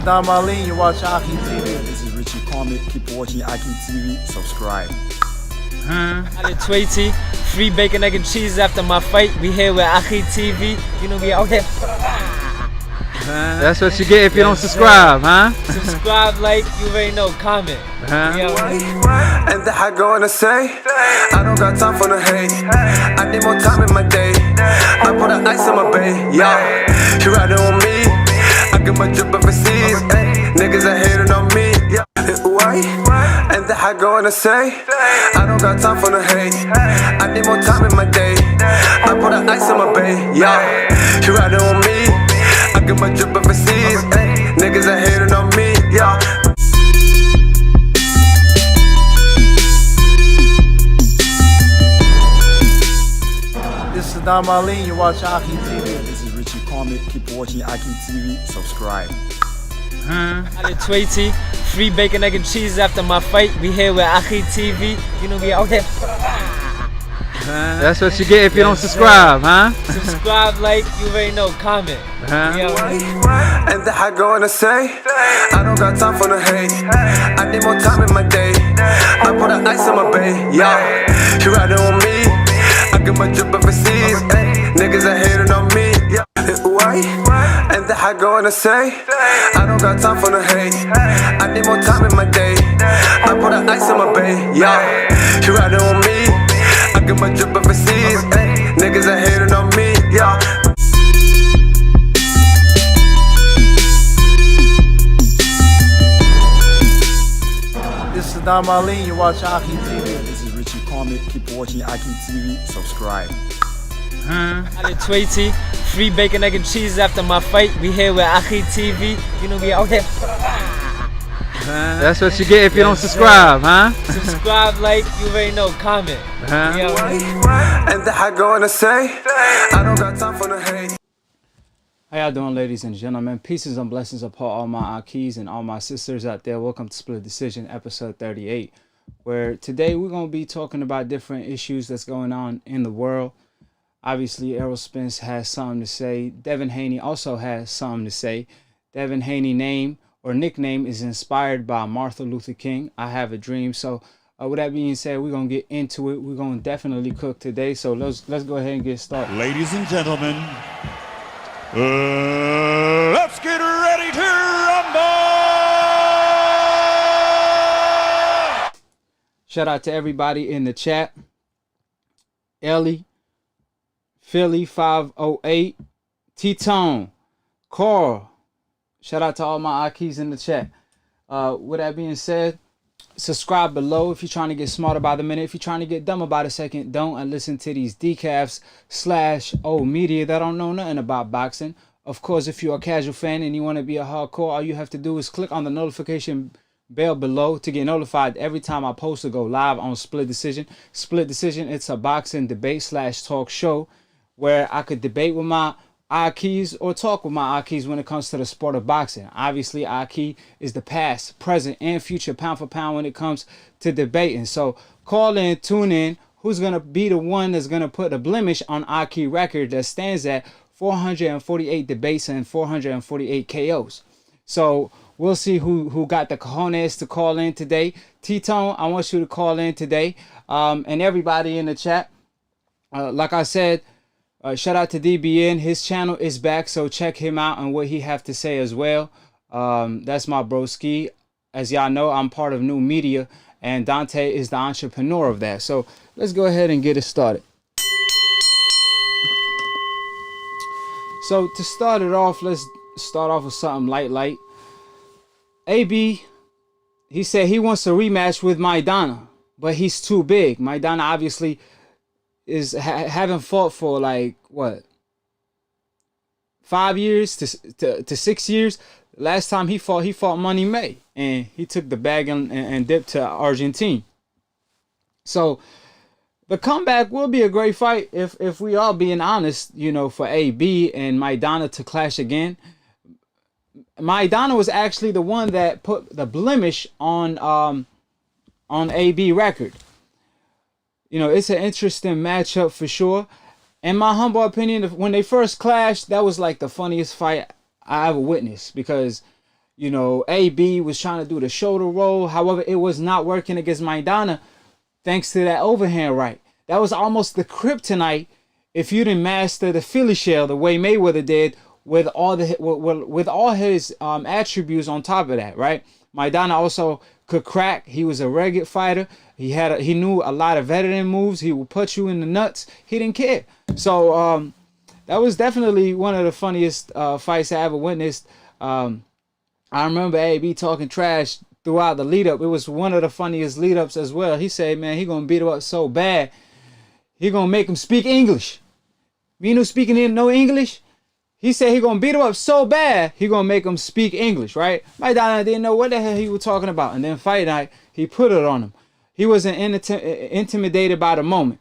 Dom Ali, you watch AKHi TV. This is Richie Comet. Keep watching AKHi TV. Subscribe. I did Tweety, free bacon, egg, and cheese after my fight. We here with AKHi TV. You know, we out here. That's what you get if you don't subscribe, huh? Subscribe, like, you already know, comment. And that I go and say, I don't got time for the hate. I need more time in my day. I put the ice in my bay, yeah. You riding on me, I get my drip overseas. Niggas are hating on me, yeah. Why? And that I go and say, I don't got time for the hate. I need more time in my day. I put the ice in my bay, yeah. You riding on me, I get my drip overseas. Niggas are hating on me, yeah. This is Dom Ali, you watch AKHi TV. This is Richie Comet. Keep watching AKHi TV. Subscribe. I did Tweety, free bacon, egg, and cheese after my fight. We here with AKHi TV. You know, we out here. That's what you get if you don't subscribe, huh? Subscribe, like, you already know, comment. And that I go and say, I don't got time for the hate. I need more time in my day. I put the ice in my bay, yeah. You riding on me, I get my drip overseas. Niggas are hating on me, yeah. Why? And that I go and say, I don't got time for the hate. I need more time in my day. I put the ice in my bay, yeah. You riding on me, I get my drip overseas. Niggas are hating on me, yeah. This is Dom Ali, you watch AKHi TV. This is Richie Comet. Keep watching AKHi TV. Subscribe. I did Tweety, free bacon, egg, and cheese after my fight. We here with AKHi TV. You know, we out here. That's what you get if you don't subscribe, huh? Subscribe, like, you already know, comment. And that I go and say, I don't got time for the hate. How y'all doing, ladies and gentlemen? Pieces and blessings upon all my AKHis and all my sisters out there. Welcome to Split Decision, episode 38, where today we're going to be talking about different issues that's going on in the world. Obviously, Errol Spence has something to say. Devin Haney also has something to say. Devin Haney name or nickname is inspired by Martin Luther King. I have a dream. So with that being said, we're going to get into it. We're going to definitely cook today. So let's go ahead and get started. Ladies and gentlemen, let's get ready to rumble! Shout out to everybody in the chat. Ellie, Philly 508, T-Tone, Carl. Shout out to all my AKHis in the chat. With that being said, subscribe below if you're trying to get smarter by the minute. If you're trying to get dumber by the second, don't. And listen to these decafs / old media that don't know nothing about boxing. Of course, if you're a casual fan and you want to be a hardcore, all you have to do is click on the notification bell below to get notified every time I post or go live on Split Decision. Split Decision, it's a boxing debate / talk show where I could debate with my AKHis or talk with my AKHis when it comes to the sport of boxing. Obviously, AKHi is the past, present, and future pound for pound when it comes to debating. So call in, tune in. Who's going to be the one that's going to put a blemish on AKHi record that stands at 448 debates and 448 KOs. So we'll see who got the cojones to call in today. T-Tone, I want you to call in today. And everybody in the chat, like I said, shout out to DBN. His channel is back, so check him out and what he have to say as well. That's my broski. As y'all know, I'm part of New Media, and Dante is the entrepreneur of that. So let's go ahead and get it started. So to start it off, let's start off with something light. AB, he said he wants a rematch with Maidana, but he's too big. Maidana obviously is haven't fought for like what, 5 years to 6 years. Last time he fought Money May, and he took the bag and dipped to Argentina. So the comeback will be a great fight if we are being honest, you know, for AB and Maidana to clash again. Maidana was actually the one that put the blemish on AB record. You know, it's an interesting matchup for sure. In my humble opinion, when they first clashed, that was like the funniest fight I ever witnessed, because You know, AB was trying to do the shoulder roll. However, it was not working against Maidana thanks to that overhand right. That was almost the kryptonite if you didn't master the Philly shell the way Mayweather did with all his attributes on top of that, right? Maidana also could crack. He was a rugged fighter. He knew a lot of veteran moves. He would put you in the nuts. He didn't care. So that was definitely one of the funniest fights I ever witnessed. I remember AB talking trash throughout the lead up. It was one of the funniest lead ups as well. He said, man, he gonna beat him up so bad, he gonna make him speak English. Me no speaking in no English. He said he gonna beat him up so bad, he gonna make him speak English, right? Maidana didn't know what the hell he was talking about. And then fight night, he put it on him. He wasn't intimidated by the moment.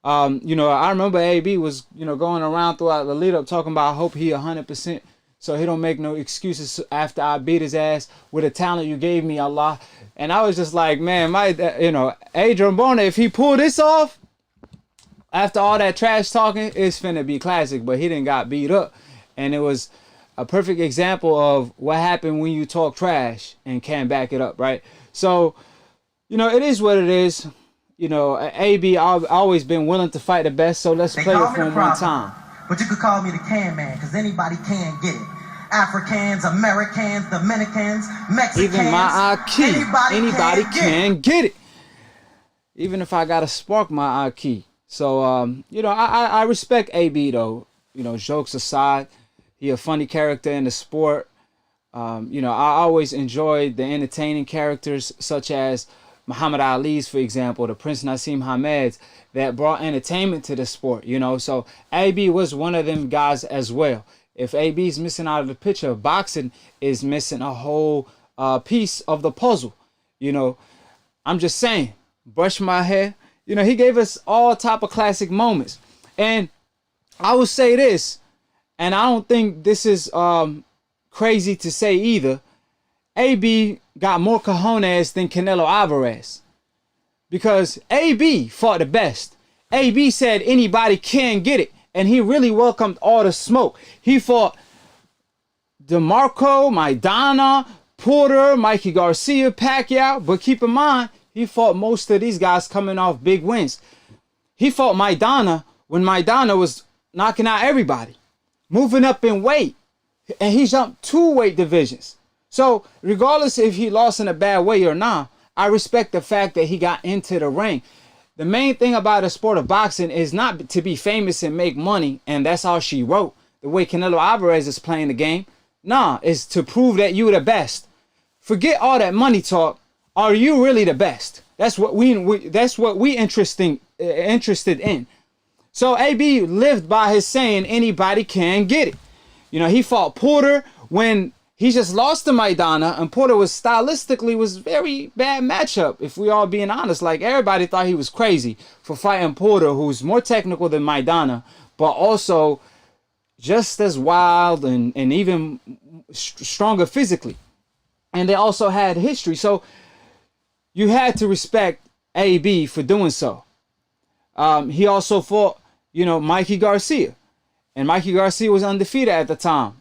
You know, I remember AB was, you know, going around throughout the lead up talking about I hope he 100%. So he don't make no excuses after I beat his ass with the talent you gave me, Allah. And I was just like, man, Adrian Bona, if he pulled this off, after all that trash talking, it's finna be classic. But he didn't got beat up. And it was a perfect example of what happened when you talk trash and can't back it up, right? So, you know, it is what it is. You know, AB, I've always been willing to fight the best. So let's play it for him one time. But you could call me the can man, because anybody can get it. Africans, Americans, Dominicans, Mexicans. Even my AKHi, anybody can get it. Even if I gotta spark my AKHi. So you know, I respect AB though. You know, jokes aside, he a funny character in the sport. You know, I always enjoyed the entertaining characters such as Muhammad Ali's, for example, the Prince Nassim Hamed's, that brought entertainment to the sport, you know. So AB was one of them guys as well. If AB's missing out of the picture, boxing is missing a whole piece of the puzzle. You know, I'm just saying, brush my hair. You know, he gave us all type of classic moments. And I will say this, and I don't think this is crazy to say either. AB got more cojones than Canelo Alvarez. Because AB fought the best. AB said anybody can get it. And he really welcomed all the smoke. He fought DeMarco, Maidana, Porter, Mikey Garcia, Pacquiao. But keep in mind, he fought most of these guys coming off big wins. He fought Maidana when Maidana was knocking out everybody, moving up in weight. And he jumped 2 weight divisions. So regardless if he lost in a bad way or not, I respect the fact that he got into the ring. The main thing about the sport of boxing is not to be famous and make money, and that's all she wrote. The way Canelo Alvarez is playing the game, nah, it's to prove that you're the best. Forget all that money talk. Are you really the best? That's what we interested in. So AB lived by his saying, anybody can get it. You know, he fought Porter when he just lost to Maidana, and Porter was stylistically very bad matchup, if we all being honest. Like, everybody thought he was crazy for fighting Porter, who's more technical than Maidana, but also just as wild and even stronger physically. And they also had history. So you had to respect AB for doing so. He also fought, you know, Mikey Garcia. And Mikey Garcia was undefeated at the time.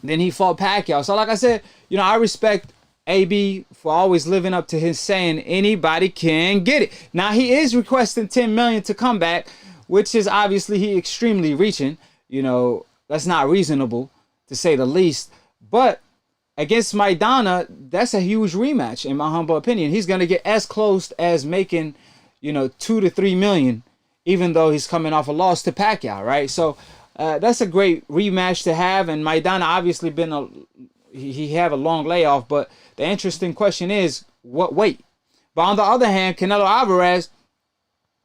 Then he fought Pacquiao. So like I said, you know, I respect AB for always living up to his saying, anybody can get it. Now, he is requesting $10 million to come back, which is obviously he extremely reaching. You know, that's not reasonable, to say the least. But against Maidana, that's a huge rematch, in my humble opinion. He's going to get as close as making, you know, $2 to $3 million, even though he's coming off a loss to Pacquiao, right? So that's a great rematch to have. And Maidana obviously he have a long layoff, but the interesting question is, what weight? But on the other hand, Canelo Alvarez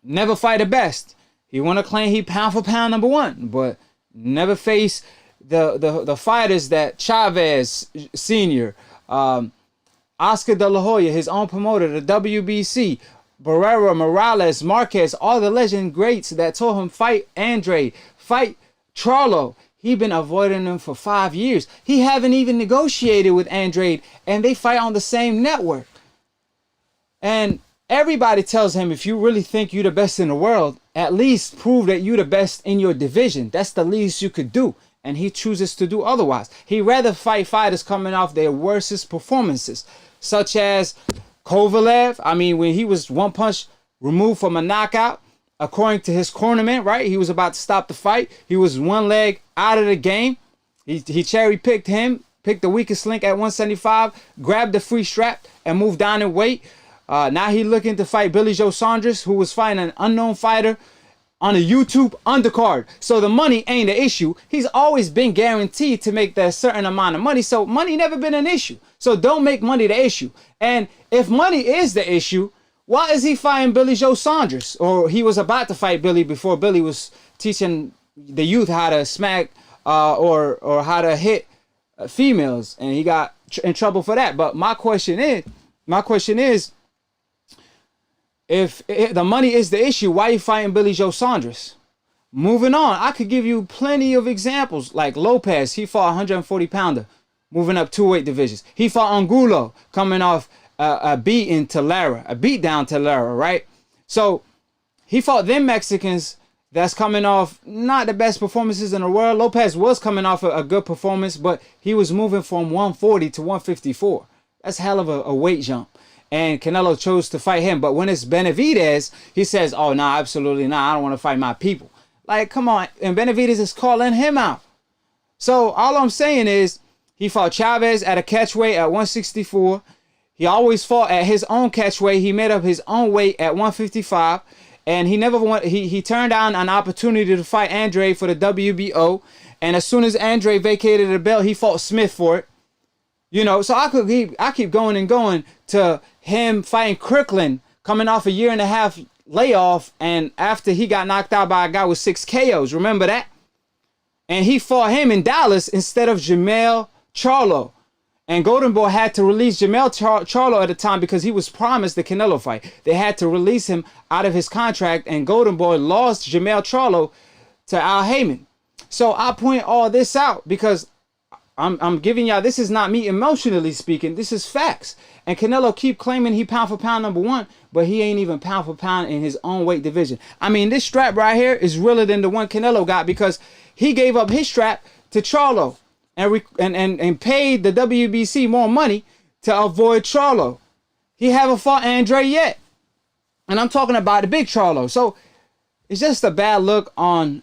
never fight the best. He want to claim he pound for pound #1, but never face the fighters that Chavez Sr., Oscar De La Hoya, his own promoter, the WBC, Barrera, Morales, Marquez, all the legend greats that told him fight Andre, fight Charlo. He been avoiding them for 5 years. He haven't even negotiated with Andrade, and they fight on the same network. And everybody tells him, if you really think you're the best in the world, at least prove that you're the best in your division. That's the least you could do. and he chooses to do otherwise. He'd rather fight fighters coming off their worstest performances, such as Kovalev. I mean, when he was one punch removed from a knockout, according to his cornerman, right? He was about to stop the fight. He was one leg out of the game. He cherry-picked him, picked the weakest link at 175, grabbed the free strap, and moved down in weight. Now he looking to fight Billy Joe Saunders, who was fighting an unknown fighter on a YouTube undercard. So the money ain't the issue. He's always been guaranteed to make that certain amount of money. So money never been an issue. So don't make money the issue. And if money is the issue, why is he fighting Billy Joe Saunders? Or he was about to fight Billy before Billy was teaching the youth how to smack or how to hit females, and he got in trouble for that. But my question is, if the money is the issue, why are you fighting Billy Joe Saunders? Moving on, I could give you plenty of examples. Like Lopez, he fought a 140-pounder, moving up 2 weight divisions. He fought Angulo, coming off a beat down to Lara, right? So he fought them Mexicans that's coming off not the best performances in the world. Lopez was coming off a good performance, but he was moving from 140 to 154. That's hell of a weight jump. And Canelo chose to fight him. But when it's Benavidez, he says, oh, no, absolutely not. I don't want to fight my people. Like, come on. And Benavidez is calling him out. So all I'm saying is he fought Chavez at a catchweight at 164. He always fought at his own catchweight. He made up his own weight at 155. And he never went. He turned down an opportunity to fight Andre for the WBO. And as soon as Andre vacated the belt, he fought Smith for it. You know, so I keep going and going to him fighting Kirkland, coming off a 1.5 year layoff, and after he got knocked out by a guy with 6 KOs. Remember that? And he fought him in Dallas instead of Jamel Charlo. And Golden Boy had to release Jamel Charlo at the time because he was promised the Canelo fight. They had to release him out of his contract, and Golden Boy lost Jamel Charlo to Al Heyman. So I point all this out because I'm giving y'all, this is not me emotionally speaking, this is facts. And Canelo keep claiming he pound for pound #1, but he ain't even pound for pound in his own weight division. I mean, this strap right here is realer than the one Canelo got because he gave up his strap to Charlo and paid the WBC more money to avoid Charlo. He haven't fought Andre yet. And I'm talking about the big Charlo. So it's just a bad look on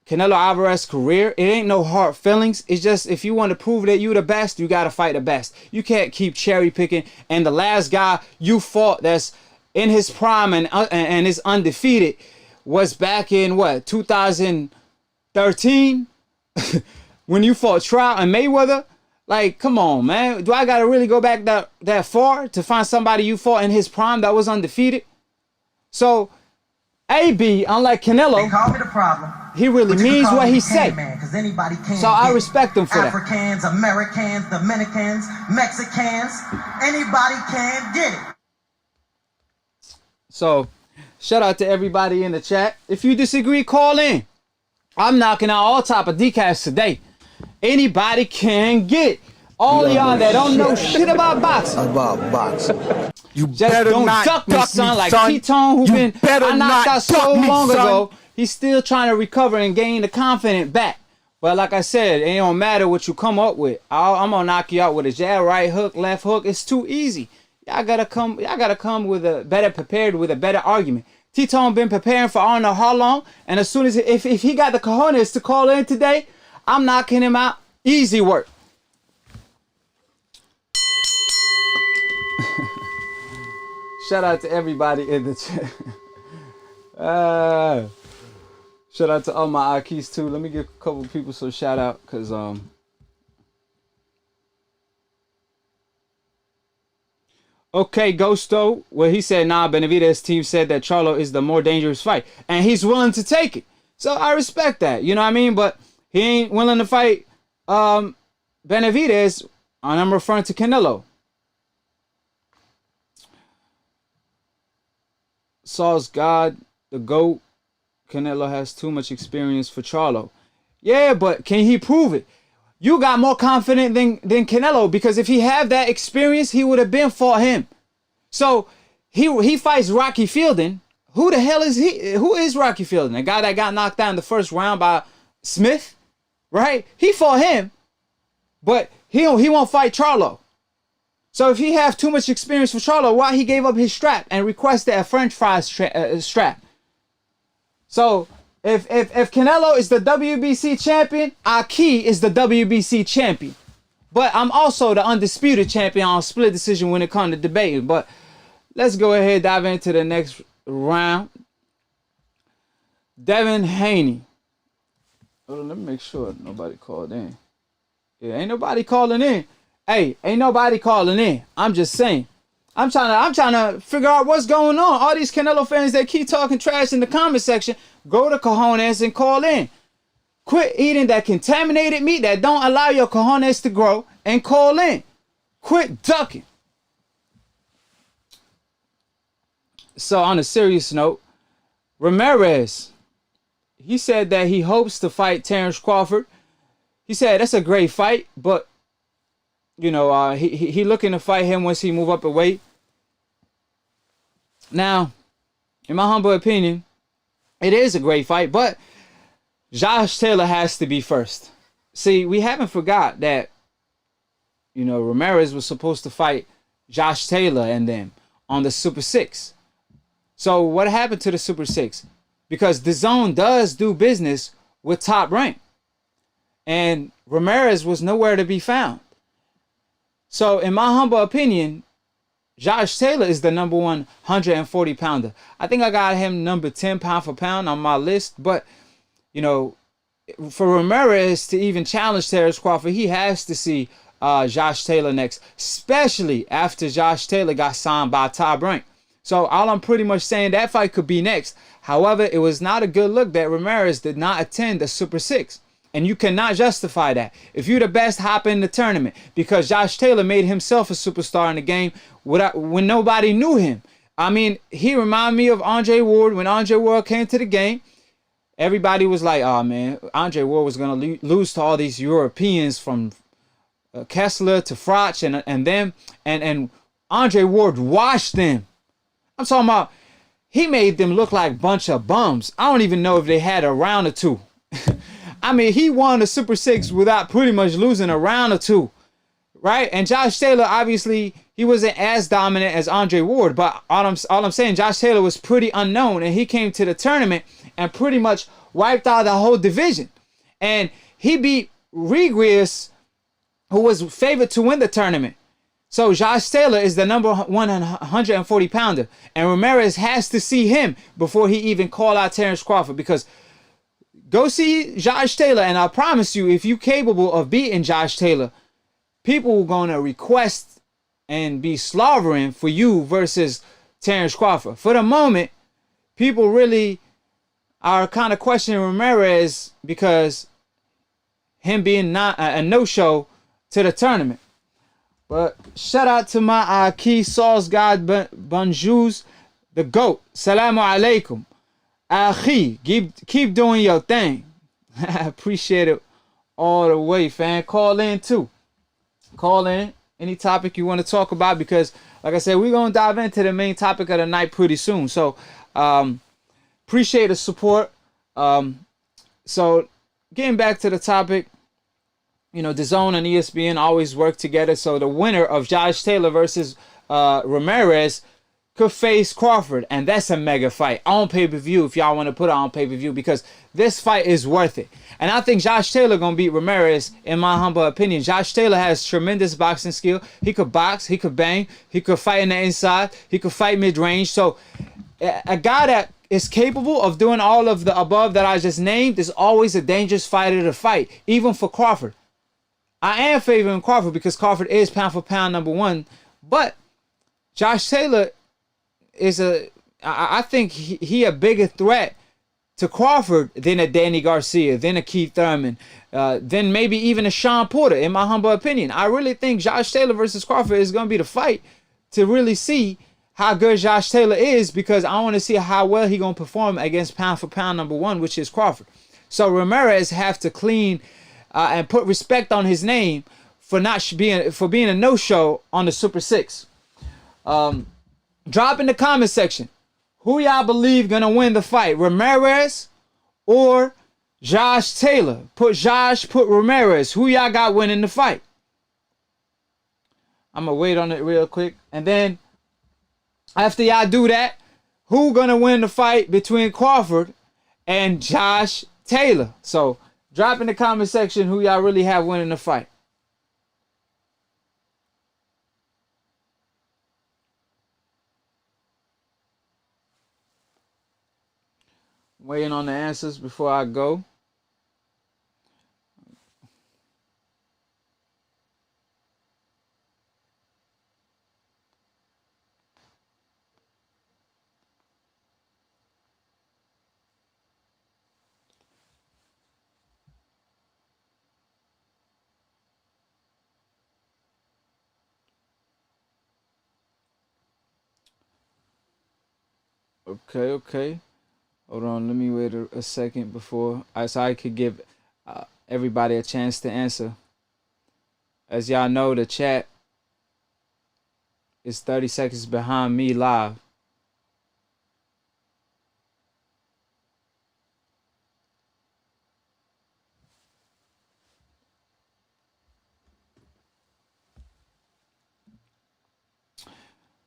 Canelo Alvarez's career. It ain't no hard feelings. It's just if you want to prove that you the best, you got to fight the best. You can't keep cherry picking. And the last guy you fought that's in his prime and is undefeated was back in what, 2013 when you fought Trout and Mayweather. Like, come on, man. Do I got to really go back that far to find somebody you fought in his prime that was undefeated? So AB, unlike Canelo, they call me the problem. He really means what he say. Anybody can so I respect him for Africans, that. Americans, Dominicans, Mexicans, anybody can get it. So shout out to everybody in the chat. If you disagree, call in. I'm knocking out all type of decaps today. Anybody can get it. All y'all that don't know shit about boxing. You just better don't not duck me, son. Like son. T-Tone, who You been better I knocked not out so duck me, long son. ago. He's still trying to recover and gain the confidence back. But like I said, it don't matter what you come up with. I'm gonna knock you out with a jab, right hook, left hook. It's too easy. Y'all gotta come with a better argument. T-Tone been preparing for I don't know how long, and as soon as if he got the cojones to call in today, I'm knocking him out. Easy work. Shout out to everybody in the chat. Shout out to all my AKHis too. Let me give a couple people some shout out because okay, Ghosto. Well, he said nah. Benavidez' team said that Charlo is the more dangerous fight, and he's willing to take it. So I respect that. You know what I mean? But he ain't willing to fight Benavidez. And I'm referring to Canelo. Saul's God, the GOAT. Canelo has too much experience for Charlo. Yeah, but can he prove it? You got more confident than Canelo, because if he had that experience, he would have been fought him. So he fights Rocky Fielding. Who the hell is he? Who is Rocky Fielding? The guy that got knocked out in the first round by Smith? right? He fought him, but he won't fight Charlo. So if he have too much experience for Charlo, why he gave up his strap and requested a French fries strap? So if Canelo is the WBC champion, AKHi is the WBC champion. But I'm also the undisputed champion on split decision when it comes to debating. But let's go ahead and dive into the next round. Devin Haney. Hold on, let me make sure nobody called in. Yeah, ain't nobody calling in. Hey, ain't nobody calling in. I'm just saying. I'm trying to figure out what's going on. All these Canelo fans that keep talking trash in the comment section, go to cojones and call in. Quit eating that contaminated meat that don't allow your cojones to grow and call in. Quit ducking. So on a serious note, Ramirez, he said that he hopes to fight Terrence Crawford. He said that's a great fight, but you know, he looking to fight him once he move up a weight. Now, in my humble opinion, it is a great fight, but Josh Taylor has to be first. See, we haven't forgot that, you know, Ramirez was supposed to fight Josh Taylor and them on the Super 6. So what happened to the Super 6? Because DAZN does do business with Top Rank. And Ramirez was nowhere to be found. So in my humble opinion, Josh Taylor is the number 140 pounder. I think I got him number 10 pound for pound on my list. But, you know, for Ramirez to even challenge Terrence Crawford, he has to see Josh Taylor next, especially after Josh Taylor got signed by Top Rank. So all I'm pretty much saying, that fight could be next. However, it was not a good look that Ramirez did not attend the Super 6. And you cannot justify that. If you're the best, hop in the tournament. Because Josh Taylor made himself a superstar in the game when nobody knew him. I mean, he reminded me of Andre Ward. When Andre Ward came to the game, everybody was like, oh man, Andre Ward was going to lose to all these Europeans from Kessler to Froch and them. And Andre Ward washed them. I'm talking about, he made them look like a bunch of bums. I don't even know if they had a round or two. I mean, he won the Super 6 without pretty much losing a round or two, right? And Josh Taylor, obviously, he wasn't as dominant as Andre Ward, but all I'm saying, Josh Taylor was pretty unknown, and he came to the tournament and pretty much wiped out the whole division. And he beat Rigrius, who was favored to win the tournament. So Josh Taylor is the number 140 pounder, and Ramirez has to see him before he even call out Terrence Crawford, because go see Josh Taylor, and I promise you, if you're capable of beating Josh Taylor, people are going to request and be slobbering for you versus Terrence Crawford. For the moment, people really are kind of questioning Ramirez because him being not a no-show to the tournament. But shout out to my AKHi Sauce God Bonjours, the GOAT. Salamu alaikum. AKHi, keep doing your thing. I appreciate it all the way, fam. Call in too. Call in any topic you want to talk about, because like I said, we're going to dive into the main topic of the night pretty soon. So appreciate the support. So getting back to the topic, you know, DAZN and ESPN always work together. So the winner of Josh Taylor versus Ramirez could face Crawford, and that's a mega fight on pay-per-view if y'all want to put it on pay-per-view, because this fight is worth it. And I think Josh Taylor gonna beat Ramirez, in my humble opinion. Josh Taylor has tremendous boxing skill. He could box, he could bang, he could fight in the inside, he could fight mid-range. So a guy that is capable of doing all of the above that I just named is always a dangerous fighter to fight, even for Crawford. I am favoring Crawford because Crawford is pound for pound number one, but Josh Taylor is I think he a bigger threat to Crawford than a Danny Garcia, than a Keith Thurman, than maybe even a Sean Porter, in my humble opinion. I really think Josh Taylor versus Crawford is going to be the fight to really see how good Josh Taylor is, because I want to see how well he going to perform against pound for pound number one, which is Crawford. So Ramirez have to clean and put respect on his name for being a no-show on the Super 6. Drop in the comment section who y'all believe gonna win the fight, Ramirez or Josh Taylor. Put Josh, put Ramirez. Who y'all got winning the fight? I'm going to wait on it real quick. And then after y'all do that, who going to win the fight between Crawford and Josh Taylor? So drop in the comment section who y'all really have winning the fight. Waiting on the answers before I go. Okay. Hold on, let me wait a second before so I could give everybody a chance to answer. As y'all know, the chat is 30 seconds behind me live.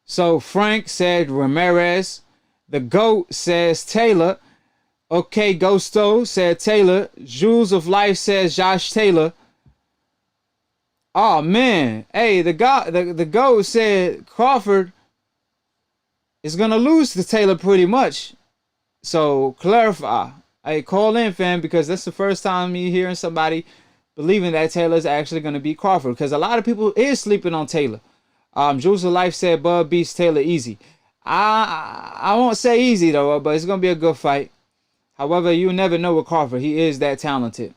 So Frank said Ramirez. The GOAT says Taylor. Okay, Ghosto said Taylor. Jules of Life says Josh Taylor. Oh man, hey, the GOAT said Crawford is gonna lose to Taylor pretty much. So clarify. Hey, call in, fam, because that's the first time me hearing somebody believing that Taylor's actually gonna beat Crawford. Because a lot of people is sleeping on Taylor. Jules of Life said Bud beats Taylor easy. I won't say easy though, but it's gonna be a good fight. However, you never know with Crawford. He is that talented.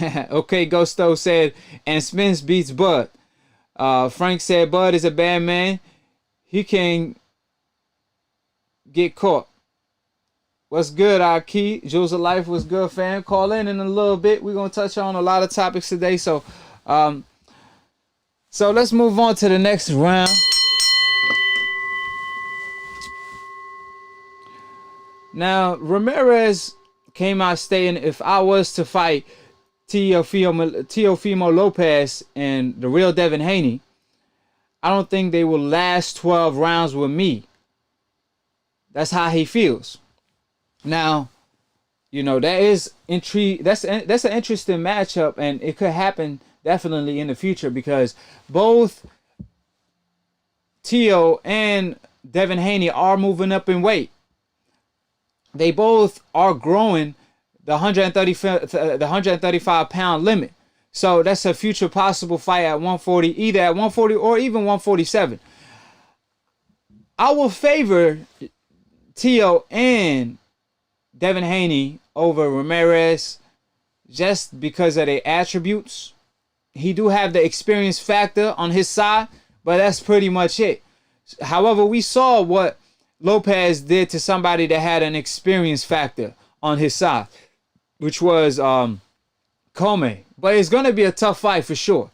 Okay, Ghosto said, and Spence beats Bud. Frank said Bud is a bad man. He can get caught. What's good, AKHi? Jules of Life was good, fam. Call in a little bit. We're gonna touch on a lot of topics today. So let's move on to the next round. Now, Ramirez came out stating, if I was to fight Teofimo Lopez and the real Devin Haney, I don't think they will last 12 rounds with me. That's how he feels. Now, you know, that is intrigue. That's an interesting matchup, and it could happen definitely in the future because both Teo and Devin Haney are moving up in weight. They both are growing the 135 pound limit. So that's a future possible fight at 140, either at 140 or even 147. I will favor Teo and Devin Haney over Ramirez just because of their attributes. He do have the experience factor on his side, but that's pretty much it. However, we saw what Lopez did to somebody that had an experience factor on his side, which was Comey. But it's going to be a tough fight for sure.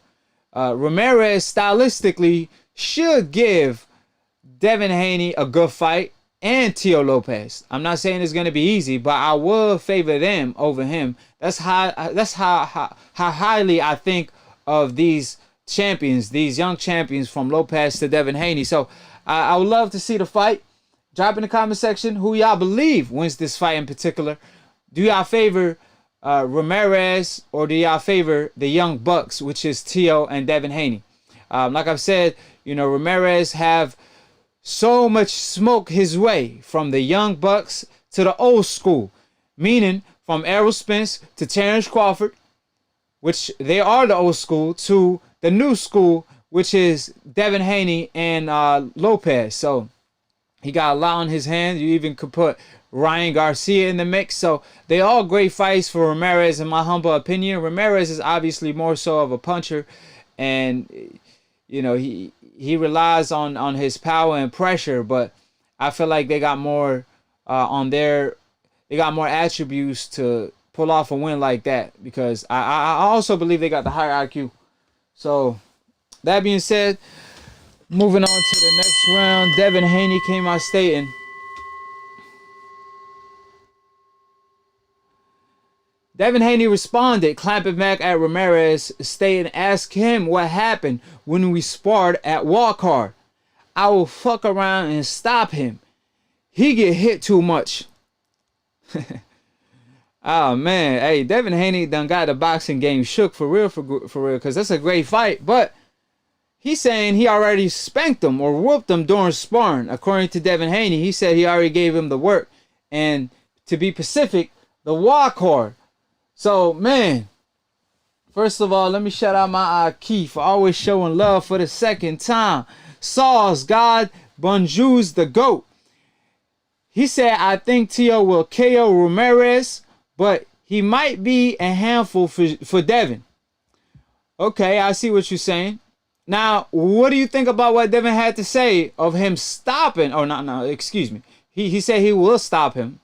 Ramirez stylistically should give Devin Haney a good fight and Teo Lopez. I'm not saying it's going to be easy, but I will favor them over him. That's how highly I think of these champions, these young champions from Lopez to Devin Haney. So I would love to see the fight. Drop in the comment section who y'all believe wins this fight in particular. Do y'all favor Ramirez or do y'all favor the young bucks, which is Teo and Devin Haney? Like I've said, you know, Ramirez have so much smoke his way from the young bucks to the old school, meaning from Errol Spence to Terrence Crawford, which they are the old school, to the new school, which is Devin Haney and Lopez. So he got a lot on his hands. You even could put Ryan Garcia in the mix. So they all great fights for Ramirez, in my humble opinion. Ramirez is obviously more so of a puncher, and you know he relies on his power and pressure. But I feel like they got more they got more attributes to pull off a win like that, because I also believe they got the higher IQ. So that being said, moving on to the next round, Devin Haney came out stating, Devin Haney responded, clapping back at Ramirez, stating, "Ask him what happened when we sparred at Walcard. I will fuck around and stop him. He get hit too much." Oh man, hey, Devin Haney done got the boxing game shook for real, because that's a great fight. But he's saying he already spanked him or whooped him during sparring. According to Devin Haney, he said he already gave him the work, and to be specific, the Walcard. So man, first of all, let me shout out my AKHi for always showing love for the second time. Sauce God, Bonjour's the GOAT. He said, "I think Tio will KO Ramirez, but he might be a handful for Devin." Okay, I see what you're saying. Now, what do you think about what Devin had to say of him stopping? Oh, no, excuse me. He said he will stop him.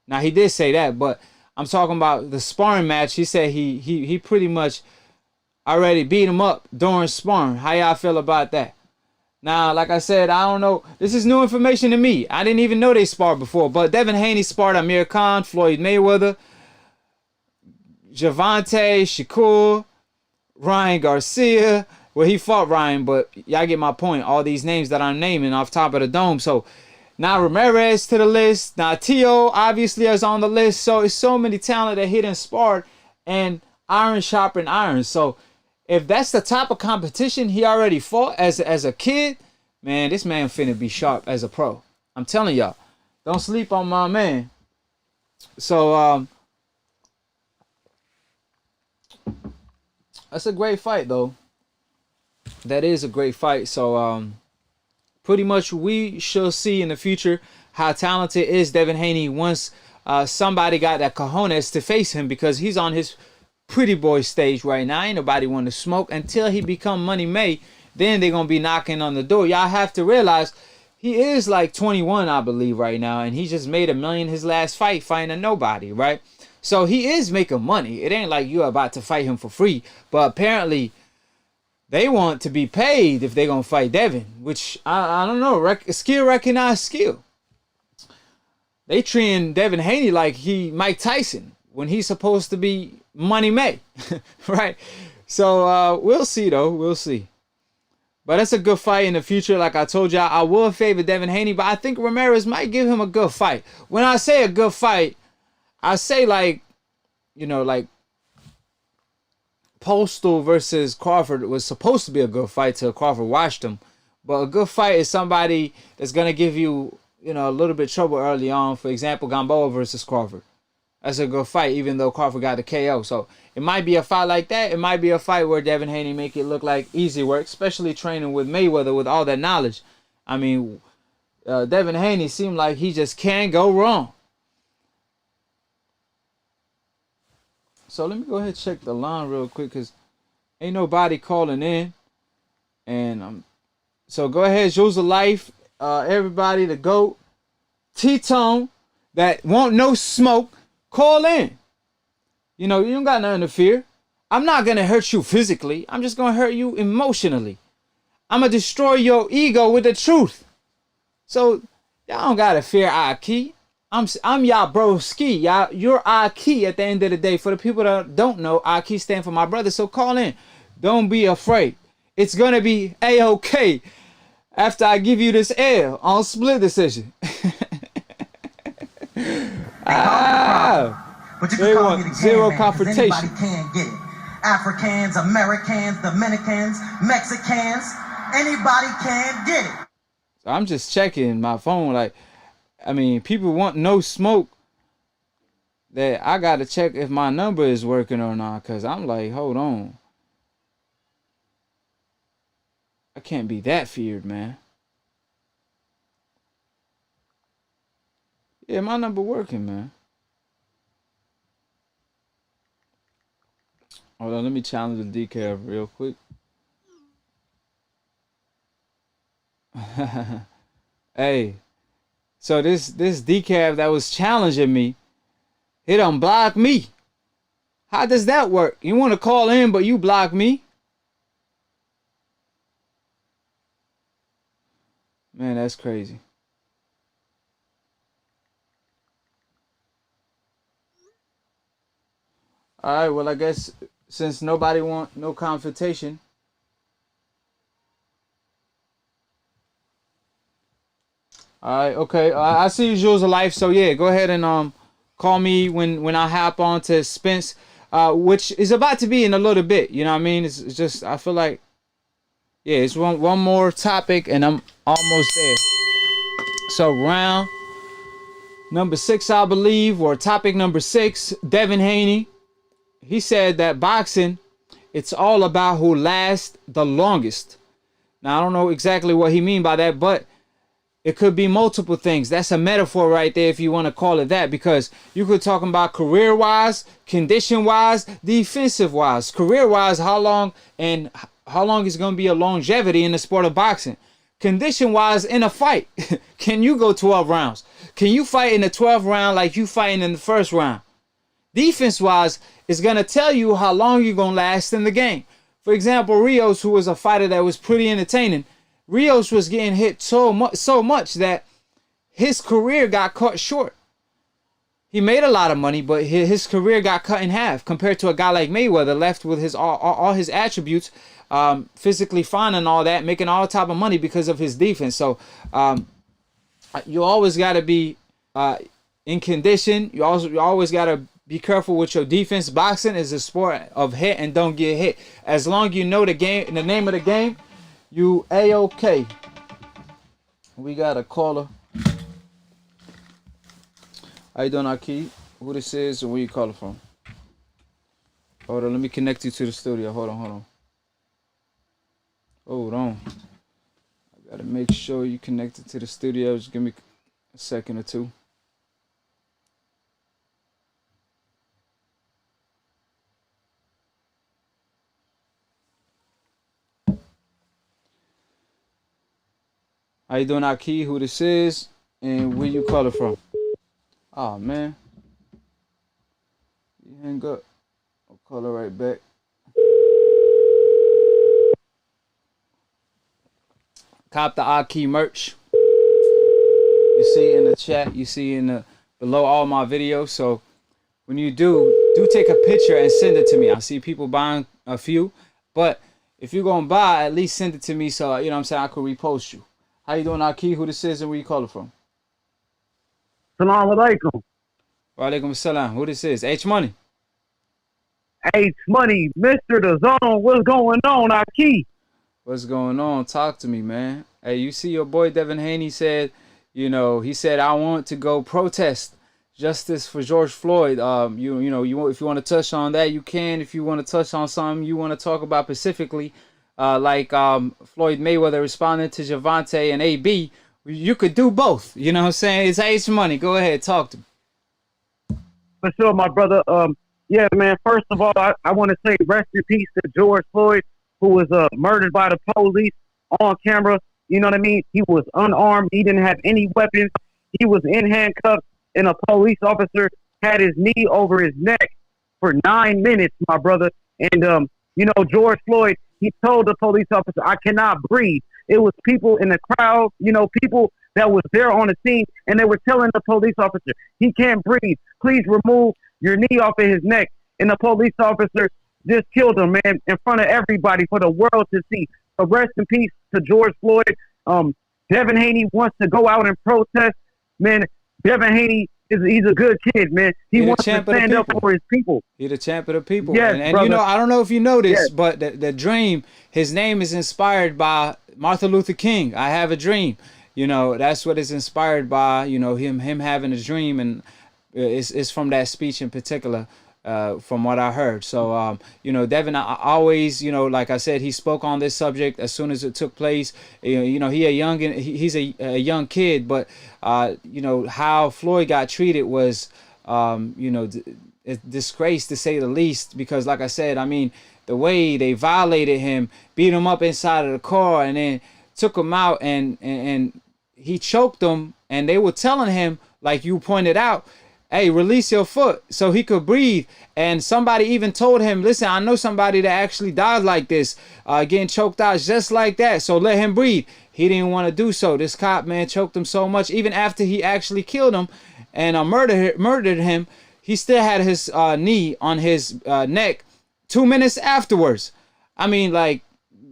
Now, he did say that, but I'm talking about the sparring match. He said he pretty much already beat him up during sparring. How y'all feel about that? Now, like I said, I don't know. This is new information to me. I didn't even know they sparred before. But Devin Haney sparred Amir Khan, Floyd Mayweather, Javante, Shakur, Ryan Garcia. Well, he fought Ryan, but y'all get my point. All these names that I'm naming off top of the dome. So now Ramirez to the list. Now Tio obviously is on the list. So it's so many talent that he done sparred, and iron sharpened iron. So if that's the type of competition he already fought as a kid, man, this man finna be sharp as a pro. I'm telling y'all. Don't sleep on my man. So that's a great fight though. That is a great fight. So pretty much we shall see in the future how talented is Devin Haney once somebody got that cojones to face him, because he's on his pretty boy stage right now. Ain't nobody want to smoke until he become Money May. Then they're gonna be knocking on the door. Y'all have to realize he is like 21, I believe, right now, and he just made $1 million his last fight fighting a nobody, right? So he is making money. It ain't like you're about to fight him for free. But apparently they want to be paid if they're gonna fight Devin, which I don't know. Skill recognize skill. They treating Devin Haney like he Mike Tyson when he's supposed to be Money May, right? So we'll see though. We'll see. But that's a good fight in the future. Like I told y'all, I will favor Devin Haney, but I think Ramirez might give him a good fight. When I say a good fight, I say like, you know, like Postal versus Crawford was supposed to be a good fight till Crawford watched him. But a good fight is somebody that's going to give you, you know, a little bit trouble early on. For example, Gamboa versus Crawford. That's a good fight, even though Crawford got the KO. So it might be a fight like that. It might be a fight where Devin Haney make it look like easy work, especially training with Mayweather with all that knowledge. I mean, Devin Haney seemed like he just can't go wrong. So let me go ahead and check the line real quick, because ain't nobody calling in. And so go ahead, Jules of Life, everybody, the GOAT, T-Tone, that want no smoke, call in. You know, you don't got nothing to fear. I'm not going to hurt you physically. I'm just going to hurt you emotionally. I'm going to destroy your ego with the truth. So y'all don't got to fear AKHi. I'm y'all broski. Y'all, you're AKHi at the end of the day. For the people that don't know, AKHi stand for my brother. So call in. Don't be afraid. It's going to be A-OK after I give you this L on split decision. But you can call me the zero man, confrontation. anybody can get it. Africans, Americans, Dominicans, Mexicans, anybody can get it. So I'm just checking my phone. Like, I mean, people want no smoke. That I got to check if my number is working or not. Because I'm like, hold on. I can't be that feared, man. Yeah, my number working, man. Hold on, let me challenge the decaf real quick. Hey, so this decaf that was challenging me, it done blocked me. How does that work? You want to call in, but you block me? Man, that's crazy. All right. Well, I guess since nobody want no confrontation. All right. Okay. I see you, Jules of Life. So yeah, go ahead and call me when I hop on to Spence, which is about to be in a little bit. You know what I mean? It's just I feel like yeah, it's one more topic and I'm almost there. So round number 6, I believe, or topic number 6, Devin Haney. He said that boxing, it's all about who lasts the longest. Now, I don't know exactly what he mean by that, but it could be multiple things. That's a metaphor right there if you want to call it that, because you could talk about career-wise, condition-wise, defensive-wise. Career-wise, how long is going to be a longevity in the sport of boxing. Condition-wise, in a fight, can you go 12 rounds? Can you fight in the 12th round like you fighting in the first round? Defense-wise, it's going to tell you how long you're going to last in the game. For example, Rios, who was a fighter that was pretty entertaining, Rios was getting hit so much that his career got cut short. He made a lot of money, but his career got cut in half compared to a guy like Mayweather, left with his all his attributes, physically fine and all that, making all type of money because of his defense. So you always got to be in condition. You always got to be careful with your defense. Boxing is a sport of hit and don't get hit. As long as you know the game, the name of the game, you A-okay. We got a caller. How you doing, Aki? Who this is and where you calling from? Hold on, let me connect you to the studio. Hold on. Hold on. I gotta make sure you connected to the studio. Just give me a second or two. How you doing, Aki? Who this is and where you calling from? Oh man, you hang up. I'll call her right back. Cop the Aki merch. You see in the chat. You see in the below all my videos. So when you do take a picture and send it to me. I see people buying a few, but if you're gonna buy, at least send it to me so you know what I'm saying I could repost you. How you doing, Aki? Who this is and where you calling from? Salam alaikum. Wa alaikum salam. Who this is? H Money. H Money, Mr. The Zone. What's going on, Aki? What's going on? Talk to me, man. Hey, you see your boy Devin Haney said, you know, he said I want to go protest justice for George Floyd. If you want to touch on that, you can. If you want to touch on something you want to talk about specifically, like Floyd Mayweather responding to Javante and AB, you could do both. You know what I'm saying? It's H Money. Go ahead, talk to me. For sure, my brother. Yeah, man. First of all, I want to say rest in peace to George Floyd, who was murdered by the police on camera. You know what I mean? He was unarmed. He didn't have any weapons. He was in handcuffs, and a police officer had his knee over his neck for 9 minutes, my brother. And George Floyd, he told the police officer, "I cannot breathe." It was people in the crowd, people that was there on the scene, and they were telling the police officer, "He can't breathe. Please remove your knee off of his neck." And the police officer just killed him, man, in front of everybody for the world to see. So rest in peace to George Floyd. Devin Haney wants to go out and protest. Man, Devin Haney he's a good kid, man. He wants to stand up for his people. He's the champ of the people. Yes, and brother. I don't know if you know this, but the dream, his name is inspired by Martin Luther King. I have a dream. That's what it's inspired by, him having a dream, and it's from that speech in particular, from what I heard. So, Devin, I always, like I said, he spoke on this subject as soon as it took place. He's a young kid, but, how Floyd got treated was, a disgrace to say the least, because like I said, the way they violated him, beat him up inside of the car, and then took him out and he choked them, and they were telling him, like you pointed out, hey, release your foot so he could breathe. And somebody even told him, listen, I know somebody that actually died like this, getting choked out just like that, so let him breathe. He didn't want to do so. This cop, man, choked him so much, even after he actually killed him and murdered him, he still had his knee on his neck 2 minutes afterwards. I mean, like,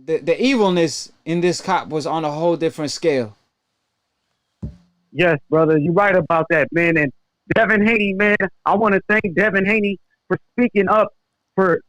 the evilness in this cop was on a whole different scale. Yes, brother, you're right about that, man. And Devin Haney, man, I want to thank Devin Haney for speaking up for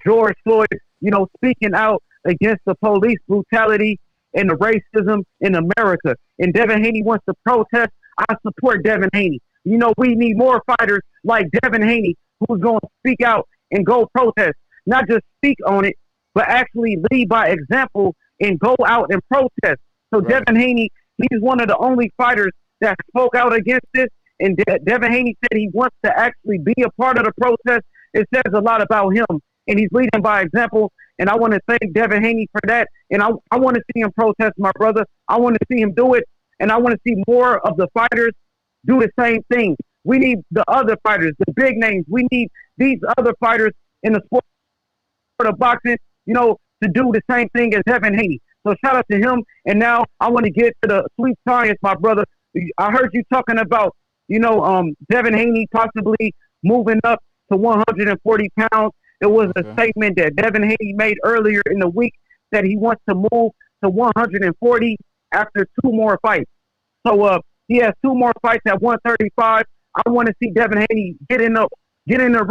George Floyd, you know, speaking out against the police brutality and the racism in America. And Devin Haney wants to protest. I support Devin Haney. You know, we need more fighters like Devin Haney who's going to speak out and go protest, not just speak on it, but actually lead by example and go out and protest. So right. Devin Haney, he's one of the only fighters that spoke out against this. And Devin Haney said he wants to actually be a part of the protest. It says a lot about him, and he's leading by example. And I want to thank Devin Haney for that. And I want to see him protest, my brother. I want to see him do it. And I want to see more of the fighters do the same thing. We need the other fighters, the big names. We need these other fighters in the sport of boxing, you know, to do the same thing as Devin Haney. So shout out to him. And now I want to get to the sweet science, my brother. I heard you talking about, you know, Devin Haney possibly moving up to 140 pounds. It was a statement that Devin Haney made earlier in the week that he wants to move to 140 after 2 more fights. So he has 2 more fights at 135. I want to see Devin Haney get in the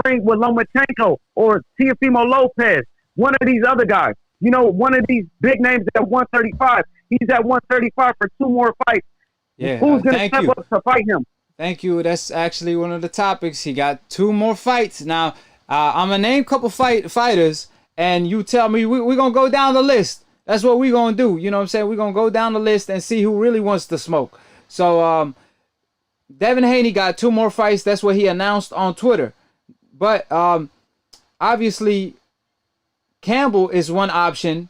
ring with Lomachenko or Teofimo Lopez, one of these other guys. You know, one of these big names at 135. He's at 135 for 2 more fights. Yeah, who's going to step up to fight him? Thank you. That's actually one of the topics. He got 2 more fights. Now, I'm going to name a couple fighters, and you tell me we're going to go down the list. That's what we're going to do. You know what I'm saying? We're going to go down the list and see who really wants to smoke. So, Devin Haney got 2 more fights. That's what he announced on Twitter. But obviously, Campbell is one option.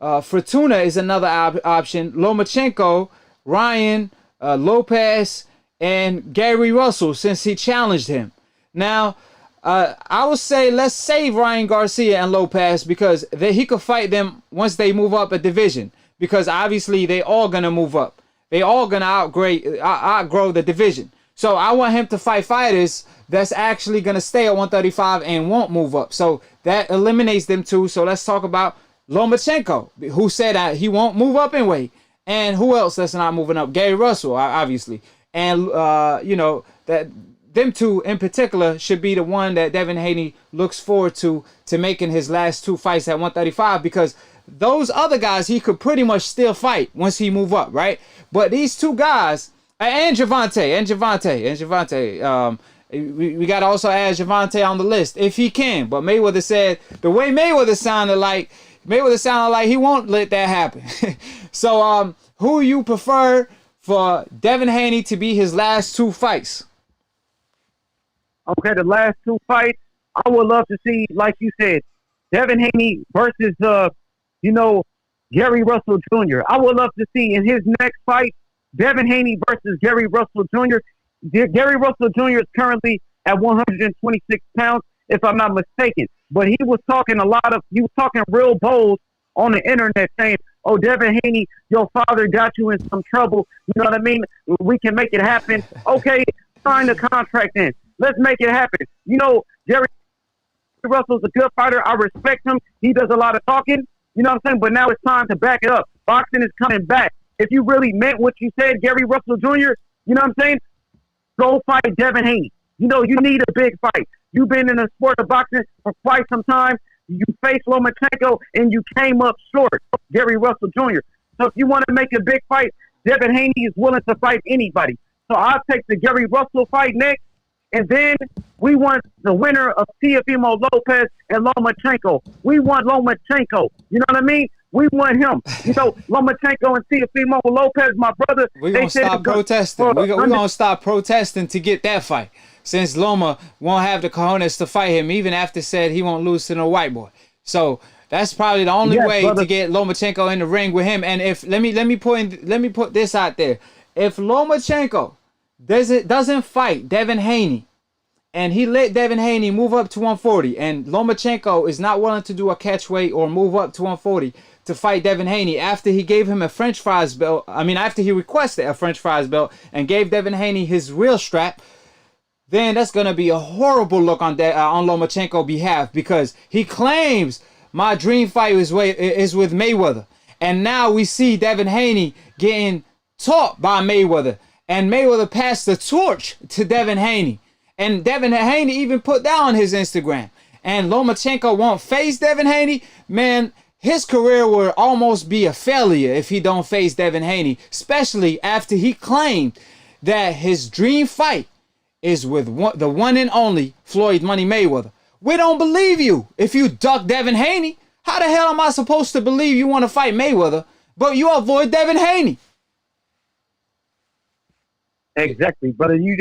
Fortuna is another option. Lomachenko, Ryan, Lopez, and Gary Russell, since he challenged him. Now, I would say let's save Ryan Garcia and Lopez because he could fight them once they move up a division. Because obviously they all gonna move up. They all gonna outgrow the division. So I want him to fight fighters that's actually gonna stay at 135 and won't move up. So that eliminates them 2. So let's talk about Lomachenko, who said he won't move up in weight. And who else that's not moving up? Gary Russell, obviously. And, you know, that them 2 in particular should be the one that Devin Haney looks forward to making his last 2 fights at 135 because those other guys he could pretty much still fight once he move up, right? But these 2 guys, and Javante, we got to also add Javante on the list if he can. But Mayweather said the way Mayweather sounded like he won't let that happen. So, who you prefer for Devin Haney to be his last 2 fights? Okay, the last 2 fights, I would love to see, like you said, Devin Haney versus, you know, Gary Russell Jr. I would love to see in his next fight, Devin Haney versus Gary Russell Jr. Gary Russell Jr. is currently at 126 pounds, if I'm not mistaken. But he was talking real bold on the internet saying, oh, Devin Haney, your father got you in some trouble. You know what I mean? We can make it happen. Okay, sign the contract then. Let's make it happen. You know, Gary Russell's a good fighter. I respect him. He does a lot of talking. You know what I'm saying? But now it's time to back it up. Boxing is coming back. If you really meant what you said, Gary Russell Jr., you know what I'm saying? Go fight Devin Haney. You know, you need a big fight. You've been in the sport of boxing for quite some time. You faced Lomachenko, and you came up short, Gary Russell Jr. So if you want to make a big fight, Devin Haney is willing to fight anybody. So I'll take the Gary Russell fight next, and then we want the winner of Teofimo Lopez and Lomachenko. We want Lomachenko. You know what I mean? We want him. You know, Lomachenko and Teofimo Lopez, my brother. We're going to stop protesting. We're going to stop protesting to get that fight. Since Loma won't have the cojones to fight him, even after said he won't lose to no white boy. So that's probably the only way to get Lomachenko in the ring with him. And if let me put this out there. If Lomachenko doesn't fight Devin Haney, and he let Devin Haney move up to 140, and Lomachenko is not willing to do a catch weight or move up to 140 to fight Devin Haney after he gave him a French fries belt. I mean, after he requested a French fries belt and gave Devin Haney his real strap. then that's gonna be a horrible look on that on Lomachenko's behalf, because he claims my dream fight is with Mayweather, and now we see Devin Haney getting taught by Mayweather, and Mayweather passed the torch to Devin Haney, and Devin Haney even put that on his Instagram. And Lomachenko won't face Devin Haney, man. His career will almost be a failure if he don't face Devin Haney, especially after he claimed that his dream fight is with the one and only Floyd Money Mayweather. We don't believe you if you duck Devin Haney. How the hell am I supposed to believe you want to fight Mayweather, but you avoid Devin Haney? Exactly, brother. You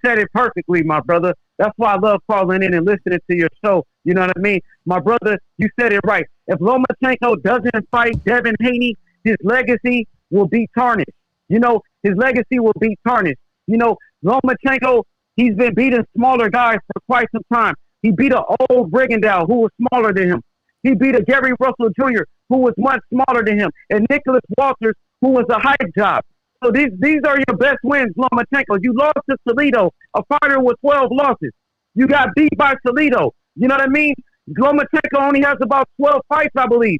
said it perfectly, my brother. That's why I love calling in and listening to your show. You know what I mean? My brother, you said it right. If Lomachenko doesn't fight Devin Haney, his legacy will be tarnished. You know, his legacy will be tarnished. You know, Lomachenko, he's been beating smaller guys for quite some time. He beat an old Brigandow who was smaller than him. He beat a Gary Russell Jr. who was much smaller than him. And Nicholas Walters, who was a hype job. So these are your best wins, Lomachenko. You lost to Salido, a fighter with 12 losses. You got beat by Salido. You know what I mean? Lomachenko only has about 12 fights, I believe.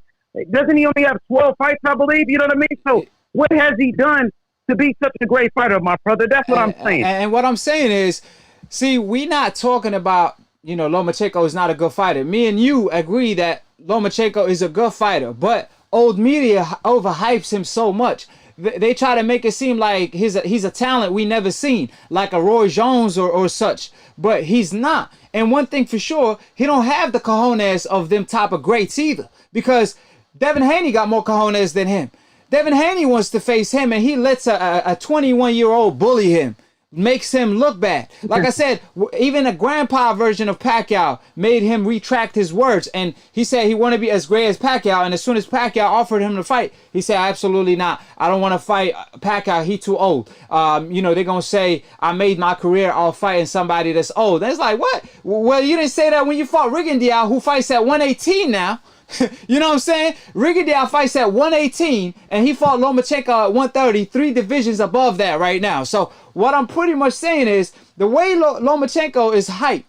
Doesn't he only have 12 fights, I believe? You know what I mean? So what has he done to be such a great fighter, my brother? That's what I'm saying. And what I'm saying is, see, we not talking about, you know, Lomachenko is not a good fighter. Me and you agree that Lomachenko is a good fighter, but old media overhypes him so much. They try to make it seem like he's a talent we never seen, like a Roy Jones or such, but he's not. And one thing for sure, he don't have the cojones of them type of greats either, because Devin Haney got more cojones than him. Devin Haney wants to face him, and he lets a 21-year-old bully him. Makes him look bad. Like I said, even a grandpa version of Pacquiao made him retract his words, and he said he wanted to be as great as Pacquiao, and as soon as Pacquiao offered him to fight, he said, absolutely not. I don't want to fight Pacquiao. He too old. You know, they're going to say I made my career off fighting somebody that's old. That's like, what? Well, you didn't say that when you fought Rigondeaux, who fights at 118 now. You know what I'm saying? Rigondeaux fights at 118, and he fought Lomachenko at 130, 3 divisions above that right now. So what I'm pretty much saying is, the way Lomachenko is hyped,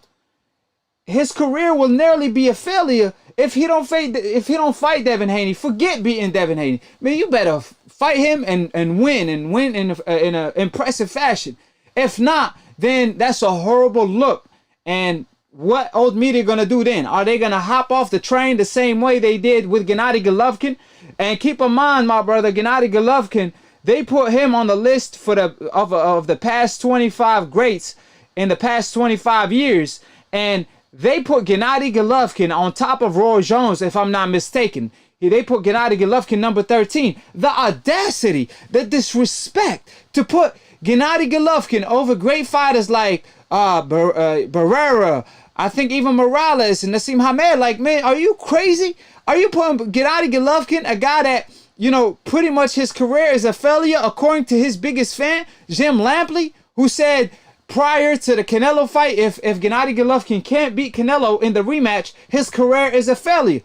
his career will nearly be a failure if he don't fight Devin Haney. Forget beating Devin Haney. Man, you better fight him and win in an impressive fashion. If not, then that's a horrible look. And what old media gonna do then? Are they gonna hop off the train the same way they did with Gennady Golovkin? And keep in mind, my brother, Gennady Golovkin, they put him on the list for of the past 25 greats in the past 25 years, and they put Gennady Golovkin on top of Roy Jones, if I'm not mistaken. They put Gennady Golovkin number 13. The audacity, the disrespect to put Gennady Golovkin over great fighters like Barrera, I think even Morales and Nassim Hamed. Like, man, are you crazy? Are you putting Gennady Golovkin, a guy that, you know, pretty much his career is a failure, according to his biggest fan, Jim Lampley, who said prior to the Canelo fight, if Gennady Golovkin can't beat Canelo in the rematch, his career is a failure.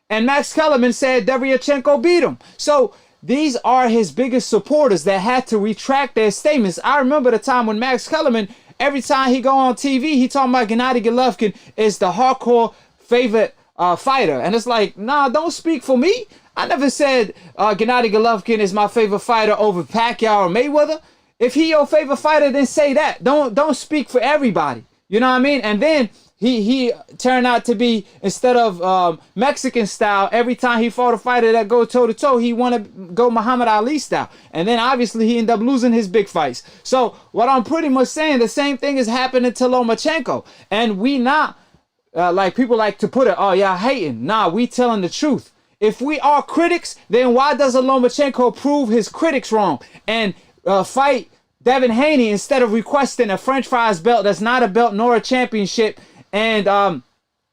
And Max Kellerman said Deryachenko beat him. So these are his biggest supporters that had to retract their statements. I remember the time when Max Kellerman, every time he go on TV, he talking about Gennady Golovkin is the hardcore favorite fighter. And it's like, nah, don't speak for me. I never said Gennady Golovkin is my favorite fighter over Pacquiao or Mayweather. If he your favorite fighter, then say that. Don't speak for everybody. You know what I mean? And then he turned out to be, instead of Mexican style, every time he fought a fighter that go toe-to-toe, he want to go Muhammad Ali style. And then obviously he ended up losing his big fights. So what I'm pretty much saying, the same thing is happening to Lomachenko. And we not, like people like to put it, oh, y'all hating. Nah, we telling the truth. If we are critics, then why doesn't Lomachenko prove his critics wrong and fight Devin Haney instead of requesting a French fries belt that's not a belt nor a championship? And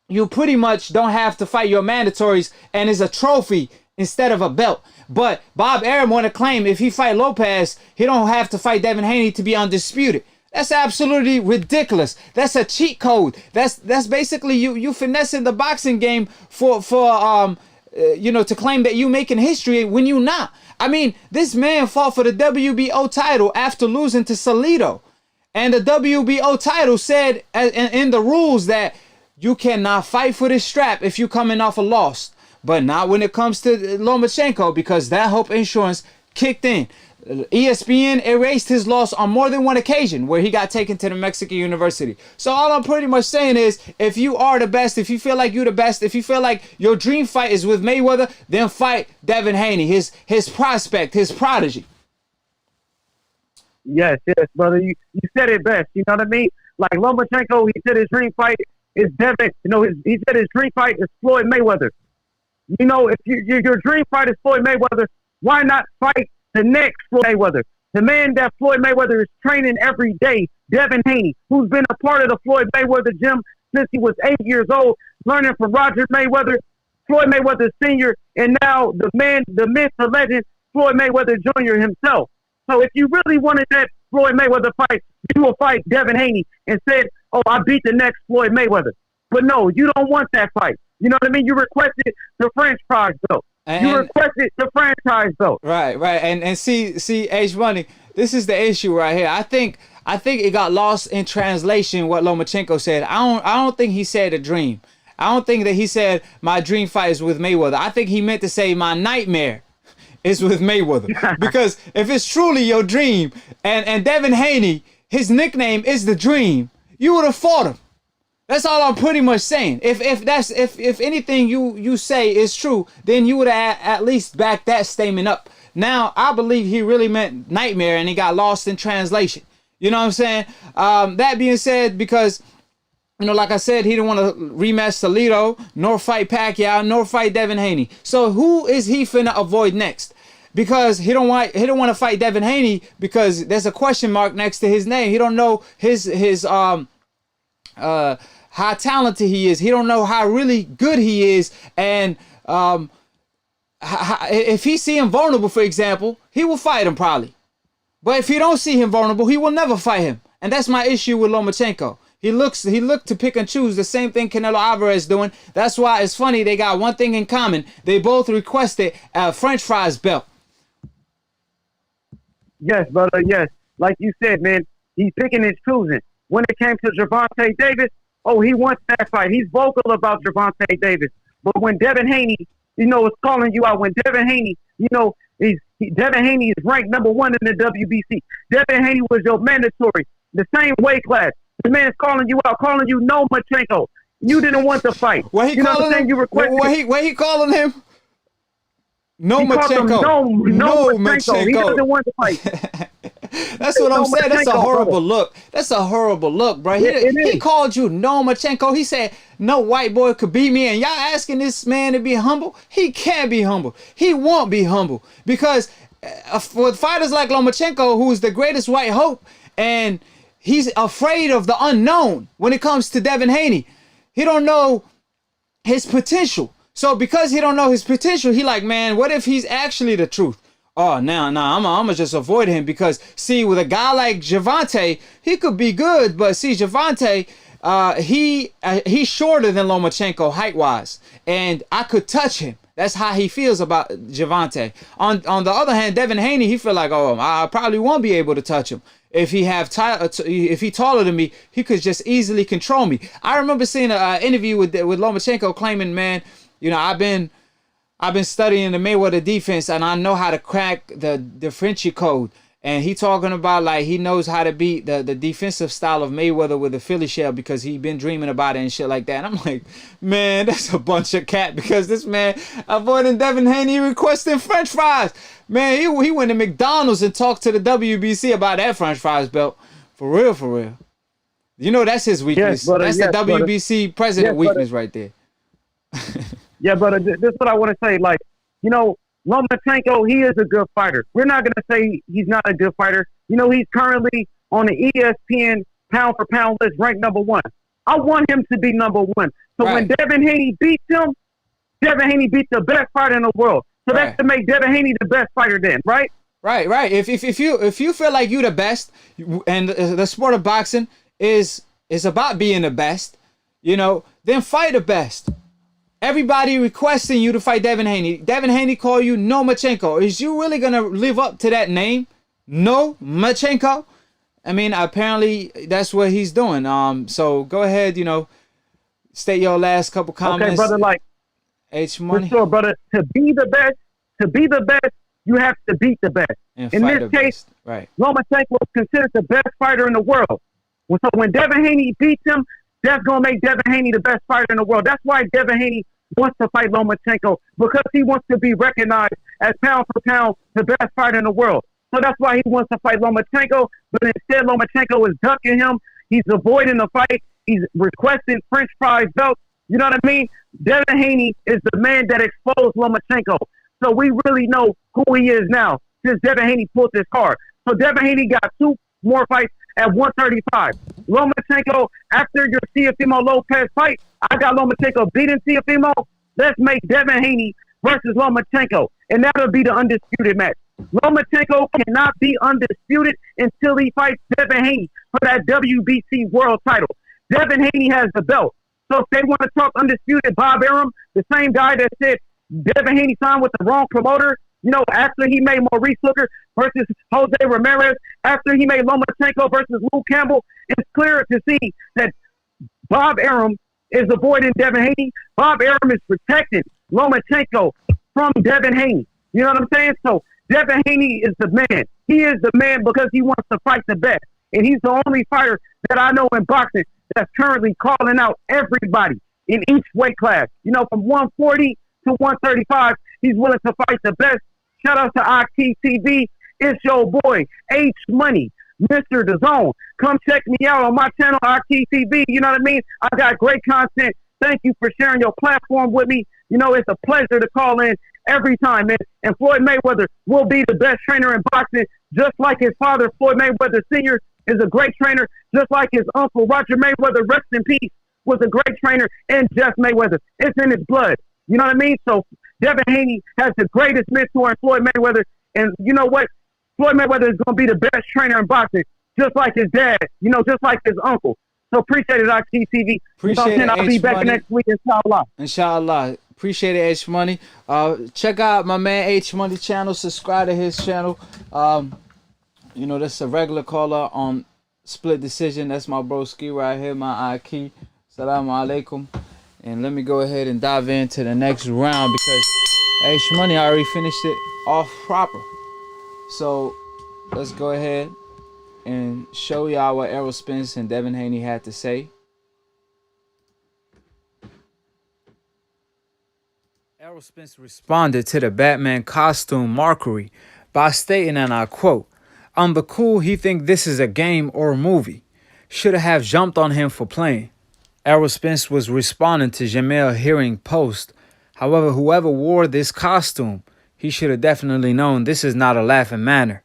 you pretty much don't have to fight your mandatories and is a trophy instead of a belt. But Bob Arum want to claim if he fight Lopez, he don't have to fight Devin Haney to be undisputed. That's absolutely ridiculous. That's a cheat code. That's basically you finessing the boxing game for you know, to claim that you making history when you not. I mean, this man fought for the WBO title after losing to Salido. And the WBO title said in the rules that you cannot fight for this strap if you're coming off a loss. But not when it comes to Lomachenko, because that Hope Insurance kicked in. ESPN erased his loss on more than one occasion where he got taken to the Mexican University. So all I'm pretty much saying is, if you are the best, if you feel like you're the best, if you feel like your dream fight is with Mayweather, then fight Devin Haney, his prospect, his prodigy. Yes, brother. You said it best. You know what I mean? Like Lomachenko, he said his dream fight is Devin. You know, he said his dream fight is Floyd Mayweather. You know, if your dream fight is Floyd Mayweather, why not fight the next Floyd Mayweather? The man that Floyd Mayweather is training every day, Devin Haney, who's been a part of the Floyd Mayweather gym since he was 8 years old, learning from Roger Mayweather, Floyd Mayweather Sr., and now the myth, the legend, Floyd Mayweather Jr. himself. So if you really wanted that Floyd Mayweather fight, you will fight Devin Haney and said, oh, I beat the next Floyd Mayweather. But no, you don't want that fight. You know what I mean? You requested the franchise belt. You requested the franchise belt. Right. And see, H Money, this is the issue right here. I think it got lost in translation what Lomachenko said. I don't think he said a dream. I don't think that he said my dream fight is with Mayweather. I think he meant to say my nightmare is with Mayweather. Because if it's truly your dream, and Devin Haney, his nickname is the Dream, you would have fought him. That's all I'm pretty much saying. If anything you say is true, then you would have at least backed that statement up. Now, I believe he really meant nightmare and he got lost in translation. You know what I'm saying? That being said, because, you know, like I said, he didn't want to rematch Toledo, nor fight Pacquiao, nor fight Devin Haney. So who is he finna avoid next? Because he don't want to fight Devin Haney because there's a question mark next to his name. He don't know his how talented he is. He don't know how really good he is. And if he see him vulnerable, for example, he will fight him probably. But if he don't see him vulnerable, he will never fight him. And that's my issue with Lomachenko. He looked to pick and choose, the same thing Canelo Alvarez doing. That's why it's funny, they got one thing in common. They both requested a French fries belt. Yes, brother, yes. Like you said, man, he's picking and choosing. When it came to Gervonta Davis, oh, he wants that fight. He's vocal about Gervonta Davis. But when Devin Haney, you know, is calling you out, when Devin Haney, you know, Devin Haney is ranked #1 in the WBC. Devin Haney was your mandatory, the same weight class. The man's calling you out, calling you no Lomachenko. You didn't want the fight. What he calling him? What he calling him? No Lomachenko. No Lomachenko. He doesn't want to fight. That's what I'm saying. That's a horrible look. That's a horrible look, bro. He called you no Lomachenko. He said no white boy could beat me. And y'all asking this man to be humble? He can't be humble. He won't be humble. Because for fighters like Lomachenko, who is the greatest white hope, and he's afraid of the unknown when it comes to Devin Haney. He don't know his potential. So because he don't know his potential, he like, man, what if he's actually the truth? Oh, now, I'm gonna just avoid him because, see, with a guy like Gervonta, he could be good, but see, Gervonta, he's shorter than Lomachenko height-wise, and I could touch him. That's how he feels about Gervonta. On the other hand, Devin Haney, he feel like, oh, I probably won't be able to touch him. If he taller than me, he could just easily control me. I remember seeing an interview with Lomachenko claiming, man, you know, I've been studying the Mayweather defense and I know how to crack the Frenchie code. And he talking about like he knows how to beat the defensive style of Mayweather with the Philly shell because he been dreaming about it and shit like that. And I'm like, man, that's a bunch of cat because this man avoiding Devin Haney requesting French fries. Man, he went to McDonald's and talked to the WBC about that French fries belt. For real, for real. You know that's his weakness. Yes, that's the WBC president weakness right there. Yeah, brother, this is what I want to say. Like, you know, Lomachenko, he is a good fighter. We're not going to say he's not a good fighter. You know, he's currently on the ESPN pound-for-pound list, ranked #1. I want him to be #1. So when Devin Haney beats him, Devin Haney beats the best fighter in the world. So that's to make Devin Haney the best fighter then, right? Right. If you feel like you're the best, and the sport of boxing is about being the best, you know, then fight the best. Everybody requesting you to fight Devin Haney. Devin Haney call you no Lomachenko. Is you really gonna live up to that name? No Lomachenko? I mean, apparently that's what he's doing. So go ahead, you know, state your last couple comments. Okay, brother, like H Money. For sure, brother. To be the best, you have to beat the best. And in fight this the case, best. Right. Lomachenko is considered the best fighter in the world. So when Devin Haney beats him, that's gonna make Devin Haney the best fighter in the world. That's why Devin Haney wants to fight Lomachenko, because he wants to be recognized as pound for pound the best fighter in the world. So that's why he wants to fight Lomachenko, but instead Lomachenko is ducking him. He's avoiding the fight. He's requesting French fries belts. You know what I mean? Devin Haney is the man that exposed Lomachenko. So we really know who he is now since Devin Haney pulled this card. So Devin Haney got 2 more fights at 135. Lomachenko, after your Teofimo Lopez fight, I got Lomachenko beating Teofimo. Let's make Devin Haney versus Lomachenko, and that'll be the undisputed match. Lomachenko cannot be undisputed until he fights Devin Haney for that WBC world title. Devin Haney has the belt. So if they want to talk undisputed, Bob Arum, the same guy that said Devin Haney signed with the wrong promoter, you know, after he made Maurice Hooker versus Jose Ramirez, after he made Lomachenko versus Luke Campbell, it's clear to see that Bob Arum is avoiding Devin Haney. Bob Arum is protecting Lomachenko from Devin Haney. You know what I'm saying? So Devin Haney is the man. He is the man because he wants to fight the best. And he's the only fighter that I know in boxing that's currently calling out everybody in each weight class. You know, from 140 to 135, he's willing to fight the best. Shout out to AKHi TV. It's your boy, H Money, Mr. DAZN. Come check me out on my channel, AKHi TV. You know what I mean? I got great content. Thank you for sharing your platform with me. You know, it's a pleasure to call in every time, man. And Floyd Mayweather will be the best trainer in boxing, just like his father, Floyd Mayweather Sr., is a great trainer, just like his uncle, Roger Mayweather, rest in peace, was a great trainer, and Jeff Mayweather. It's in his blood. You know what I mean? So Devin Haney has the greatest mentor in Floyd Mayweather. And you know what? Floyd Mayweather is going to be the best trainer in boxing, just like his dad, you know, just like his uncle. So appreciate it, AKHi TV. Appreciate it, I'll be back H-Money. next week, inshallah. Inshallah. Appreciate it, H Money. Check out my man H Money channel. Subscribe to his channel. You know, that's a regular caller on Split Decision. That's my broski right here, my AKHi. Assalamu alaikum. And let me go ahead and dive into the next round because H Money already finished it off proper. So let's go ahead and show y'all what Errol Spence and Devin Haney had to say. Errol Spence responded to the Batman costume mockery by stating, and I quote, "On the cool, he think this is a game or a movie. Shoulda have jumped on him for playing." Errol Spence was responding to Jamel Hearing post. However, whoever wore this costume, he should have definitely known this is not a laughing matter.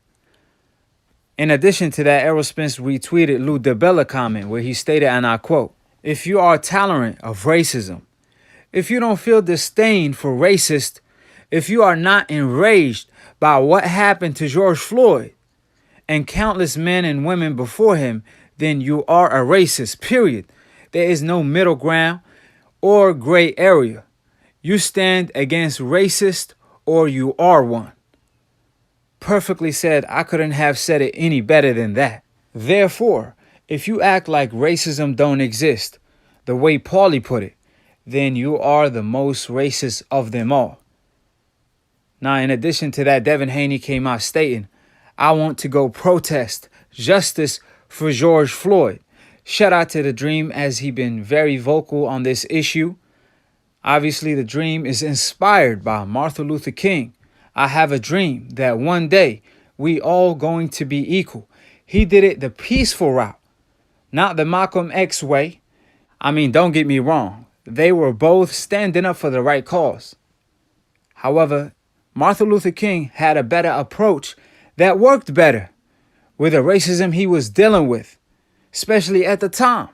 In addition to that, Errol Spence retweeted Lou DiBella comment where he stated, and I quote, "If you are tolerant of racism, if you don't feel disdain for racist, if you are not enraged by what happened to George Floyd and countless men and women before him, then you are a racist, period. There is no middle ground or gray area. You stand against racist or you are one." Perfectly said. I couldn't have said it any better than that. Therefore, if you act like racism don't exist, the way Paulie put it, then you are the most racist of them all. Now, in addition to that, Devin Haney came out stating, "I want to go protest justice for George Floyd." Shout out to The Dream as he been very vocal on this issue. Obviously, The Dream is inspired by Martin Luther King. I have a dream that one day we all going to be equal. He did it the peaceful route, not the Malcolm X way. I mean, don't get me wrong. They were both standing up for the right cause. However, Martin Luther King had a better approach that worked better with the racism he was dealing with, especially at the time.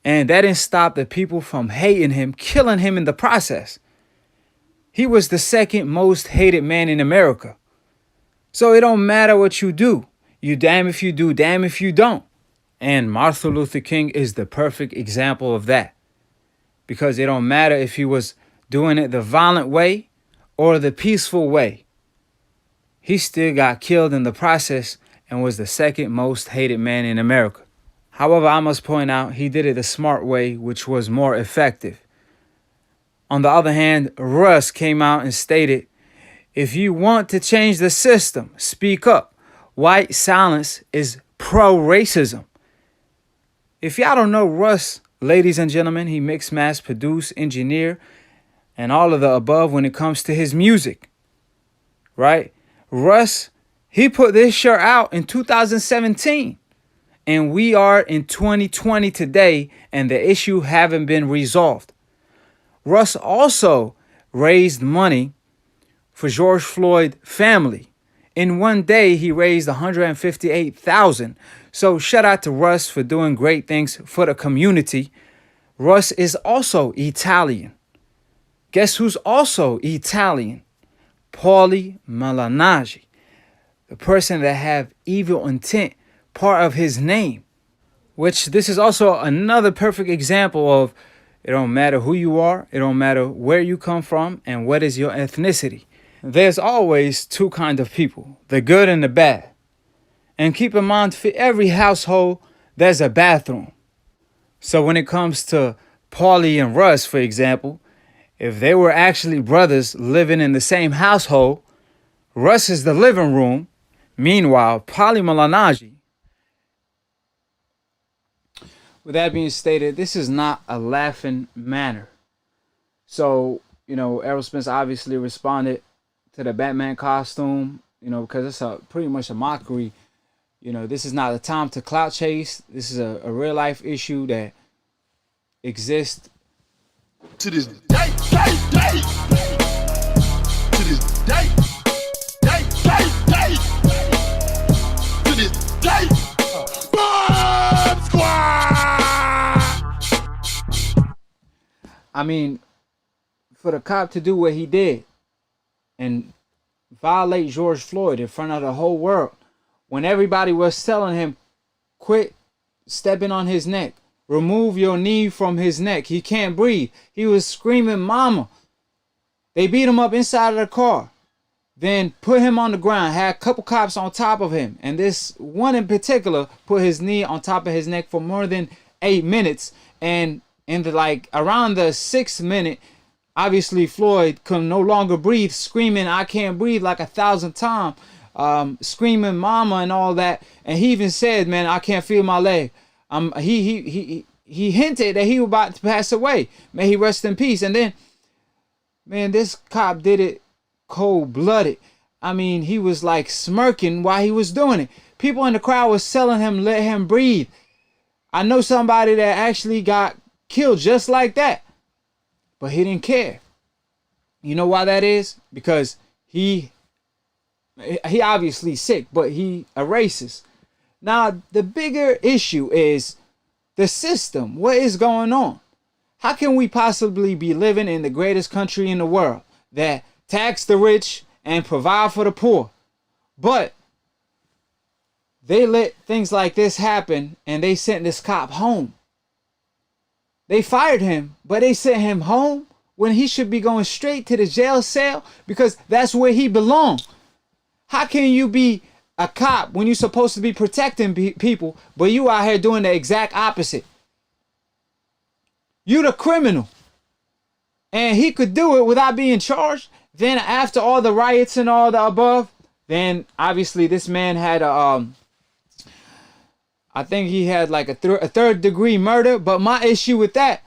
And that didn't stop the people from hating him, killing him in the process. He was the second most hated man in America. So it don't matter what you do. You damn if you do, damn if you don't. And Martin Luther King is the perfect example of that. Because it don't matter if he was doing it the violent way or the peaceful way. He still got killed in the process and was the second most hated man in America. However, I must point out he did it the smart way, which was more effective. On the other hand, Russ came out and stated, if you want to change the system, speak up. White silence is pro-racism. If y'all don't know Russ, ladies and gentlemen, he mix, master, produce, engineer, and all of the above when it comes to his music, right? Russ, he put this shirt out in 2017, and we are in 2020 today, and the issue haven't been resolved. Russ also raised money for George Floyd family. In one day, he raised $158,000. So shout out to Russ for doing great things for the community. Russ is also Italian. Guess who's also Italian? Paulie Malignaggi, the person that have evil intent, part of his name. Which this is also another perfect example of it don't matter who you are, it don't matter where you come from, and what is your ethnicity. There's always two kinds of people, the good and the bad. And keep in mind, for every household, there's a bathroom. So when it comes to Paulie and Russ, for example, if they were actually brothers living in the same household, Russ is the living room. Meanwhile, Paulie Malignaggi. With that being stated, this is not a laughing matter. So, Errol Spence obviously responded to the Batman costume, because it's pretty much a mockery. This is not the time to clout chase. This is a real life issue that exists. To this day. To this day. To this day. Bomb Squad! I mean, for the cop to do what he did and violate George Floyd in front of the whole world, when everybody was telling him, quit stepping on his neck, remove your knee from his neck, he can't breathe. He was screaming, mama. They beat him up inside of the car, then put him on the ground, had a couple cops on top of him. And this one in particular put his knee on top of his neck for more than 8 minutes. And in around the 6th minute, obviously Floyd could no longer breathe, screaming, I can't breathe, like 1,000 times, screaming mama and all that. And he even said, man, I can't feel my leg. He hinted that he was about to pass away. May he rest in peace. And then, man, this cop did it cold-blooded. I mean, he was like smirking while he was doing it. People in the crowd was telling him, let him breathe. I know somebody that actually got killed just like that. But he didn't care. You know why that is? Because he obviously sick, but he a racist. Now, the bigger issue is the system. What is going on? How can we possibly be living in the greatest country in the world that tax the rich and provide for the poor, but they let things like this happen and they sent this cop home? They fired him, but they sent him home when he should be going straight to the jail cell because that's where he belongs. How can you be a cop when you're supposed to be protecting people, but you out here doing the exact opposite? You the criminal. And he could do it without being charged. Then after all the riots and all the above, then obviously this man had I think he had like a third degree murder. But my issue with that,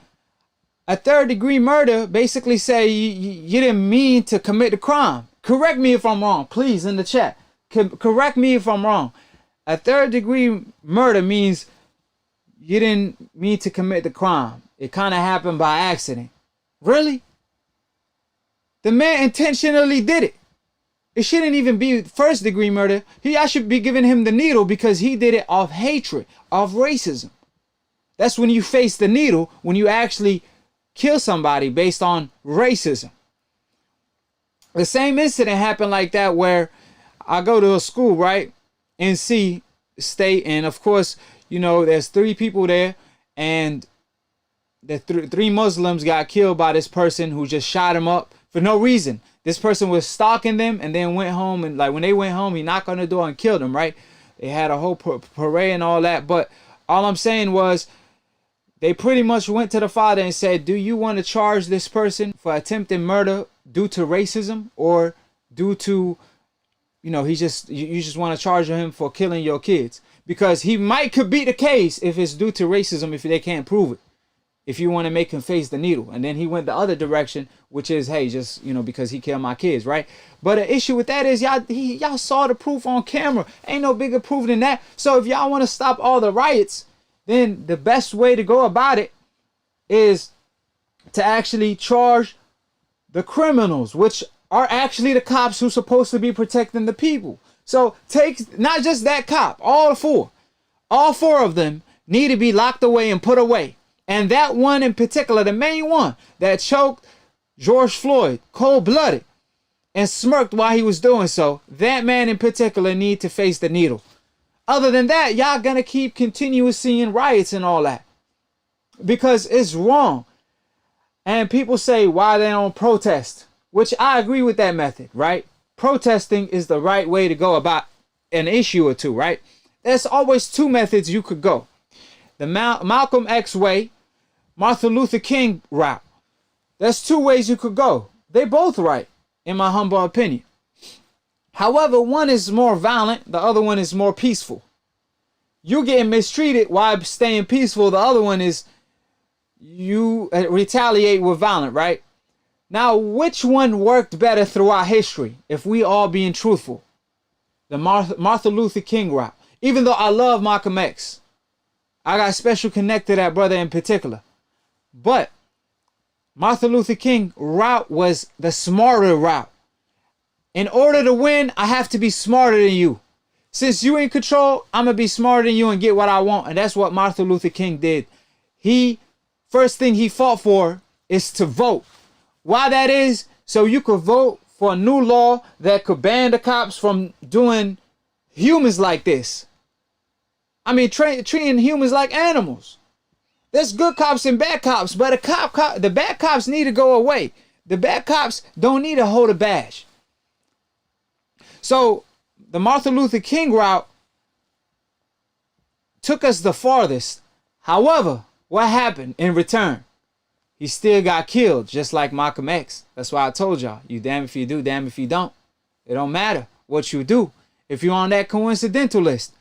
a third degree murder basically say you didn't mean to commit the crime. Correct me if I'm wrong, please, in the chat. Correct me if I'm wrong. A third degree murder means you didn't mean to commit the crime. It kind of happened by accident. Really? The man intentionally did it. It shouldn't even be first degree murder. I should be giving him the needle because he did it off hatred, off racism. That's when you face the needle, when you actually kill somebody based on racism. The same incident happened like that where I go to a school, right? NC State. And of course, there's 3 people there. And the 3 Muslims got killed by this person who just shot him up for no reason. This person was stalking them and then went home. And when they went home, he knocked on the door and killed them, right? They had a whole parade and all that. But all I'm saying was they pretty much went to the father and said, do you want to charge this person for attempted murder due to racism or due to, you know, you just want to charge him for killing your kids? Because he could be the case if it's due to racism if they can't prove it. If you want to make him face the needle. And then he went the other direction, which is, hey, just, you know, because he killed my kids, right? But the issue with that is y'all saw the proof on camera. Ain't no bigger proof than that. So if y'all want to stop all the riots, then the best way to go about it is to actually charge the criminals, which are actually the cops who's supposed to be protecting the people. So take not just that cop, all four of them need to be locked away and put away. And that one in particular, the main one that choked George Floyd, cold-blooded, and smirked while he was doing so, that man in particular need to face the needle. Other than that, y'all gonna keep continuous seeing riots and all that. Because it's wrong. And people say why they don't protest, which I agree with that method, right? Protesting is the right way to go about an issue or two, right? There's always two methods you could go. The Malcolm X way, Martin Luther King route. There's two ways you could go. They both right, in my humble opinion. However, one is more violent, the other one is more peaceful. You getting mistreated while staying peaceful. The other one is you retaliate with violence, right? Now, which one worked better throughout history, if we all being truthful? The Martin Luther King route. Even though I love Malcolm X, I got a special connect to that brother in particular. But Martin Luther King route was the smarter route. In order to win, I have to be smarter than you. Since you in control, I'm going to be smarter than you and get what I want. And that's what Martin Luther King did. First thing he fought for is to vote. Why that is? So you could vote for a new law that could ban the cops from doing humans like this. I mean, treating humans like animals. There's good cops and bad cops, but the bad cops need to go away. The bad cops don't need to hold a badge. So the Martin Luther King route took us the farthest. However, what happened in return? He still got killed, just like Malcolm X. That's why I told y'all, you damn if you do, damn if you don't. It don't matter what you do if you're on that coincidental list.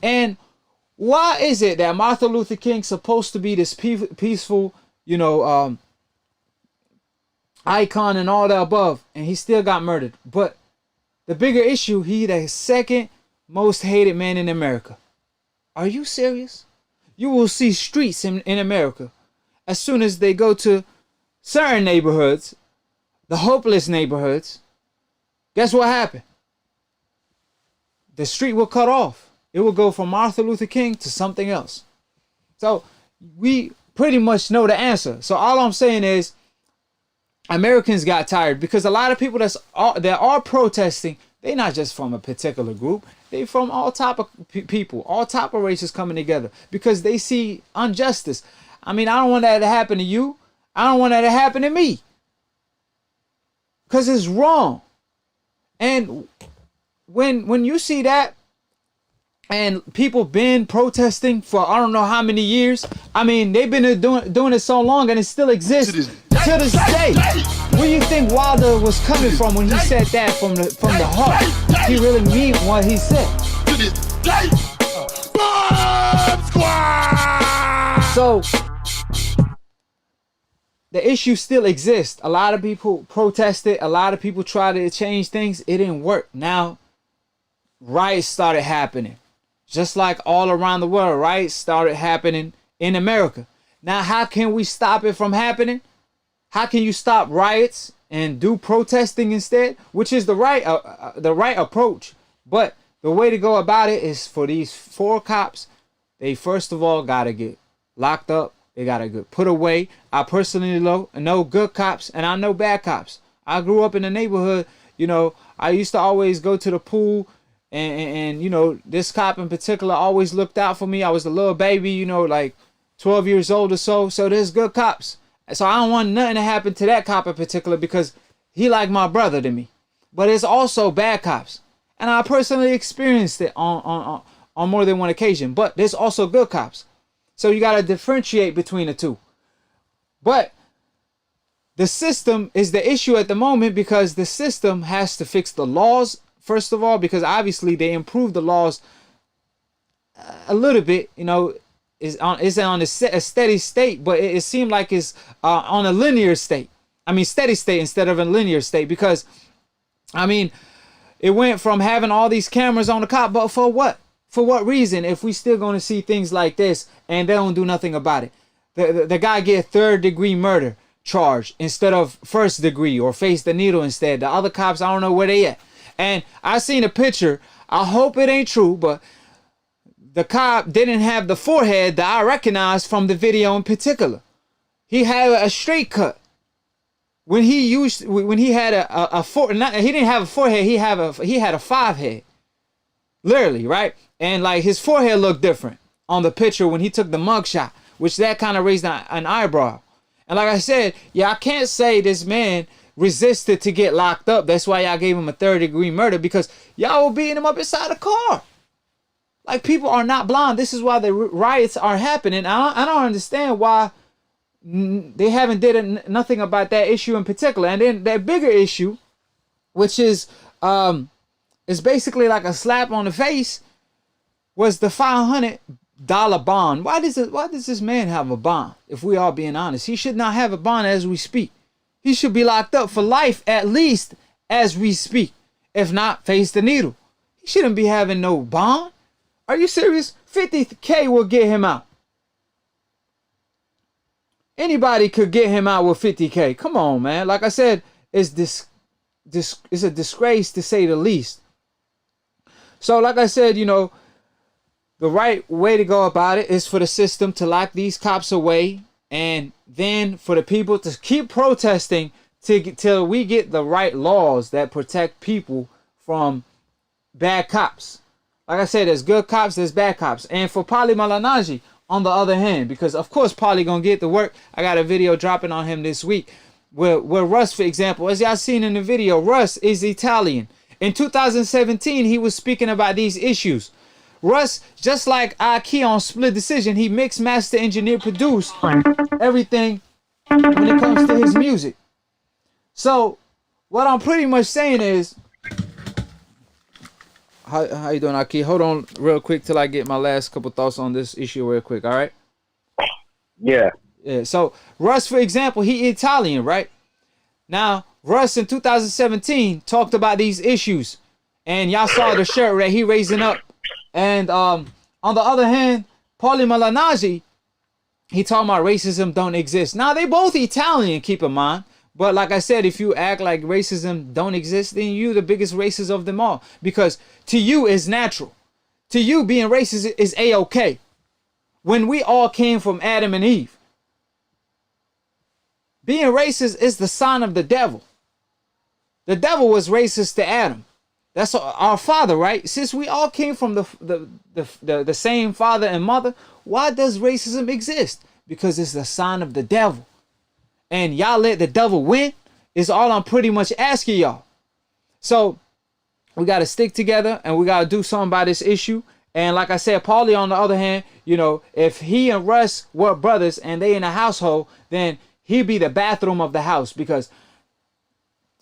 And why is it that Martin Luther King's supposed to be this peaceful, you know, icon and all the above, and he still got murdered? But the bigger issue, he the second most hated man in America. Are you serious? You will see streets in America as soon as they go to certain neighborhoods, the hopeless neighborhoods. Guess what happened? The street will cut off. It will go from Martin Luther King to something else. So we pretty much know the answer. So all I'm saying is Americans got tired because a lot of people that are protesting, they're not just from a particular group. They from all type of people, all type of races coming together because they see injustice. I mean, I don't want that to happen to you. I don't want that to happen to me because it's wrong. And when you see that, and people been protesting for I don't know how many years. I mean, they've been doing it so long and it still exists to this day. Where do you think Wilder was coming from when he said that from the heart? He really mean what he said. So the issue still exists. A lot of people protested. A lot of people tried to change things. It didn't work. Now riots started happening. Just like all around the world, riots started happening in America. Now, how can we stop it from happening? How can you stop riots and do protesting instead? Which is the right approach. But the way to go about it is for these 4 cops. They first of all gotta get locked up. They gotta get put away. I personally know good cops and I know bad cops. I grew up in a neighborhood. You know, I used to always go to the pool. And you know, this cop in particular always looked out for me. I was a little baby, you know, like 12 years old or so. So there's good cops. So I don't want nothing to happen to that cop in particular because he like my brother to me. But it's also bad cops. And I personally experienced it on on more than one occasion. But there's also good cops. So you got to differentiate between the two. But the system is the issue at the moment, because the system has to fix the laws, first of all, because obviously they improved the laws a little bit, you know, is on a steady state, but it seemed like it's on a linear state. I mean, steady state instead of a linear state, because, I mean, it went from having all these cameras on the cop, but for what? For what reason? If we still going to see things like this and they don't do nothing about it. The guy get 3rd-degree murder charge instead of 1st-degree, or face the needle instead. The other cops, I don't know where they at. And I seen a picture. I hope it ain't true, but the cop didn't have the forehead that I recognized from the video in particular. He had a straight cut. When he had he didn't have a forehead, he had a 5 head. Literally, right? And like his forehead looked different on the picture when he took the mugshot, which that kind of raised an eyebrow. And like I said, yeah, I can't say this man resisted to get locked up. That's why y'all gave him a 3rd-degree murder, because y'all were beating him up inside the car. Like, people are not blind. This is why the riots are happening. I don't understand why they haven't did nothing about that issue in particular. And then that bigger issue, which is basically like a slap on the face, was the $500 bond. Why does this man have a bond? If we are being honest, he should not have a bond as we speak. He should be locked up for life, at least, as we speak. If not, face the needle. He shouldn't be having no bond. Are you serious? 50K will get him out. Anybody could get him out with 50K. Come on, man. Like I said, it's a disgrace, to say the least. So like I said, you know, the right way to go about it is for the system to lock these cops away, and then for the people to keep protesting till we get the right laws that protect people from bad cops. Like I said, there's good cops, there's bad cops. And for Paulie Malignaggi, on the other hand, because of course Paulie gonna get the work. I got a video dropping on him this week where Russ, for example, as y'all seen in the video, Russ is Italian. In 2017, he was speaking about these issues. Russ, just like AKHi on Split Decision, he mixed, master, engineer, produce everything when it comes to his music. So what I'm pretty much saying is, how you doing, AKHi? Hold on real quick till I get my last couple thoughts on this issue real quick, all right? Yeah. Yeah, so Russ, for example, he Italian, right? Now, Russ in 2017 talked about these issues, and y'all saw the shirt that he raising up. And on the other hand, Paulie Malignaggi, he talking about racism don't exist. Now, they both Italian, keep in mind. But like I said, if you act like racism don't exist, then you the biggest racist of them all. Because to you it's natural. To you being racist is A-okay. When we all came from Adam and Eve. Being racist is the sign of the devil. The devil was racist to Adam. That's our father, right? Since we all came from the same father and mother, why does racism exist? Because it's the sign of the devil. And y'all let the devil win is all I'm pretty much asking y'all. So we got to stick together and we got to do something about this issue. And like I said, Paulie, on the other hand, you know, if he and Russ were brothers and they in a household, then he'd be the bathroom of the house, because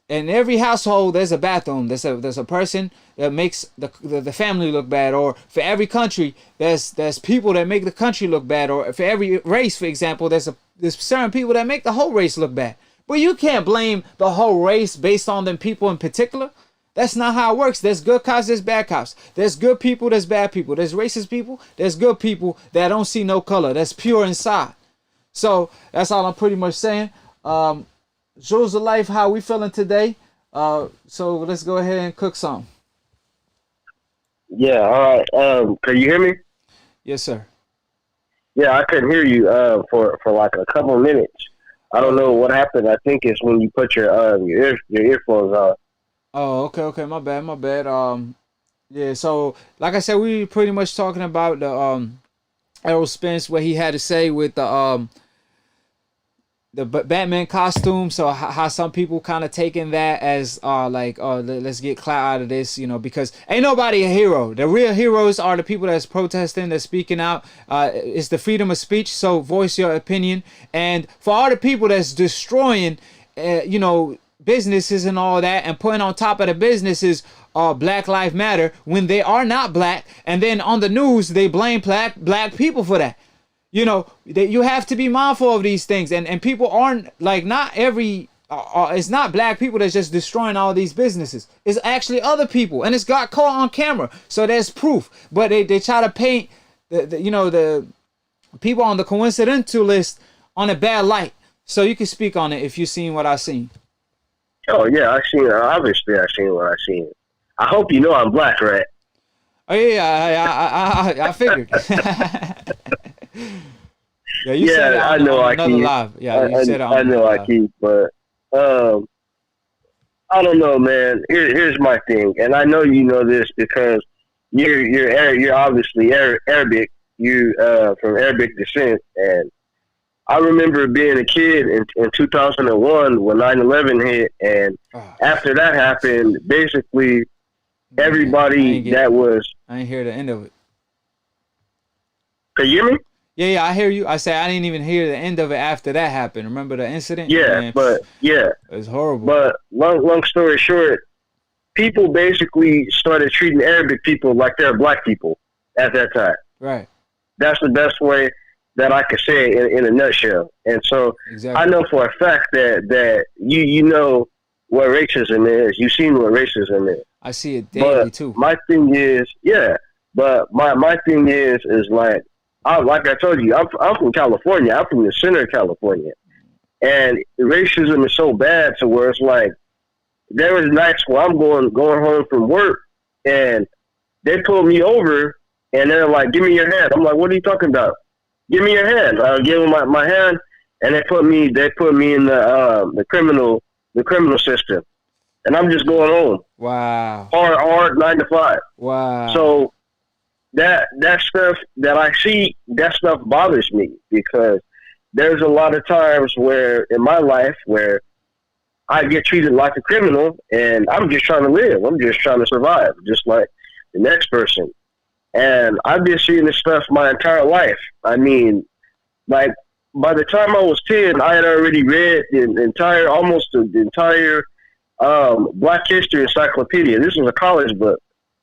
in every household there's a bathroom. There's a person that makes the family look bad, or for every country there's people that make the country look bad, or for every race, for example, there's certain people that make the whole race look bad. But you can't blame the whole race based on them people in particular. That's not how it works. There's good cops, there's bad cops. There's good people, there's bad people. There's racist people, there's good people that don't see no color. That's pure inside. So that's all I'm pretty much saying. Jules of Life, how we feeling today? So let's go ahead and cook some. Yeah, all right. Can you hear me? Yes, sir. Yeah, I couldn't hear you for like a couple of minutes. I don't know what happened. I think it's when you put your earphones on. Oh, okay. My bad. Yeah. So, like I said, we pretty much talking about the Errol Spence, what he had to say with the the Batman costume. So how some people kind of taking that as like, oh, let's get clout out of this, you know, because ain't nobody a hero. The real heroes are the people that's protesting, that's speaking out. It's the freedom of speech, so voice your opinion. And for all the people that's destroying, you know, businesses and all that, and putting on top of the businesses Black Lives Matter when they are not black, and then on the news they blame black people for that. You know, you have to be mindful of these things, and people aren't like, not every it's not black people that's just destroying all these businesses. It's actually other people, and it's got caught on camera, so there's proof. But they try to paint the people on the coincidental list on a bad light. So you can speak on it if you've seen what I've seen. Oh yeah, obviously I seen what I seen. I hope you know I'm black, right? Oh yeah, I figured. Yeah, you said it on, I know on I another keep. live. Yeah, you said it on I know I live. keep, but I don't know, man. Here's my thing, and I know you know this because you're obviously Arabic. You from Arabic descent, and I remember being a kid in 2001 when 9/11 hit, and after that happened, basically everybody that was. I didn't hear the end of it. Can you hear me? Yeah, I hear you. I said I didn't even hear the end of it after that happened. Remember the incident? Yeah, Man, but yeah, it was horrible. But long story short, people basically started treating Arabic people like they're black people at that time. Right. That's the best way that I could say it in a nutshell. And so I know for a fact that you know what racism is. You've seen what racism is. I see it daily but too. My thing is, but my thing is like I told you, I'm from California. I'm from the center of California. And racism is so bad to where it's like, there was nights where I'm going home from work and they pulled me over and they're like, give me your hand. I'm like, what are you talking about? Give me your hand. I give them my hand, and they put me in the criminal system. And I'm just going home. Wow. Hard 9 to 5. Wow. So that stuff that I see, that stuff bothers me because there's a lot of times where in my life where I get treated like a criminal and I'm just trying to live. I'm just trying to survive, just like the next person. And I've been seeing this stuff my entire life. I mean, like by the time I was 10, I had already read almost the entire Black History Encyclopedia. This was a college book.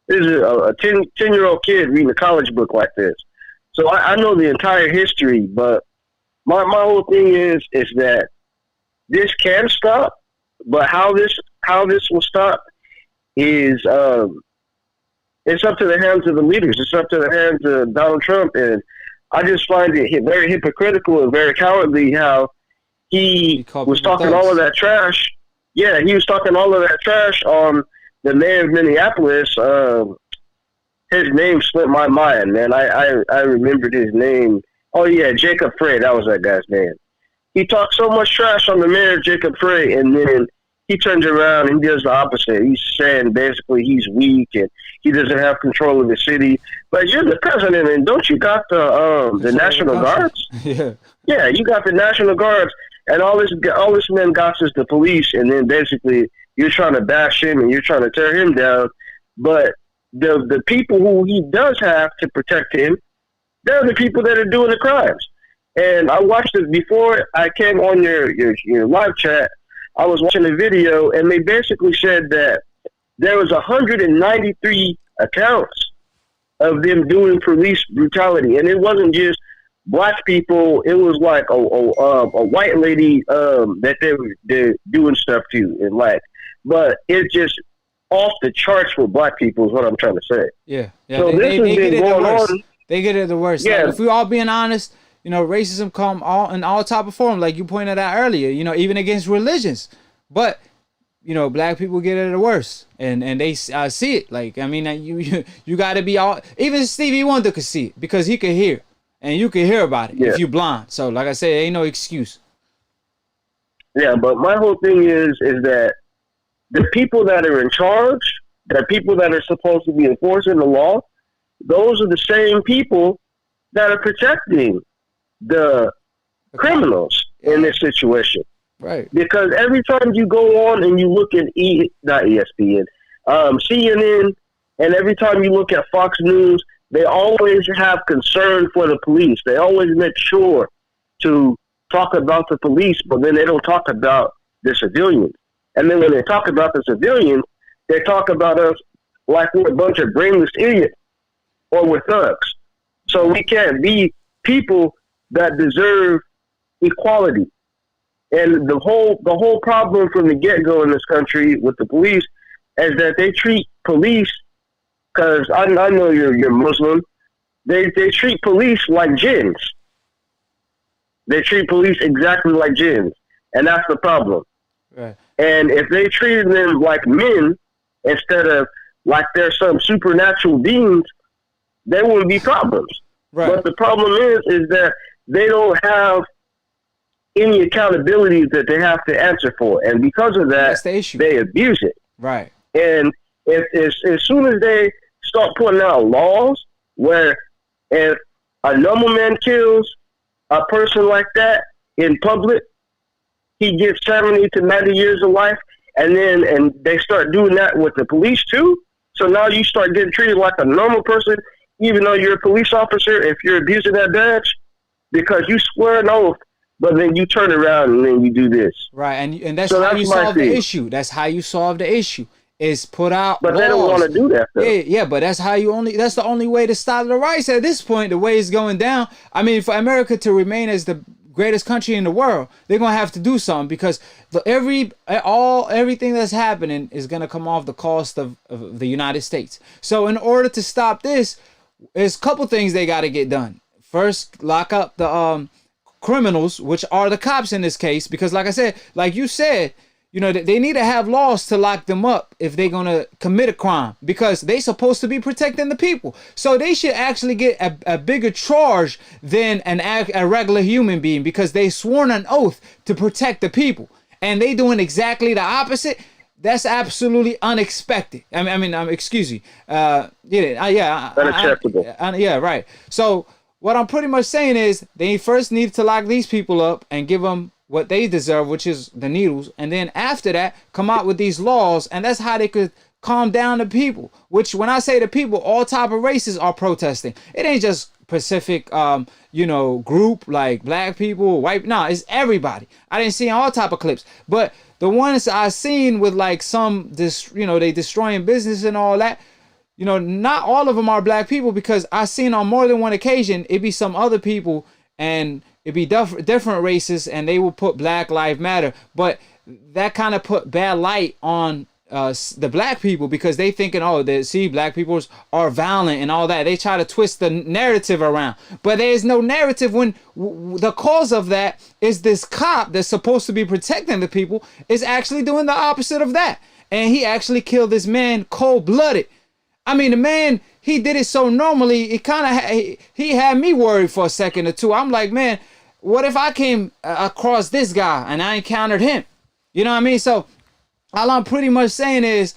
This is a 10-year-old kid reading a college book like this. So I know the entire history, but my whole thing is that this can stop, but how this will stop is it's up to the hands of the leaders. It's up to the hands of Donald Trump, and I just find it very hypocritical and very cowardly how he was talking all of that trash. Yeah, he was talking all of that trash on the mayor of Minneapolis. His name slipped my mind, man. I remembered his name. Oh, yeah, Jacob Frey. That was that guy's name. He talked so much trash on the mayor, Jacob Frey, and then he turns around and he does the opposite. He's saying basically he's weak and he doesn't have control of the city. But you're the president, and don't you got the National Guards? Yeah. Yeah, you got the National Guards, and all this man got is the police, and then basically you're trying to bash him and you're trying to tear him down. But the people who he does have to protect him, they're the people that are doing the crimes. And I watched it before I came on your live chat. I was watching a video, and they basically said that there was 193 accounts of them doing police brutality, and it wasn't just black people. It was like a white lady that they're doing stuff to, and like, but it's just off the charts for black people is what I'm trying to say. Yeah. So this has been going on. They get it the worst. Yeah. Like, if we all being honest, you know, racism come in all type of form, like you pointed out earlier, you know, even against religions. But, you know, black people get it the worst. And they see it. Like, I mean, you got to be all... Even Stevie Wonder could see it because he could hear. And you can hear about it if you're blind. So, like I said, ain't no excuse. Yeah, but my whole thing is that the people that are in charge, the people that are supposed to be enforcing the law, those are the same people that are protecting the criminals. in this situation. Right. Because every time you go on and you look at not ESPN, CNN, and every time you look at Fox News, they always have concern for the police. They always make sure to talk about the police, but then they don't talk about the civilians. And then when they talk about the civilians, they talk about us like we're a bunch of brainless idiots or we're thugs. So we can't be people that deserve equality. And the whole problem from the get-go in this country with the police is that they treat police, because I know you're Muslim, they treat police like jinns. They treat police exactly like jinns, and that's the problem. Right. And if they treated them like men instead of like they're some supernatural beings, there wouldn't be problems. Right. But the problem is that they don't have any accountability that they have to answer for, and because of that, That's the issue. they abuse it. Right. And if as soon as they start putting out laws where if a normal man kills a person like that in public, he gets 70 to 90 years of life, and they start doing that with the police too. So now you start getting treated like a normal person, even though you're a police officer, if you're abusing that badge, because you swear an oath, but then you turn around and then you do this. Right, and that's So how that's you my solve thing. the issue. That's how you solve the issue. Is put out But laws. they don't want to do that, though. Yeah, but that's the only way to stop the riots at this point, the way it's going down. I mean, for America to remain as the greatest country in the world, they're gonna have to do something, because everything that's happening is gonna come off the cost of the United States. So in order to stop this, there's a couple things they gotta get done. First, lock up the criminals, which are the cops in this case, because like I said, like you said, you know, they need to have laws to lock them up if they're going to commit a crime, because they supposed to be protecting the people. So they should actually get a bigger charge than a regular human being, because they sworn an oath to protect the people, and they doing exactly the opposite. That's absolutely unexpected. I mean, excuse me. Unacceptable. Yeah, right. So what I'm pretty much saying is they first need to lock these people up and give them what they deserve, which is the needles, and then after that come out with these laws, and that's how they could calm down the people. Which, when I say the people, all type of races are protesting. It ain't just Pacific group like black people, white. Nah, it's everybody. I didn't see all type of clips, but the ones I seen with like they destroying business and all that, not all of them are black people, because I seen on more than one occasion it be some other people, and it'd be different races, and they will put Black Lives Matter, but that kind of put bad light on the black people, because they thinking, black people are violent and all that. They try to twist the narrative around, but there's no narrative when the cause of that is this cop that's supposed to be protecting the people is actually doing the opposite of that, and he actually killed this man cold-blooded. I mean, the man, he did it so normally, it kind of he had me worried for a second or two. I'm like, man, what if I came across this guy and I encountered him? You know what I mean? So all I'm pretty much saying is,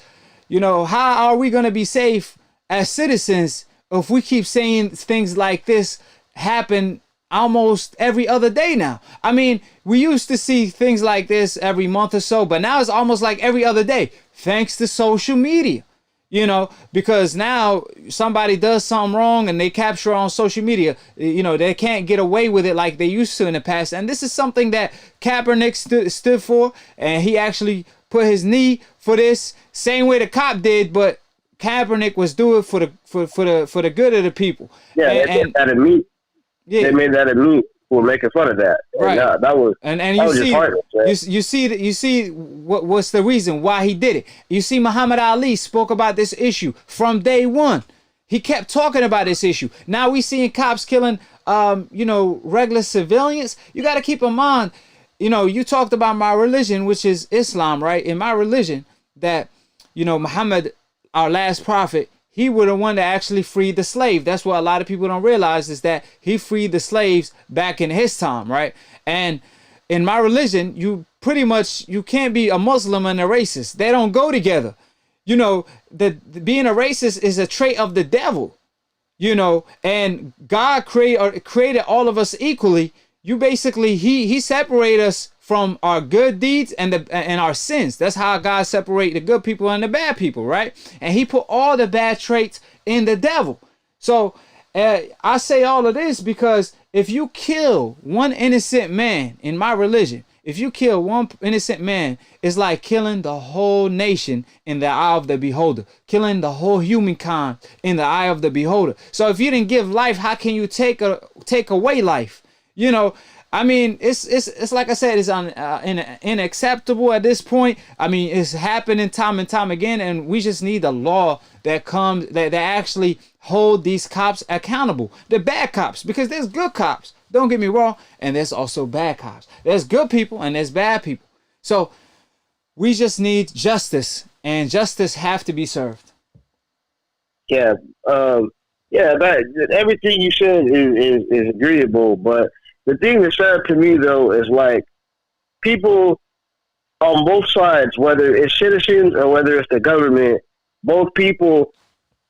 how are we going to be safe as citizens if we keep saying things like this happen almost every other day now? I mean, we used to see things like this every month or so, but now it's almost like every other day, thanks to social media. Because now somebody does something wrong and they capture on social media, they can't get away with it like they used to in the past. And this is something that Kaepernick stood for, and he actually put his knee for this same way the cop did, but Kaepernick was doing it for the good of the people. Yeah, they made that a meat. Yeah. They made that a meat. We're making fun of that. Right. And that was you see what's the reason why he did it. You see, Muhammad Ali spoke about this issue from day one. He kept talking about this issue. Now we seeing cops killing regular civilians. You got to keep in mind, you talked about my religion, which is Islam, right? In my religion, that Muhammad, our last prophet, he was the one that actually freed the slave. That's what a lot of people don't realize, is that he freed the slaves back in his time, right? And in my religion, you can't be a Muslim and a racist. They don't go together. Being a racist is a trait of the devil, and God created all of us equally, you basically he separate us from our good deeds and our sins. That's how God separate the good people and the bad people, right? And he put all the bad traits in the devil. So I say all of this because if you kill one innocent man in my religion, if you kill one innocent man, it's like killing the whole nation in the eye of the beholder, killing the whole humankind in the eye of the beholder. So if you didn't give life, how can you take away life? You know, I mean, it's like I said, it's unacceptable at this point. I mean, it's happening time and time again, and we just need a law that comes that actually hold these cops accountable. The bad cops, because there's good cops. Don't get me wrong, and there's also bad cops. There's good people and there's bad people. So we just need justice, and justice have to be served. Yeah, that everything you said is agreeable, but the thing that's sad to me though is like people on both sides, whether it's citizens or whether it's the government, both people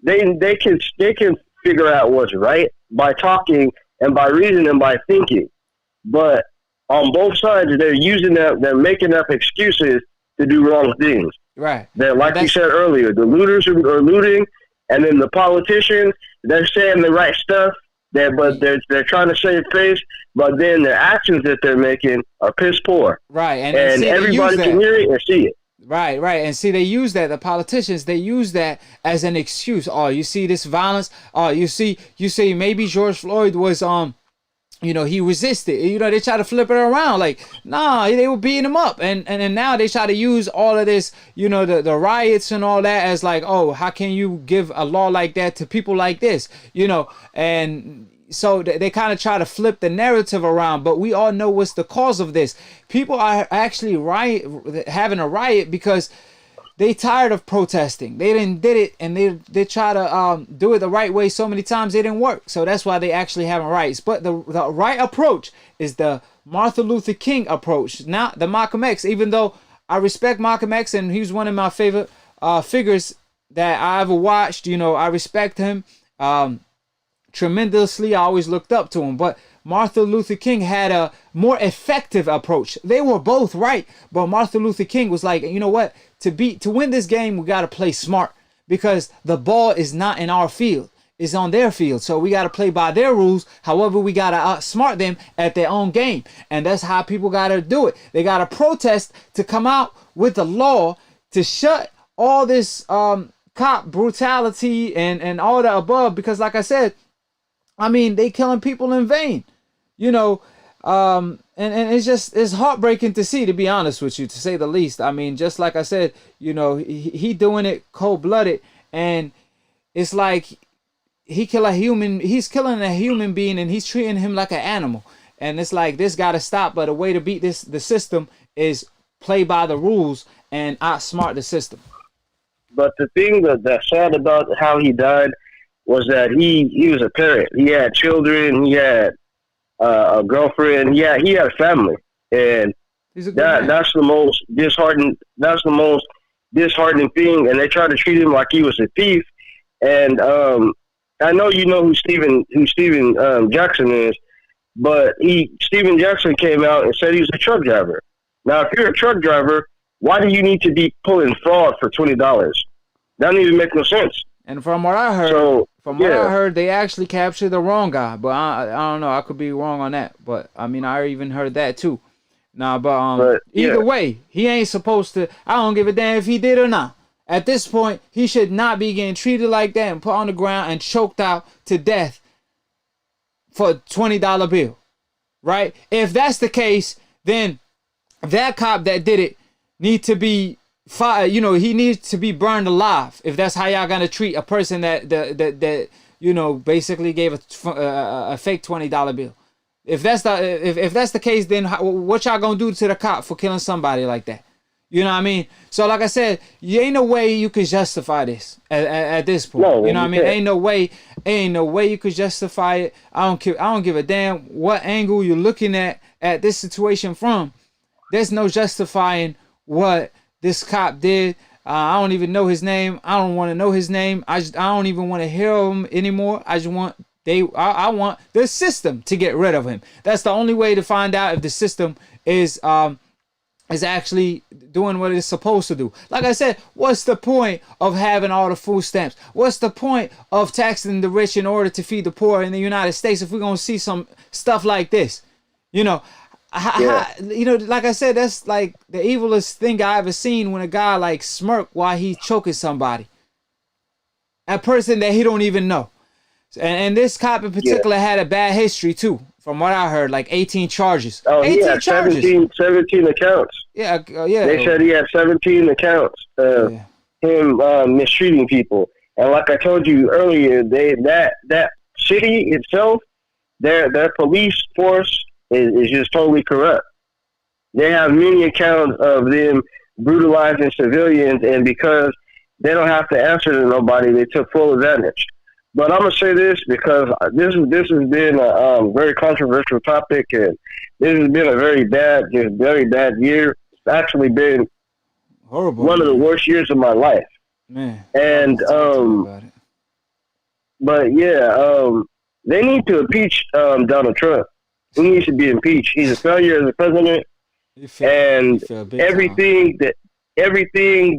they can figure out what's right by talking and by reasoning and by thinking. But on both sides, they're using that, they're making up excuses to do wrong things. Right. They're, like you said earlier, the looters are looting, and then the politicians, they're saying the right stuff, but they're trying to save face, but then the actions that they're making are piss poor. Right. And see, everybody can hear it and see it. Right. And see, they use that. The politicians, they use that as an excuse. Oh, you see this violence. Oh, you see maybe George Floyd was he resisted. They try to flip it around. Like, nah, they were beating him up. And now they try to use all of this, the riots and all that as like, oh, how can you give a law like that to people like this? And so they kind of try to flip the narrative around, but we all know what's the cause of this. People are actually having a riot because they tired of protesting. They did it, and they try to do it the right way so many times it didn't work. So that's why they actually having riots. But the right approach is the Martin Luther King approach, not the Malcolm X. Even though I respect Malcolm X and he's one of my favorite figures that I ever watched. I respect him tremendously. I always looked up to him. But Martin Luther King had a more effective approach. They were both right, but Martin Luther King was like, you know what? To win this game, we got to play smart, because the ball is not in our field. It's on their field. So we got to play by their rules. However, we got to outsmart them at their own game. And that's how people got to do it. They got to protest to come out with the law to shut all this cop brutality and all the above. Because like I said, I mean, they killing people in vain. And it's heartbreaking to see, to be honest with you, to say the least. I mean, just like I said, he doing it cold-blooded, and it's like he's killing a human being, and he's treating him like an animal. And it's like, this got to stop, but a way to beat the system is play by the rules and outsmart the system. But the thing that's sad about how he died was that he was a parent. He had children, he had a girlfriend, he had a family, and that's the most disheartening. That's the most disheartening thing. And they tried to treat him like he was a thief. And I know you know who Steven Jackson is, but Steven Jackson came out and said he was a truck driver. Now, if you're a truck driver, why do you need to be pulling fraud for $20? That doesn't even make no sense. And from what I heard, what I heard, they actually captured the wrong guy. But I don't know. I could be wrong on that. But I mean, I even heard that too. Nah, but either way, he ain't supposed to. I don't give a damn if he did or not. At this point, he should not be getting treated like that and put on the ground and choked out to death for a $20 bill, right? If that's the case, then that cop that did it need to be fired. He needs to be burned alive. If that's how y'all gonna treat a person that basically gave a fake $20 bill. If that's the case, then what y'all gonna do to the cop for killing somebody like that? You know what I mean? So like I said, you ain't no way you could justify this at this point. No, you know what I mean? Ain't no way you could justify it. I don't give a damn what angle you're looking at this situation from. There's no justifying what this cop did. I don't even know his name. I don't want to know his name. I don't even want to hear him anymore. I just want I want the system to get rid of him. That's the only way to find out if the system is actually doing what it's supposed to do. Like I said, what's the point of having all the food stamps? What's the point of taxing the rich in order to feed the poor in the United States if we're going to see some stuff like this? You know, like I said, that's like the evilest thing I ever seen, when a guy like smirk while he choking somebody. A person that he don't even know. And this cop in particular had a bad history too, from what I heard, like 18 charges. Oh, 18 he had charges. 17 accounts. Yeah. They said he had 17 accounts of him mistreating people. And like I told you earlier, that city itself, their police force is just totally corrupt. They have many accounts of them brutalizing civilians, and because they don't have to answer to nobody, they took full advantage. But I'm gonna say this because this has been a very controversial topic, and this has been a very bad year. It's actually been horrible, one of the worst years of my life. Man. And they need to impeach Donald Trump. He needs to be impeached. He's a failure as a president, and everything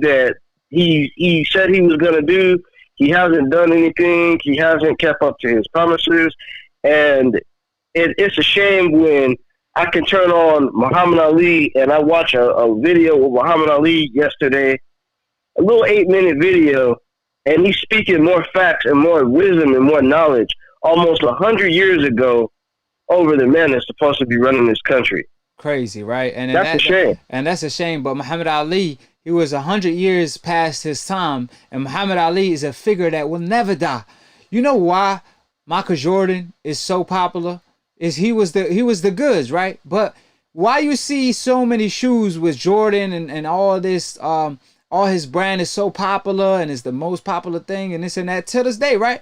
that he said he was gonna do, he hasn't done anything. He hasn't kept up to his promises. And it's a shame when I can turn on Muhammad Ali and I watch a video of Muhammad Ali yesterday, a little 8-minute video, and he's speaking more facts and more wisdom and more knowledge almost 100 years ago over the man that's supposed to be running this country. Crazy, right? And that's a shame. And that's a shame. But Muhammad Ali, he was 100 years past his time, and Muhammad Ali is a figure that will never die. You know why Michael Jordan is so popular? Is he was the goods, right? But why you see so many shoes with Jordan and all this, all his brand is so popular and is the most popular thing and this and that till this day, right?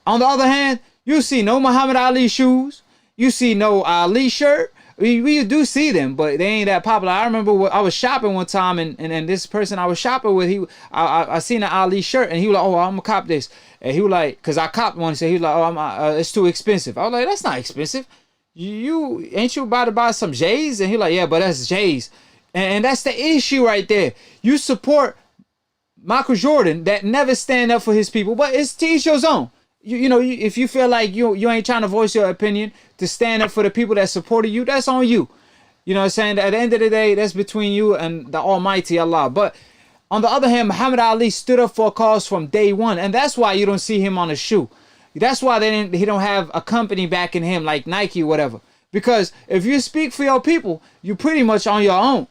On the other hand, you see no Muhammad Ali shoes, you see no Ali shirt. We do see them, but they ain't that popular. I remember I was shopping one time, and this person I was shopping with, I seen an Ali shirt, and he was like, "Oh, I'm gonna cop this," and he was like, "Cause I copped one," so he was like, "Oh, it's too expensive." I was like, "That's not expensive. You ain't you about to buy some J's?" And he was like, "Yeah, but that's J's," and that's the issue right there. You support Michael Jordan that never stand up for his people, but it's to each your own. You know, if you feel like you ain't trying to voice your opinion to stand up for the people that supported you, that's on you. You know what I'm saying? At the end of the day, that's between you and the Almighty Allah. But on the other hand, Muhammad Ali stood up for a cause from day one, and that's why you don't see him on a shoe. That's why he don't have a company backing him like Nike or whatever. Because if you speak for your people, you're pretty much on your own.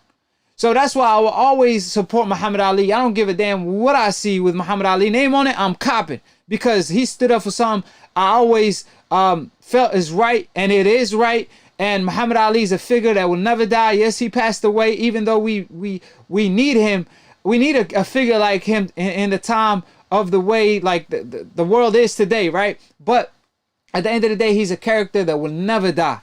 So that's why I will always support Muhammad Ali. I don't give a damn what I see with Muhammad Ali name on it. I'm copping. Because he stood up for something I always felt is right, and it is right. And Muhammad Ali is a figure that will never die. Yes, he passed away, even though we need him. We need a figure like him in the time of the way like the world is today, right? But at the end of the day, he's a character that will never die.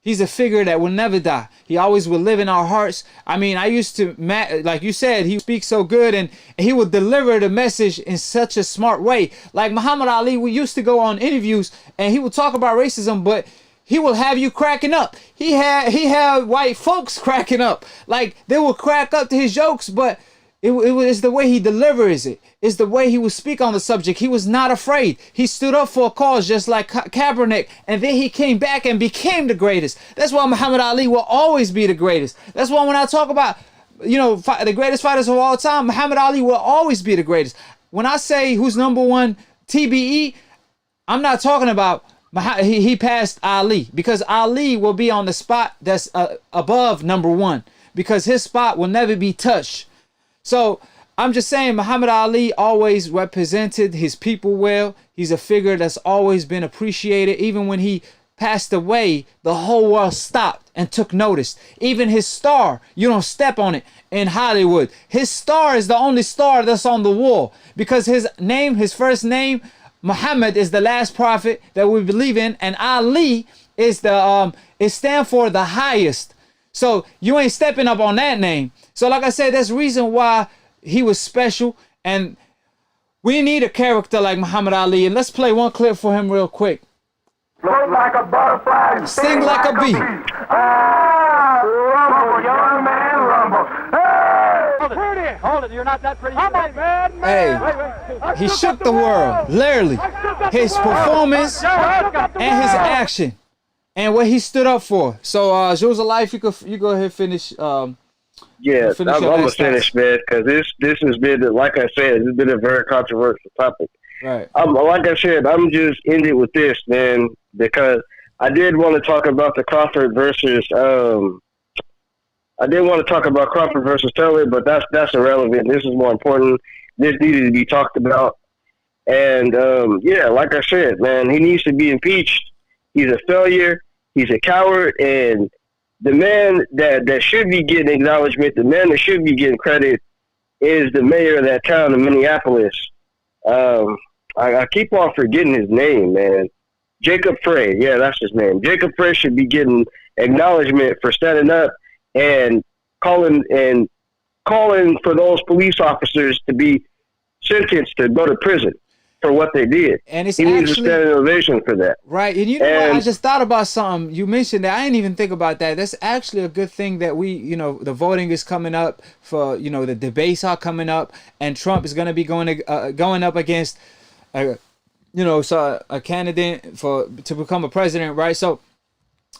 He's a figure that will never die. He always will live in our hearts. I mean, I used to, like you said, he speaks so good and he would deliver the message in such a smart way. Like Muhammad Ali, we used to go on interviews and he would talk about racism, but he will have you cracking up. He had white folks cracking up. Like they will crack up to his jokes, but it was the way he delivers it. It's the way he would speak on the subject. He was not afraid. He stood up for a cause just like Kaepernick, and then he came back and became the greatest. That's why Muhammad Ali will always be the greatest. That's why when I talk about, you know, the greatest fighters of all time, Muhammad Ali will always be the greatest. When I say who's number one TBE, I'm not talking about he passed Ali, because Ali will be on the spot that's above number one, because his spot will never be touched. So I'm just saying Muhammad Ali always represented his people well. He's a figure that's always been appreciated. Even when he passed away, the whole world stopped and took notice. Even his star, you don't step on it in Hollywood. His star is the only star that's on the wall, because his name, his first name, Muhammad, is the last prophet that we believe in, and Ali is it stands for the highest. So you ain't stepping up on that name. So like I said, that's the reason why he was special, and we need a character like Muhammad Ali. And let's play one clip for him real quick. Float like a butterfly. Sting like a bee. Ah, rumble, young man, rumble. Hey! Hold it, you're not that pretty. Come on, man. Hey, he shook the world, literally. His performance and his action and what he stood up for. So, Jules of Life, you go ahead and finish. Yeah, I'm gonna finish, man, because this has been, like I said, it's been a very controversial topic. Right. Like I said, I'm just ending with this, man, because I did want to talk about the Crawford versus. I did want to talk about Crawford versus Taylor, but that's irrelevant. This is more important. This needed to be talked about. And, yeah, like I said, man, he needs to be impeached. He's a failure. He's a coward. And the man that should be getting acknowledgement, the man that should be getting credit is the mayor of that town in Minneapolis. I keep on forgetting his name, man. Jacob Frey. Yeah, that's his name. Jacob Frey should be getting acknowledgement for standing up and calling for those police officers to be sentenced to go to prison for what they did. And it's he needs a standing ovation for that. Right. And you know what? I just thought about something. You mentioned that. I didn't even think about that. That's actually a good thing that the voting is coming up for, the debates are coming up, and Trump is going to be going up against, a candidate to become a president, right? So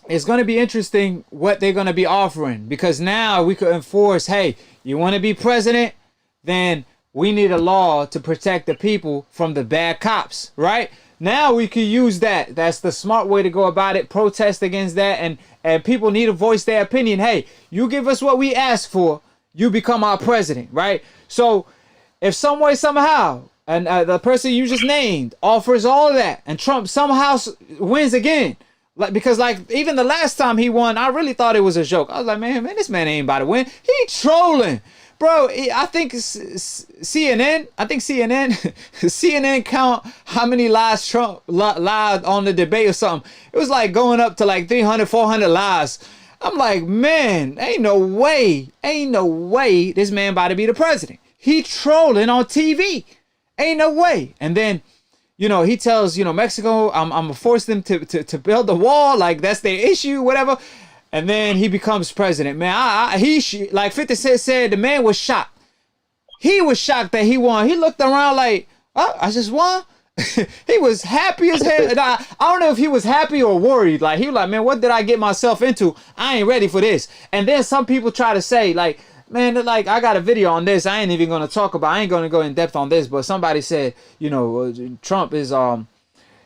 it's going to be interesting what they're going to be offering, because now we could enforce, hey, you want to be president? Then we need a law to protect the people from the bad cops, right? Now we could use that. That's the smart way to go about it. Protest against that, and people need to voice their opinion. Hey, you give us what we ask for, you become our president, right? So if some way, somehow, and the person you just named offers all of that, and Trump somehow wins again, because even the last time he won, I really thought it was a joke. I was like, man, this man ain't about to win. He trolling. Bro, I think CNN count how many lies Trump lied on the debate or something. It was like going up to like 300, 400 lies. I'm like, man, ain't no way this man about to be the president. He trolling on TV. Ain't no way. And then, he tells, Mexico, I'm gonna force them to build the wall. Like, that's their issue, whatever. And then he becomes president. Man, like 50 Cent said, the man was shocked. He was shocked that he won. He looked around like, oh, I just won? He was happy as hell. And I don't know if he was happy or worried. Like, he was like, man, what did I get myself into? I ain't ready for this. And then some people try to say, like, man, like, I got a video on this. I ain't even going to talk about, I ain't going to go in depth on this, but somebody said, Trump is,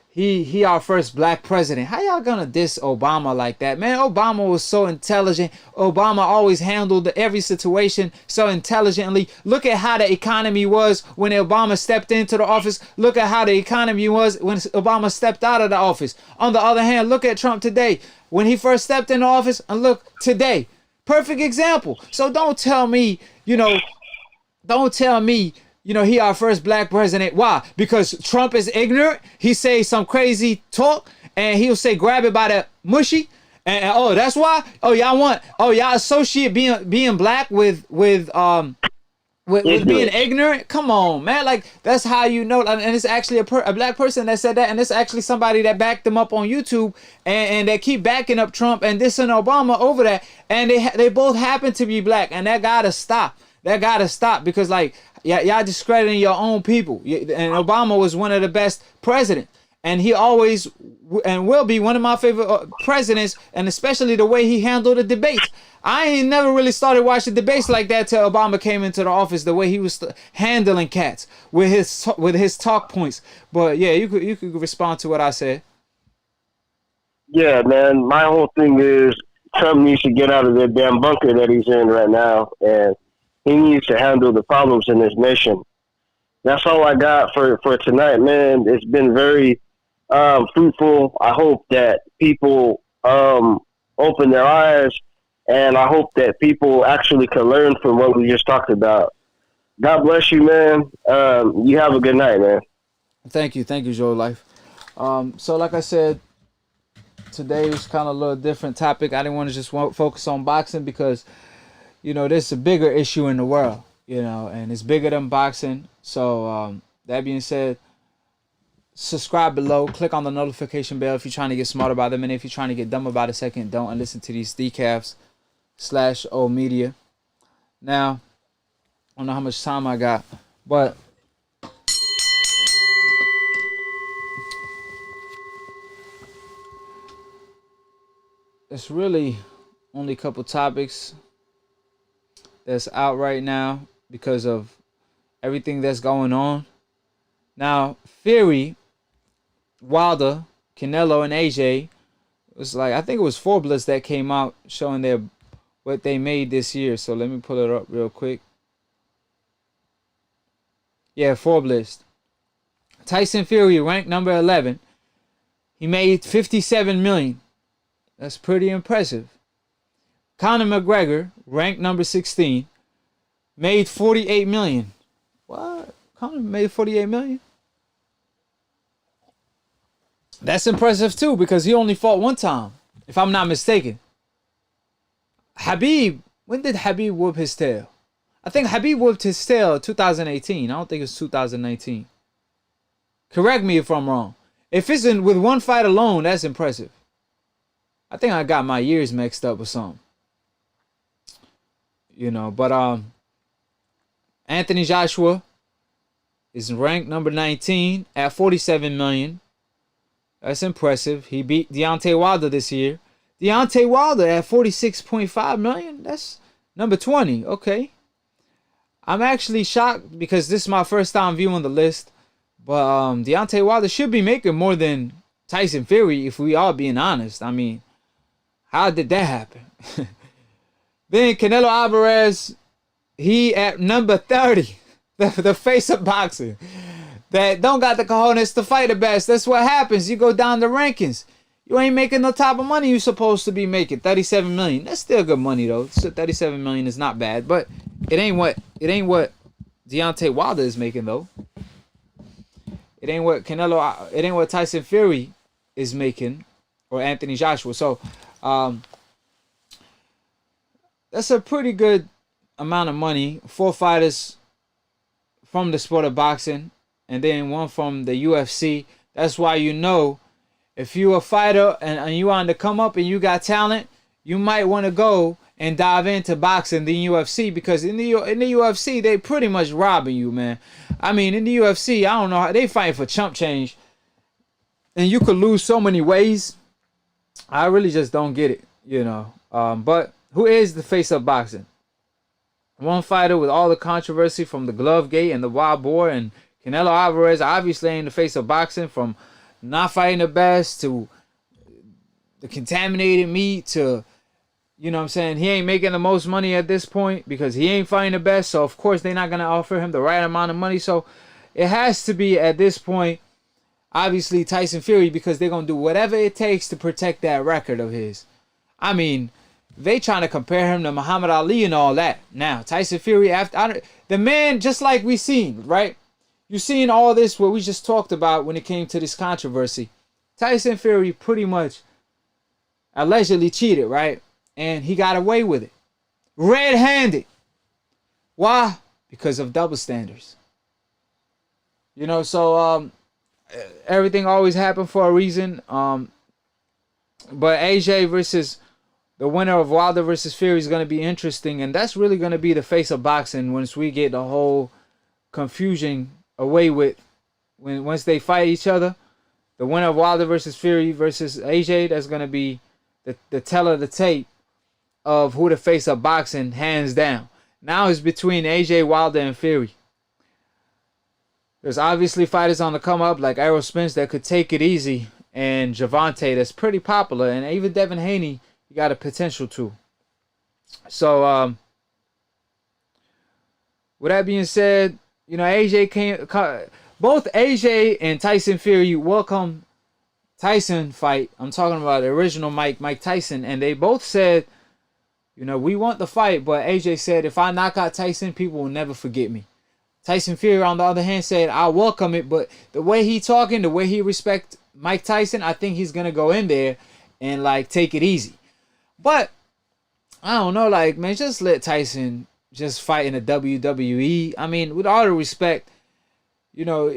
he our first black president. How y'all gonna diss Obama like that? Man, Obama was so intelligent. Obama always handled every situation so intelligently. Look at how the economy was when Obama stepped into the office. Look at how the economy was when Obama stepped out of the office. On the other hand, look at Trump today. When he first stepped into office, and look today. Perfect example. So don't tell me, he our first black president. Why? Because Trump is ignorant. He say some crazy talk, and he'll say grab it by the mushy, and oh, that's why. Oh, y'all associate being black with being ignorant. Come on, man. Like, that's how you know. And it's actually a black person that said that, and it's actually somebody that backed them up on YouTube, and they keep backing up Trump and dissing Obama over that, and they both happen to be black, and that gotta stop. That gotta stop, because like, y'all discrediting your own people. And Obama was one of the best presidents, and he always and will be one of my favorite presidents, and especially the way he handled the debates. I ain't never really started watching debates like that till Obama came into the office. The way he was handling cats with his talk points. But yeah, you could respond to what I said. Yeah, man. My whole thing is Trump needs to get out of the damn bunker that he's in right now, and he needs to handle the problems in this nation. That's all I got for tonight, man. It's been very fruitful. I hope that people open their eyes, and I hope that people actually can learn from what we just talked about. God bless you, man. You have a good night, man. Thank you, Joe Life. So like I said, today was kind of a little different topic. I didn't want to just focus on boxing because there's a bigger issue in the world, and it's bigger than boxing. So that being said, subscribe below. Click on the notification bell if you're trying to get smarter by the minute. If you're trying to get dumb about a second, don't. And listen to these decafs/O media. Now, I don't know how much time I got, but it's really only a couple topics that's out right now because of everything that's going on. Now, Fury, Wilder, Canelo, and AJ, was like, I think it was Forbes that came out showing what they made this year. So let me pull it up real quick. Yeah, Forbes. Tyson Fury ranked number 11. He made $57 million. That's pretty impressive. Conor McGregor, ranked number 16, made $48 million. What? Conor made $48 million? That's impressive too, because he only fought one time, if I'm not mistaken. Habib, when did Habib whoop his tail? I think Habib whooped his tail in 2018. I don't think it's 2019. Correct me if I'm wrong. If it's with one fight alone, that's impressive. I think I got my years mixed up with something. You know, but Anthony Joshua is ranked number 19 at $47 million. That's impressive. He beat Deontay Wilder this year. Deontay Wilder at $46.5 million. That's number 20. Okay. I'm actually shocked because this is my first time viewing the list. But Deontay Wilder should be making more than Tyson Fury if we are being honest. I mean, how did that happen? Then Canelo Alvarez, he at number 30, the face of boxing, that don't got the cojones to fight the best. That's what happens. You go down the rankings. You ain't making the type of money you supposed to be making. $37 million. That's still good money though. So $37 million is not bad, but it ain't what Deontay Wilder is making though. It ain't what Tyson Fury is making, or Anthony Joshua. So that's a pretty good amount of money. 4 fighters from the sport of boxing, and then 1 from the UFC. That's why, you know, if you a fighter and you on the come up and you got talent, you might want to go and dive into boxing than UFC, because in the UFC they pretty much robbing you, man. I mean, in the UFC, I don't know how they fighting for chump change, and you could lose so many ways. I really just don't get it, you know. But who is the face of boxing? One fighter with all the controversy from the glove gate and the wild boar, and Canelo Alvarez obviously ain't the face of boxing, from not fighting the best to the contaminated meat to, you know what I'm saying, he ain't making the most money at this point because he ain't fighting the best. So of course they're not going to offer him the right amount of money. So it has to be at this point, obviously, Tyson Fury, because they're going to do whatever it takes to protect that record of his. I mean, they trying to compare him to Muhammad Ali and all that. Now, Tyson Fury, the man, just like we seen, right? You seen all this, what we just talked about when it came to this controversy. Tyson Fury pretty much allegedly cheated, right? And he got away with it. Red-handed. Why? Because of double standards. You know, so everything always happened for a reason. But AJ versus the winner of Wilder versus Fury is going to be interesting. And that's really going to be the face of boxing once we get the whole confusion away with. Once they fight each other, the winner of Wilder versus Fury versus AJ, that's going to be the tell of the tape of who the face of boxing, hands down. Now it's between AJ, Wilder, and Fury. There's obviously fighters on the come up like Errol Spence that could take it easy, and Javante that's pretty popular, and even Devin Haney, you got a potential to. So with that being said, you know, both AJ and Tyson Fury welcome Tyson fight. I'm talking about the original Mike Tyson, and they both said, you know, we want the fight, but AJ said, if I knock out Tyson, people will never forget me. Tyson Fury, on the other hand, said, I welcome it, but the way he talking, the way he respect Mike Tyson, I think he's going to go in there and, like, take it easy. But, I don't know, like, man, just let Tyson just fight in the WWE. I mean, with all the respect, you know,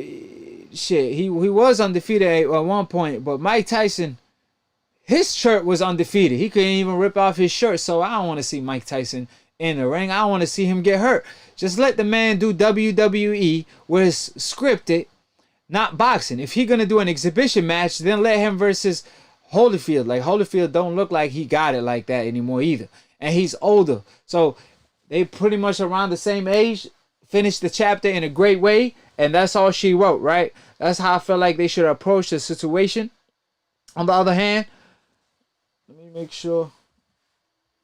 shit, he was undefeated at one point, but Mike Tyson, his shirt was undefeated. He couldn't even rip off his shirt. So I don't want to see Mike Tyson in the ring. I want to see him get hurt. Just let the man do WWE where it's scripted, not boxing. If he gonna do an exhibition match, then let him versus Holyfield. Like, Holyfield don't look like he got it like that anymore either. And he's older. So they pretty much around the same age, finished the chapter in a great way, and that's all she wrote, right? That's how I feel like they should approach the situation. On the other hand, let me make sure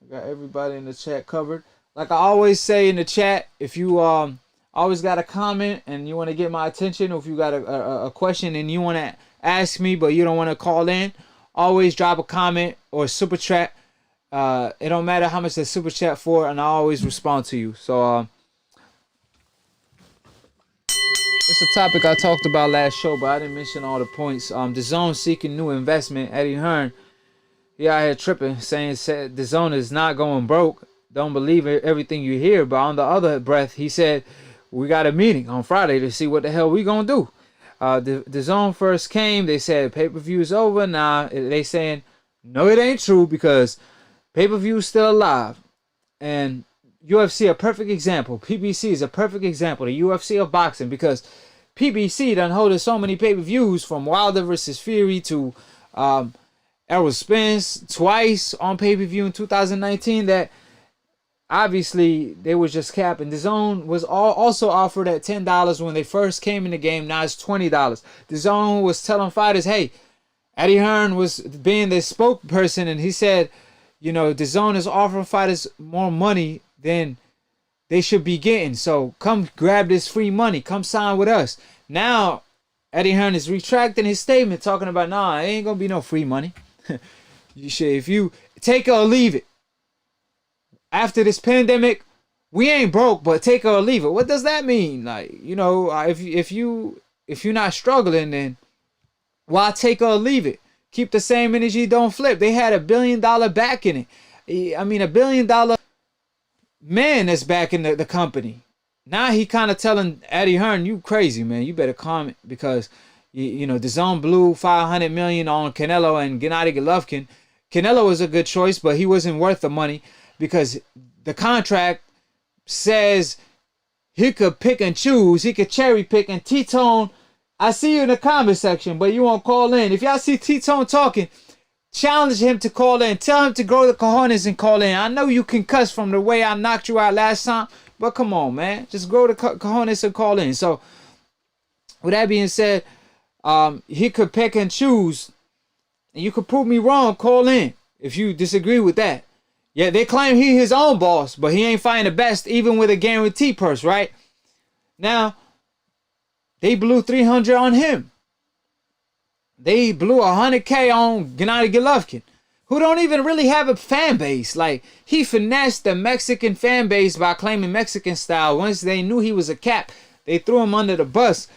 I got everybody in the chat covered. Like I always say in the chat, if you always got a comment and you want to get my attention, or if you got a question and you want to ask me but you don't want to call in, always drop a comment or super chat. It don't matter how much the super chat for, and I always respond to you. So it's a topic I talked about last show, but I didn't mention all the points. The Zone seeking new investment. Eddie Hearn, he out here tripping, saying the Zone is not going broke. Don't believe everything you hear. But on the other breath, he said we got a meeting on Friday to see what the hell we gonna do. The Zone first came. They said pay-per-view is over. Now they saying no, it ain't true, because pay-per-view is still alive. And UFC a perfect example. PBC is a perfect example. The UFC of boxing, because PBC done holding so many pay-per-views, from Wilder versus Fury to Errol Spence twice on pay-per-view in 2019, that obviously they was just capping. The Zone was also offered at $10 when they first came in the game. Now it's $20. The Zone was telling fighters, hey, Eddie Hearn was being the spokesperson, and he said, you know, the Zone is offering fighters more money than they should be getting. So come grab this free money. Come sign with us. Now Eddie Hearn is retracting his statement, talking about, nah, it ain't gonna be no free money. You should, if you take it or leave it. After this pandemic, we ain't broke, but take it or leave it. What does that mean? Like, you know, if you're not struggling, then why take it or leave it? Keep the same energy, don't flip. They had $1 billion back in it. I mean, $1 billion man that's back in the company. Now he kind of telling Eddie Hearn, you crazy, man. You better comment, because you know the Zone blew $500 million on Canelo and Gennady Golovkin. Canelo was a good choice, but he wasn't worth the money, because the contract says he could pick and choose. He could cherry pick. And T-Tone, I see you in the comment section, but you won't call in. If y'all see T-Tone talking, challenge him to call in. Tell him to grow the cojones and call in. I know you can cuss from the way I knocked you out last time, but come on, man. Just grow the cojones and call in. So, with that being said, he could pick and choose. And you could prove me wrong, call in if you disagree with that. Yeah, they claim he his own boss, but he ain't fighting the best, even with a guaranteed purse, right? Now, they blew $300 on him. They blew $100K on Gennady Golovkin, who don't even really have a fan base. Like, he finessed the Mexican fan base by claiming Mexican style. Once they knew he was a cap, they threw him under the bus,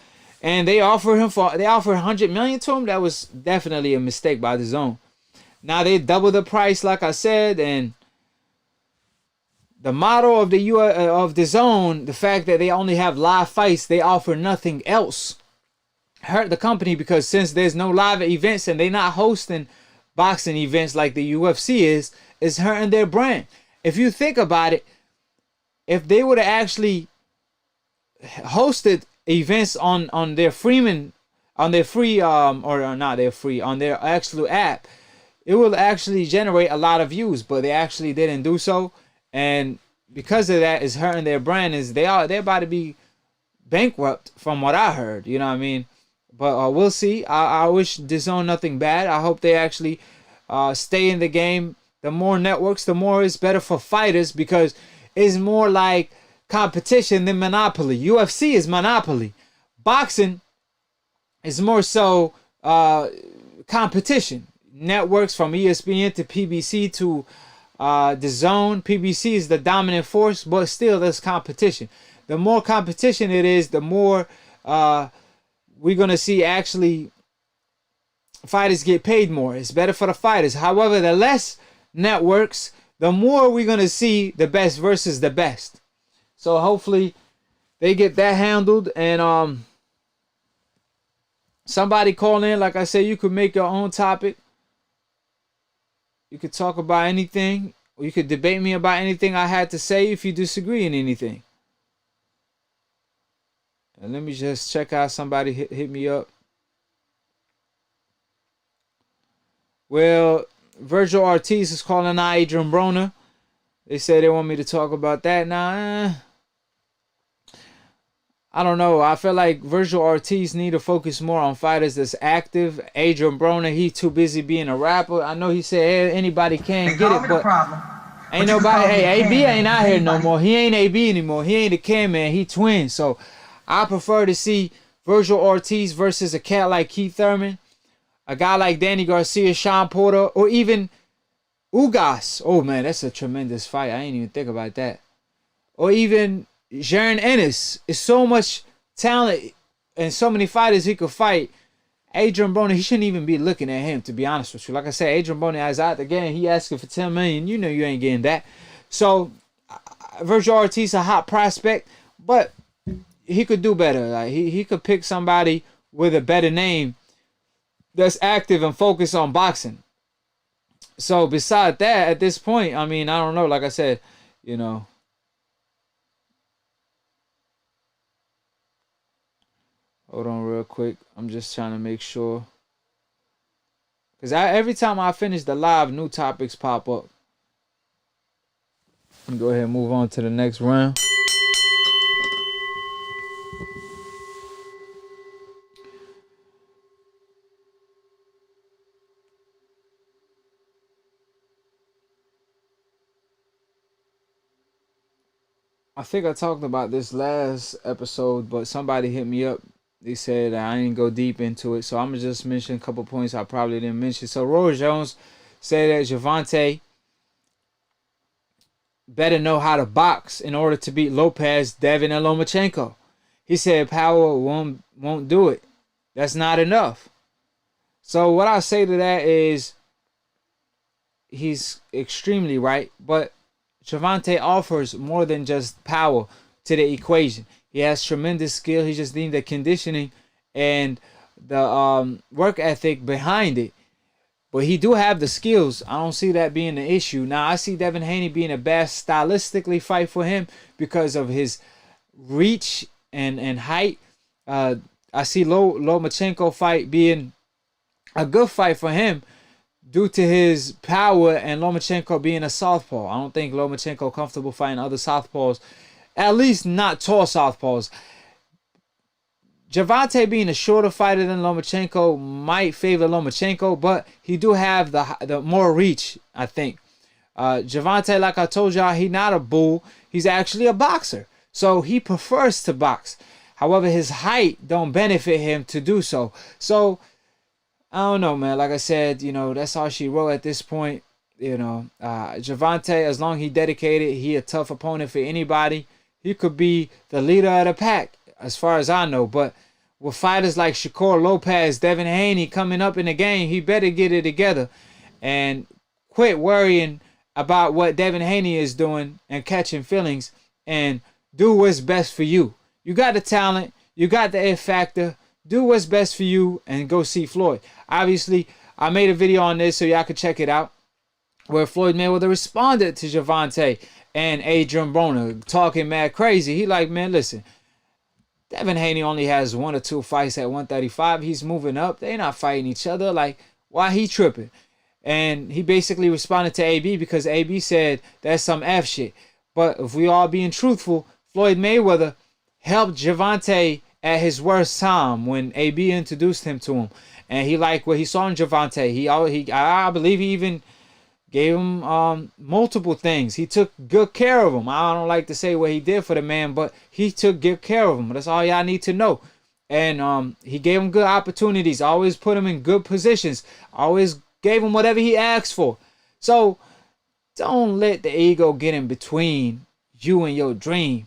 and they offered $100 million to him. That was definitely a mistake by the Zone. Now they doubled the price, like I said, and the motto of the Zone, the fact that they only have live fights, they offer nothing else, hurt the company, because since there's no live events and they're not hosting boxing events like the UFC is hurting their brand. If you think about it, if they would have actually hosted events on their Freeman, on their free or not their free, on their actual app, it will actually generate a lot of views, but they actually didn't do so. And because of that, it's hurting their brand. They're about to be bankrupt, from what I heard. You know what I mean? But we'll see. I wish DAZN nothing bad. I hope they actually stay in the game. The more networks, the more it's better for fighters, because it's more like competition than monopoly. UFC is monopoly. Boxing is more so competition. Networks from ESPN to PBC to DAZN. PBC is the dominant force, but still there's competition. The more competition it is, the more we're going to see actually fighters get paid more. It's better for the fighters. However, the less networks, the more we're going to see the best versus the best. So hopefully they get that handled. And Somebody call in. Like I said, you could make your own topic. You could talk about anything. Or you could debate me about anything I had to say if you disagree in anything. And let me just check out. Somebody hit me up. Well, Virgil Ortiz is calling out Adrian Broner. They say they want me to talk about that. Now, I don't know. I feel like Virgil Ortiz need to focus more on fighters that's active. Adrian Broner, he too busy being a rapper. I know he said hey, anybody can get it, but ain't nobody. Hey, AB ain't out here no more. He ain't AB anymore. He ain't a Can Man. He twin. So I prefer to see Virgil Ortiz versus a cat like Keith Thurman, a guy like Danny Garcia, Sean Porter, or even Ugas. Oh man, that's a tremendous fight. I ain't even think about that. Or even Jaron Ennis. Is so much talent and so many fighters he could fight. Adrian Broner, he shouldn't even be looking at him, to be honest with you. Like I said, Adrian Broner is out the game. He asking for $10 million. You know you ain't getting that. So Virgil Ortiz a hot prospect, but he could do better. Like he could pick somebody with a better name that's active and focused on boxing. So beside that, at this point, I mean, I don't know. Like I said, you know. Hold on real quick. I'm just trying to make sure. Because every time I finish the live, new topics pop up. Let me go ahead and move on to the next round. I think I talked about this last episode, but somebody hit me up. They said I didn't go deep into it, so I'm going to just mention a couple points I probably didn't mention. So Roy Jones said that Gervonta better know how to box in order to beat Lopez, Devin, and Lomachenko. He said power won't do it. That's not enough. So what I say to that is he's extremely right, but Gervonta offers more than just power to the equation. He has tremendous skill. He just needs the conditioning and the work ethic behind it. But he do have the skills. I don't see that being an issue. Now, I see Devin Haney being a bad stylistically fight for him because of his reach and height. I see Lomachenko fight being a good fight for him due to his power and Lomachenko being a southpaw. I don't think Lomachenko comfortable fighting other southpaws. At least not tall southpaws. Gervonta being a shorter fighter than Lomachenko might favor Lomachenko, but he do have the more reach, I think. Gervonta, like I told y'all, he not a bull. He's actually a boxer. So he prefers to box. However, his height don't benefit him to do so. So, I don't know, man. Like I said, you know, that's all she wrote at this point. You know, Gervonta, as long as he dedicated, he a tough opponent for anybody. He could be the leader of the pack, as far as I know. But with fighters like Shakur Lopez, Devin Haney coming up in the game, he better get it together and quit worrying about what Devin Haney is doing and catching feelings and do what's best for you. You got the talent. You got the F factor. Do what's best for you and go see Floyd. Obviously, I made a video on this so y'all can check it out, where Floyd Mayweather responded to Gervonta and Adrian Broner talking mad crazy. He like, man, listen, Devin Haney only has 1 or 2 fights at 135. He's moving up. They not fighting each other. Like, why he tripping? And he basically responded to AB because AB said that's some F shit. But if we all being truthful, Floyd Mayweather helped Gervonta at his worst time when AB introduced him to him. And he liked what he saw in Gervonta. I believe he even gave him multiple things. He took good care of him. I don't like to say what he did for the man, but he took good care of him. That's all y'all need to know. And he gave him good opportunities. Always put him in good positions. Always gave him whatever he asked for. So don't let the ego get in between you and your dream.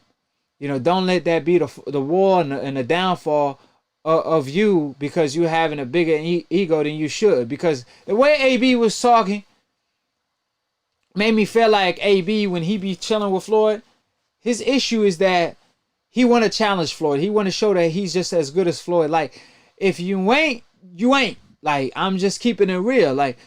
You know, don't let that be the war and the downfall of you because you're having a bigger ego than you should. Because the way AB was talking made me feel like AB, when he be chilling with Floyd, his issue is that he want to challenge Floyd. He want to show that he's just as good as Floyd. Like, if you ain't, you ain't. Like, I'm just keeping it real. Like,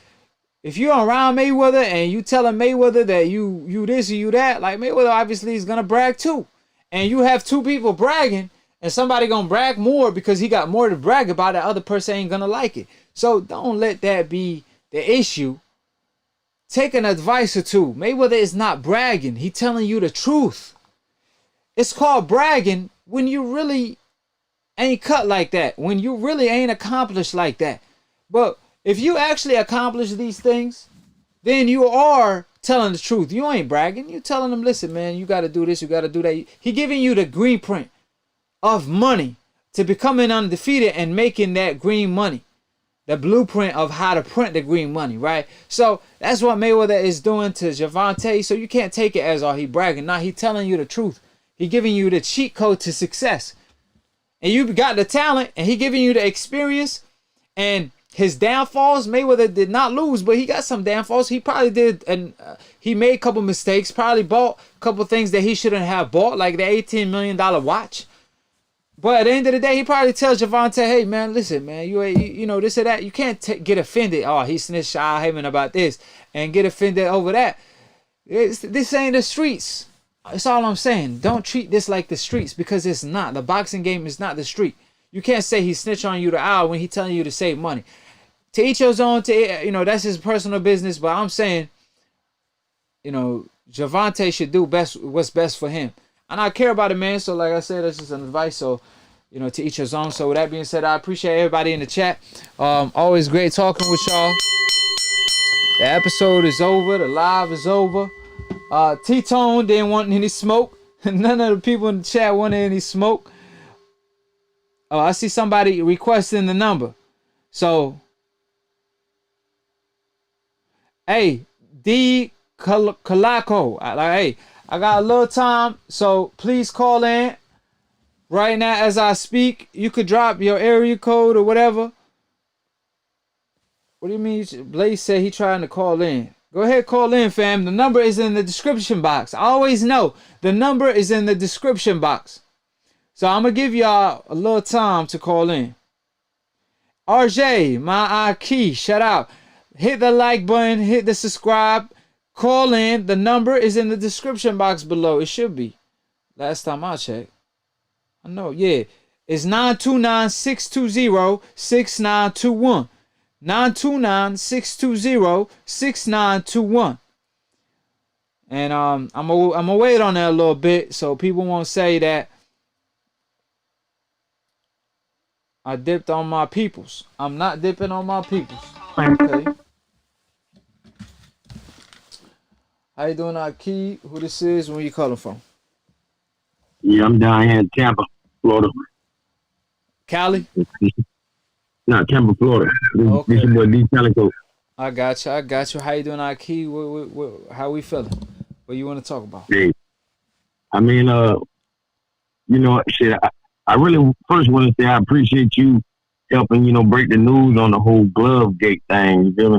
if you're around Mayweather and you telling Mayweather that you this or you that, like, Mayweather obviously is gonna brag too. And you have two people bragging, and somebody gonna brag more because he got more to brag about. That other person ain't gonna like it. So don't let that be the issue. Take an advice or two. Mayweather is not bragging. He telling you the truth. It's called bragging when you really ain't cut like that. When you really ain't accomplished like that. But if you actually accomplish these things, then you are telling the truth. You ain't bragging. You telling them, listen, man, you got to do this. You got to do that. He giving you the green print of money to becoming undefeated and making that green money. The blueprint of how to print the green money, right? So that's what Mayweather is doing to Gervonta. So you can't take it as, oh, he bragging. Nah, he telling you the truth. He giving you the cheat code to success. And you got the talent, and he giving you the experience. And his downfalls, Mayweather did not lose, but he got some downfalls. He probably did, and he made a couple mistakes. Probably bought a couple things that he shouldn't have bought, like the $18 million watch. But at the end of the day, he probably tells Gervonta, hey, man, listen, man, you know, this or that. You can't get offended. Oh, he snitched Al Heyman about this and get offended over that. This ain't the streets. That's all I'm saying. Don't treat this like the streets, because it's not. The boxing game is not the street. You can't say he snitched on you to Al when he telling you to save money. To each your own, you know, that's his personal business. But I'm saying, you know, Gervonta should do what's best for him. And I care about it, man. So like I said, that's just an advice. So, you know, to each his own. So with that being said, I appreciate everybody in the chat. Always great talking with y'all. The episode is over. The live is over. T-Tone didn't want any smoke. None of the people in the chat wanted any smoke. Oh, I see somebody requesting the number. So, hey, D. Kalako. Hey, I got a little time, so please call in right now as I speak. You could drop your area code or whatever. What do you mean? Blaze said he trying to call in. Go ahead, call in, fam. The number is in the description box. I always know the number is in the description box. So I'm going to give y'all a little time to call in. RJ, my AKHi, shout out. Hit the like button, hit the subscribe. Call in. The number is in the description box below. It should be. Last time I checked. I know, yeah. It's 929-620-6921. 929-620-6921. And I'm gonna wait on that a little bit so people won't say that I dipped on my peoples. I'm not dipping on my peoples. Okay. How you doing, AKHi? Who this is? Where you calling from? Yeah, I'm down here in Tampa, Florida. Cali? No, Tampa, Florida. Okay. This is your boy D. Calico. I got you. How you doing, AKHi? How we feeling? What you want to talk about? Hey, I mean, you know, shit. I really first want to say I appreciate you helping, you know, break the news on the whole glove gate thing. You feel me?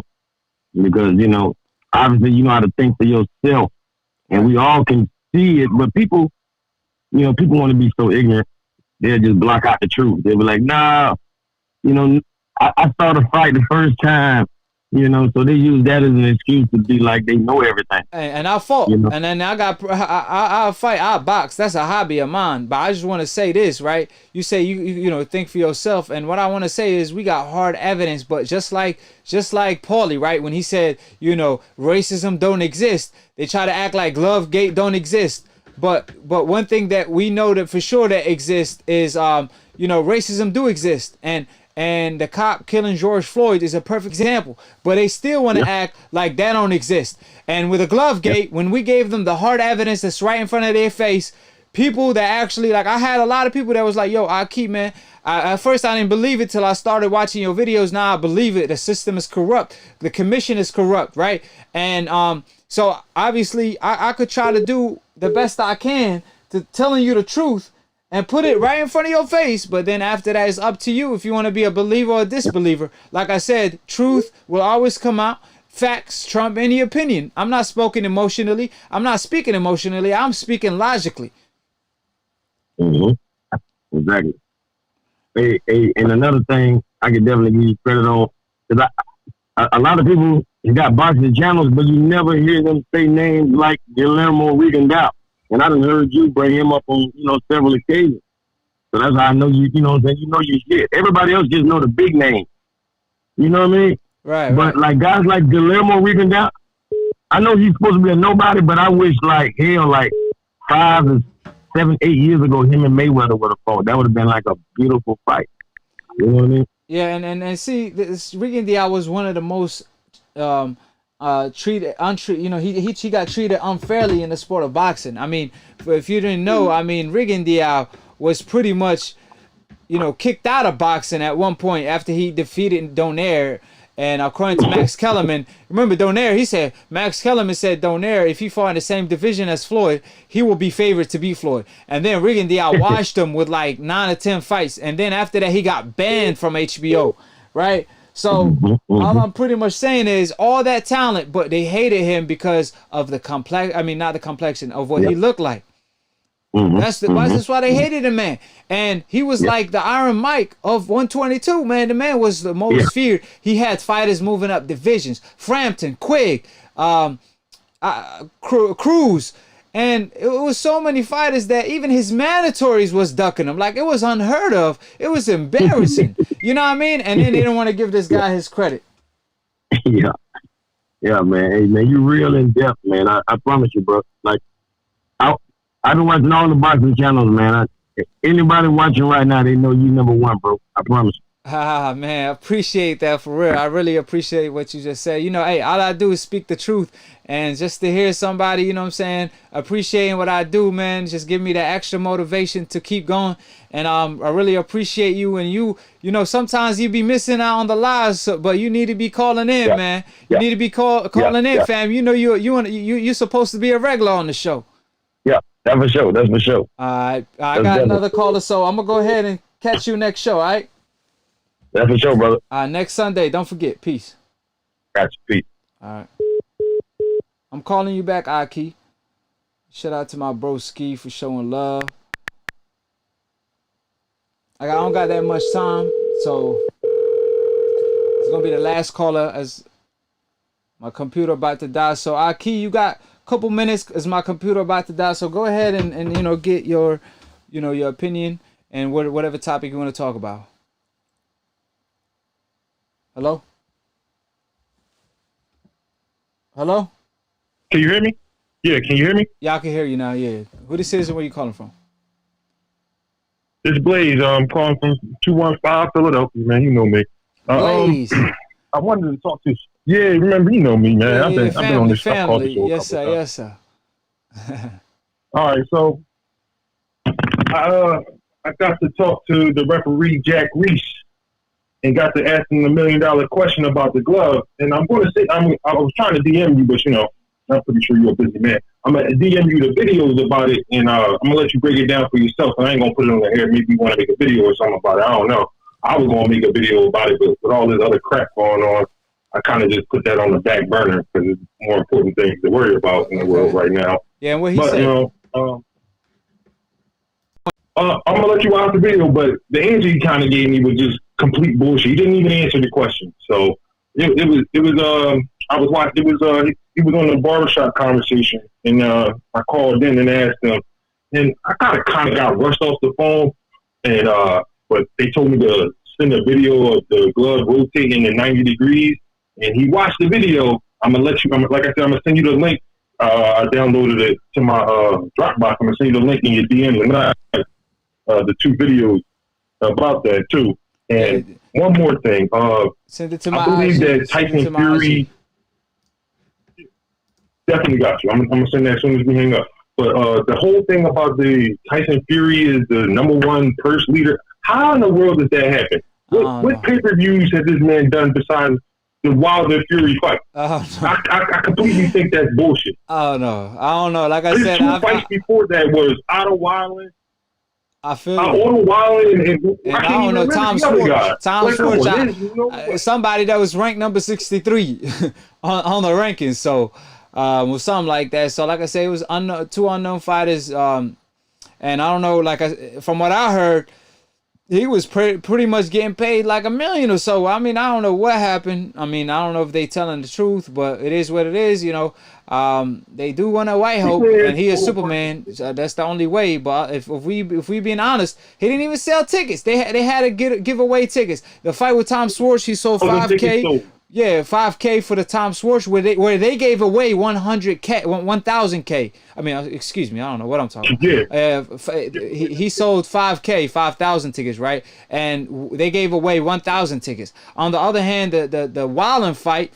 Because, you know, obviously you know how to think for yourself, and we all can see it. But people, you know, people want to be so ignorant. They'll just block out the truth. They'll be like, nah, you know, I started a fight the first time. You know, so they use that as an excuse to be like they know everything. And I fought, you know? And then I fight, I box. That's a hobby of mine. But I just want to say this, right? You say you know, think for yourself, and what I want to say is we got hard evidence. But just like Paulie, right? When he said, you know, racism don't exist, they try to act like glove gate don't exist. But one thing that we know that for sure that exists is you know, racism do exist, and the cop killing George Floyd is a perfect example. But they still want to act like that don't exist. And with a glove gate, when we gave them the hard evidence that's right in front of their face, people that actually, like, I had a lot of people that was like, yo, AKHi, man, at first I didn't believe it till I started watching your videos. Now I believe it. The system is corrupt. The commission is corrupt, right? And so obviously I could try to do the best I can to telling you the truth and put it right in front of your face. But then after that, it's up to you if you want to be a believer or a disbeliever. Like I said, truth will always come out. Facts trump any opinion. I'm not speaking emotionally. I'm speaking logically. Mm-hmm. Exactly. and another thing I can definitely give you credit on, because a lot of people got boxing channels, but you never hear them say names like Guillermo Rigondeaux. And I done heard you bring him up on, several occasions. So that's how I know you, what I'm saying? You know your shit. Everybody else just know the big name. You know what I mean? Right. But like guys like Guillermo Rigondeaux, I know he's supposed to be a nobody, but I wish like 5 or 7, 8 years ago, him and Mayweather would have fought. That would have been like a beautiful fight. You know what I mean? Yeah, and see, this Rigondeaux was one of the most he got treated unfairly in the sport of boxing. I mean, if you didn't know, I mean, Rigondeaux was pretty much, kicked out of boxing at one point after he defeated Donaire. And according to Max Kellerman, remember Donaire, Max Kellerman said Donaire, if he fought in the same division as Floyd, he will be favored to beat Floyd. And then Rigondeaux watched him with like 9 or 10 fights. And then after that, he got banned from HBO, right? So all I'm pretty much saying is all that talent, but they hated him because of the not the complexion of what he looked like. That's why they hated him, man. And he was like the Iron Mike of 122, man. The man was the most feared. He had fighters moving up divisions: Frampton, Quigg, Cruz, and it was so many fighters that even his mandatories was ducking him. Like, it was unheard of. It was embarrassing. You know what I mean? And then they didn't want to give this guy his credit. Yeah, man. Hey, man, you real in depth, man. I promise you, bro. Like, I've been watching all the boxing channels, man. Anybody watching right now, they know you number one, bro. I promise you. Man, I appreciate that for real. I really appreciate what you just said. Hey, all I do is speak the truth. And just to hear somebody, appreciating what I do, man, just give me that extra motivation to keep going. And I really appreciate you. And you sometimes you be missing out on the lives, but you need to be calling in, man. You need to be calling in, fam. You're supposed to be a regular on the show. Yeah, that's for sure. That's for sure. All right. I got another caller, so I'm going to go ahead and catch you next show, all right? That's for sure, brother. Next Sunday. Don't forget. Peace. Gotcha. Peace. All right. I'm calling you back, AKHi. Shout out to my bro Ski for showing love. I don't got that much time, so it's going to be the last caller as my computer about to die. So, AKHi, you got couple minutes as my computer about to die, so go ahead and get your your opinion and whatever topic you want to talk about. Hello? Can you hear me? Yeah, can you hear me? Yeah, I can hear you now. Yeah. Who this is and where you calling from? This is Blaze. I'm calling from 215 Philadelphia, man. You know me. Blaze. I wanted to talk to you. Yeah, remember, you know me, man. I've been on this family. Yes, sir. Yes, sir. All right, so I got to talk to the referee, Jack Reese, and got to ask him $1 million question about the glove. And I'm going to say, I was trying to DM you, but I'm pretty sure you're a busy man. I'm going to DM you the videos about it, and I'm going to let you break it down for yourself. I ain't going to put it on the air. Maybe you want to make a video or something about it. I don't know. I was going to make a video about it, but with all this other crap going on, I kind of just put that on the back burner because it's more important things to worry about in the world right now. Yeah, and what he said. I'm going to let you watch the video, but the answer he kind of gave me was just complete bullshit. He didn't even answer the question. So he was on the barbershop conversation, and I called in and asked him, and I kind of got rushed off the phone, and but they told me to send a video of the glove rotating in 90 degrees, and he watched the video. I'm gonna send you the link. I downloaded it to my Dropbox. I'm gonna send you the link in your DM tonight. The 2 videos about that too. And one more thing. Send it to my I believe that Tyson Fury. Definitely got you. I'm gonna send that as soon as we hang up. But the whole thing about the Tyson Fury is the #1 purse leader. How in the world does that happen? What pay-per-views has this man done besides the Wilder Fury fight? I completely think that's bullshit. Oh no, I don't know. Like I said, 2 fights before that was Otto Wilder. I feel Otto Wilder and I don't know Tom Schwartz. Tom Schwartz, somebody that was ranked number 63 on the rankings. So with something like that. So like I say, it was 2 unknown fighters. And I don't know. From what I heard, he was pretty much getting paid like $1 million or so. I mean, I don't know what happened. I mean, I don't know if they telling the truth, but it is what it is, you know. They do want a white hope, and he is Superman. So that's the only way. But if we being honest, he didn't even sell tickets. They had to give away tickets. The fight with Tom Schwartz, he sold 5K. Yeah, 5K for the Tom Schwartz, where they gave away 100K, 1,000K. I mean, excuse me, I don't know what I'm talking about. He sold 5,000 tickets, right? And they gave away 1,000 tickets. On the other hand, the Wallen fight,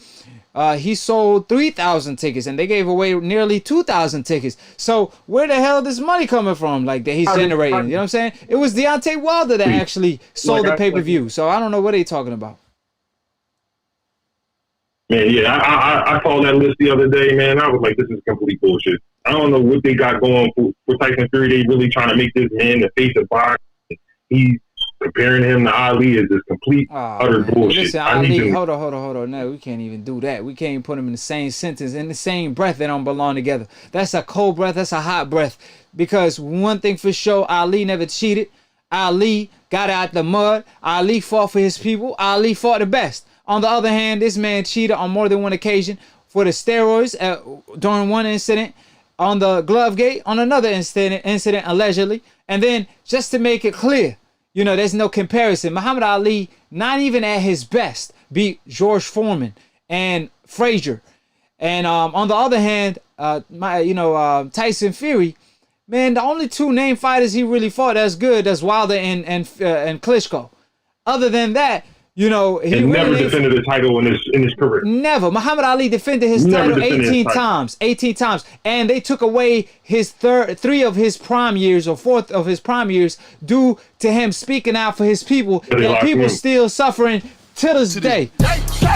he sold 3,000 tickets, and they gave away nearly 2,000 tickets. So where the hell is this money coming from? Like that he's generating? You know what I'm saying? It was Deontay Wilder that actually sold the pay-per-view. So I don't know what they talking about. Man, yeah, I saw that list the other day, man. I was like, this is complete bullshit. I don't know what they got going for Tyson Fury. They really trying to make this man the face of boxing. He's comparing him to Ali is just complete, utter bullshit. Listen, Ali, hold on. No, we can't even do that. We can't even put them in the same sentence, in the same breath. They don't belong together. That's a cold breath. That's a hot breath. Because one thing for sure, Ali never cheated. Ali got out the mud. Ali fought for his people. Ali fought the best. On the other hand, this man cheated on more than one occasion for the steroids during one incident, on the glove gate on another incident allegedly. And then just to make it clear, you know, there's no comparison. Muhammad Ali, not even at his best, beat George Foreman and Frazier. And on the other hand, Tyson Fury, man, the only two named fighters he really fought that's good, that's Wilder and Klitschko. Other than that, you know, he really never defended a title in his career. Never. Muhammad Ali defended his title 18 times. 18 times. And they took away his three of his prime years, or fourth of his prime years, due to him speaking out for his people. And people still suffering to this day.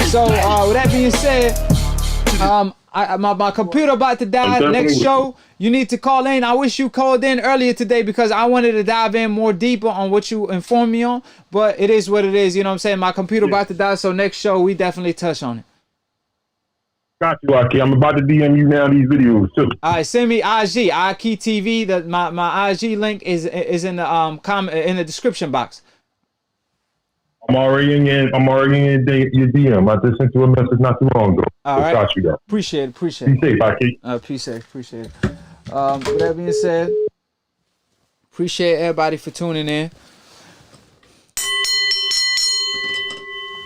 So with that being said, my computer about to die. Next show, you need to call in. I wish you called in earlier today because I wanted to dive in more deeper on what you informed me on. But it is what it is. You know what I'm saying? My computer about to die. So next show, we definitely touch on it. Got you, Aki. I'm about to DM you now these videos too. All right, send me IG, AKHi TV. My IG link is in the in the description box. I'm already in your DM. I just sent you a message not too long ago. All right. Got you there. Appreciate it. Be safe, Aki. Appreciate it. With that being said, appreciate everybody for tuning in.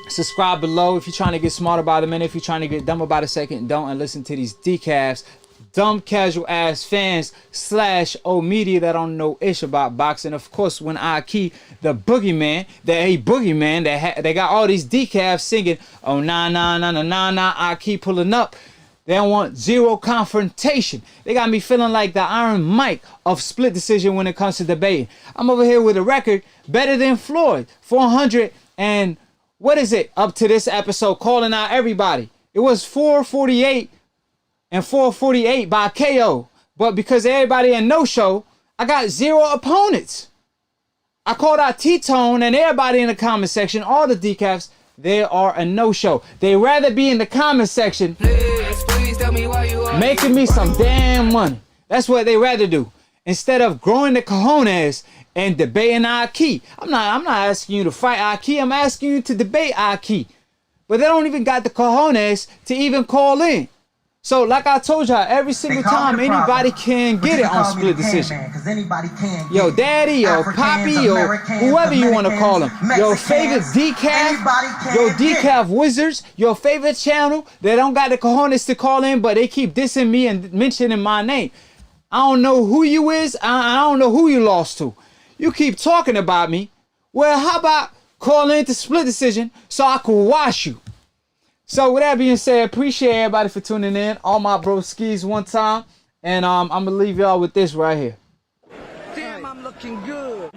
Subscribe below if you're trying to get smarter by the minute. If you're trying to get dumber by the second, don't, and listen to these decafs. Dumb casual ass fans / old media that don't know ish about boxing. Of course, when AKHi, the boogeyman, they got all these decafs singing, oh nah, AKHi pulling up. They don't want zero confrontation. They got me feeling like the Iron Mike of split decision when it comes to debating. I'm over here with a record better than Floyd, 400 and what is it up to this episode, calling out everybody. It was 448 and 448 by KO. But because everybody in no-show, I got 0 opponents. I called out T-Tone and everybody in the comment section, all the decafs, they are a no-show. They rather be in the comment section please tell me why you are making me some damn money. That's what they rather do. Instead of growing the cojones and debating AKHi. I'm not asking you to fight AKHi. I'm asking you to debate AKHi. But they don't even got the cojones to even call in. So, like I told y'all, every single time anybody can get it on split decision. Yo, daddy, yo, poppy, yo, whoever you want to call them. Your favorite decaf, your decaf wizards, your favorite channel. They don't got the cojones to call in, but they keep dissing me and mentioning my name. I don't know who you is. I don't know who you lost to. You keep talking about me. Well, how about call in to split decision so I could wash you? So with that being said, appreciate everybody for tuning in. All my broskis one time. And I'm going to leave y'all with this right here. Damn, I'm looking good.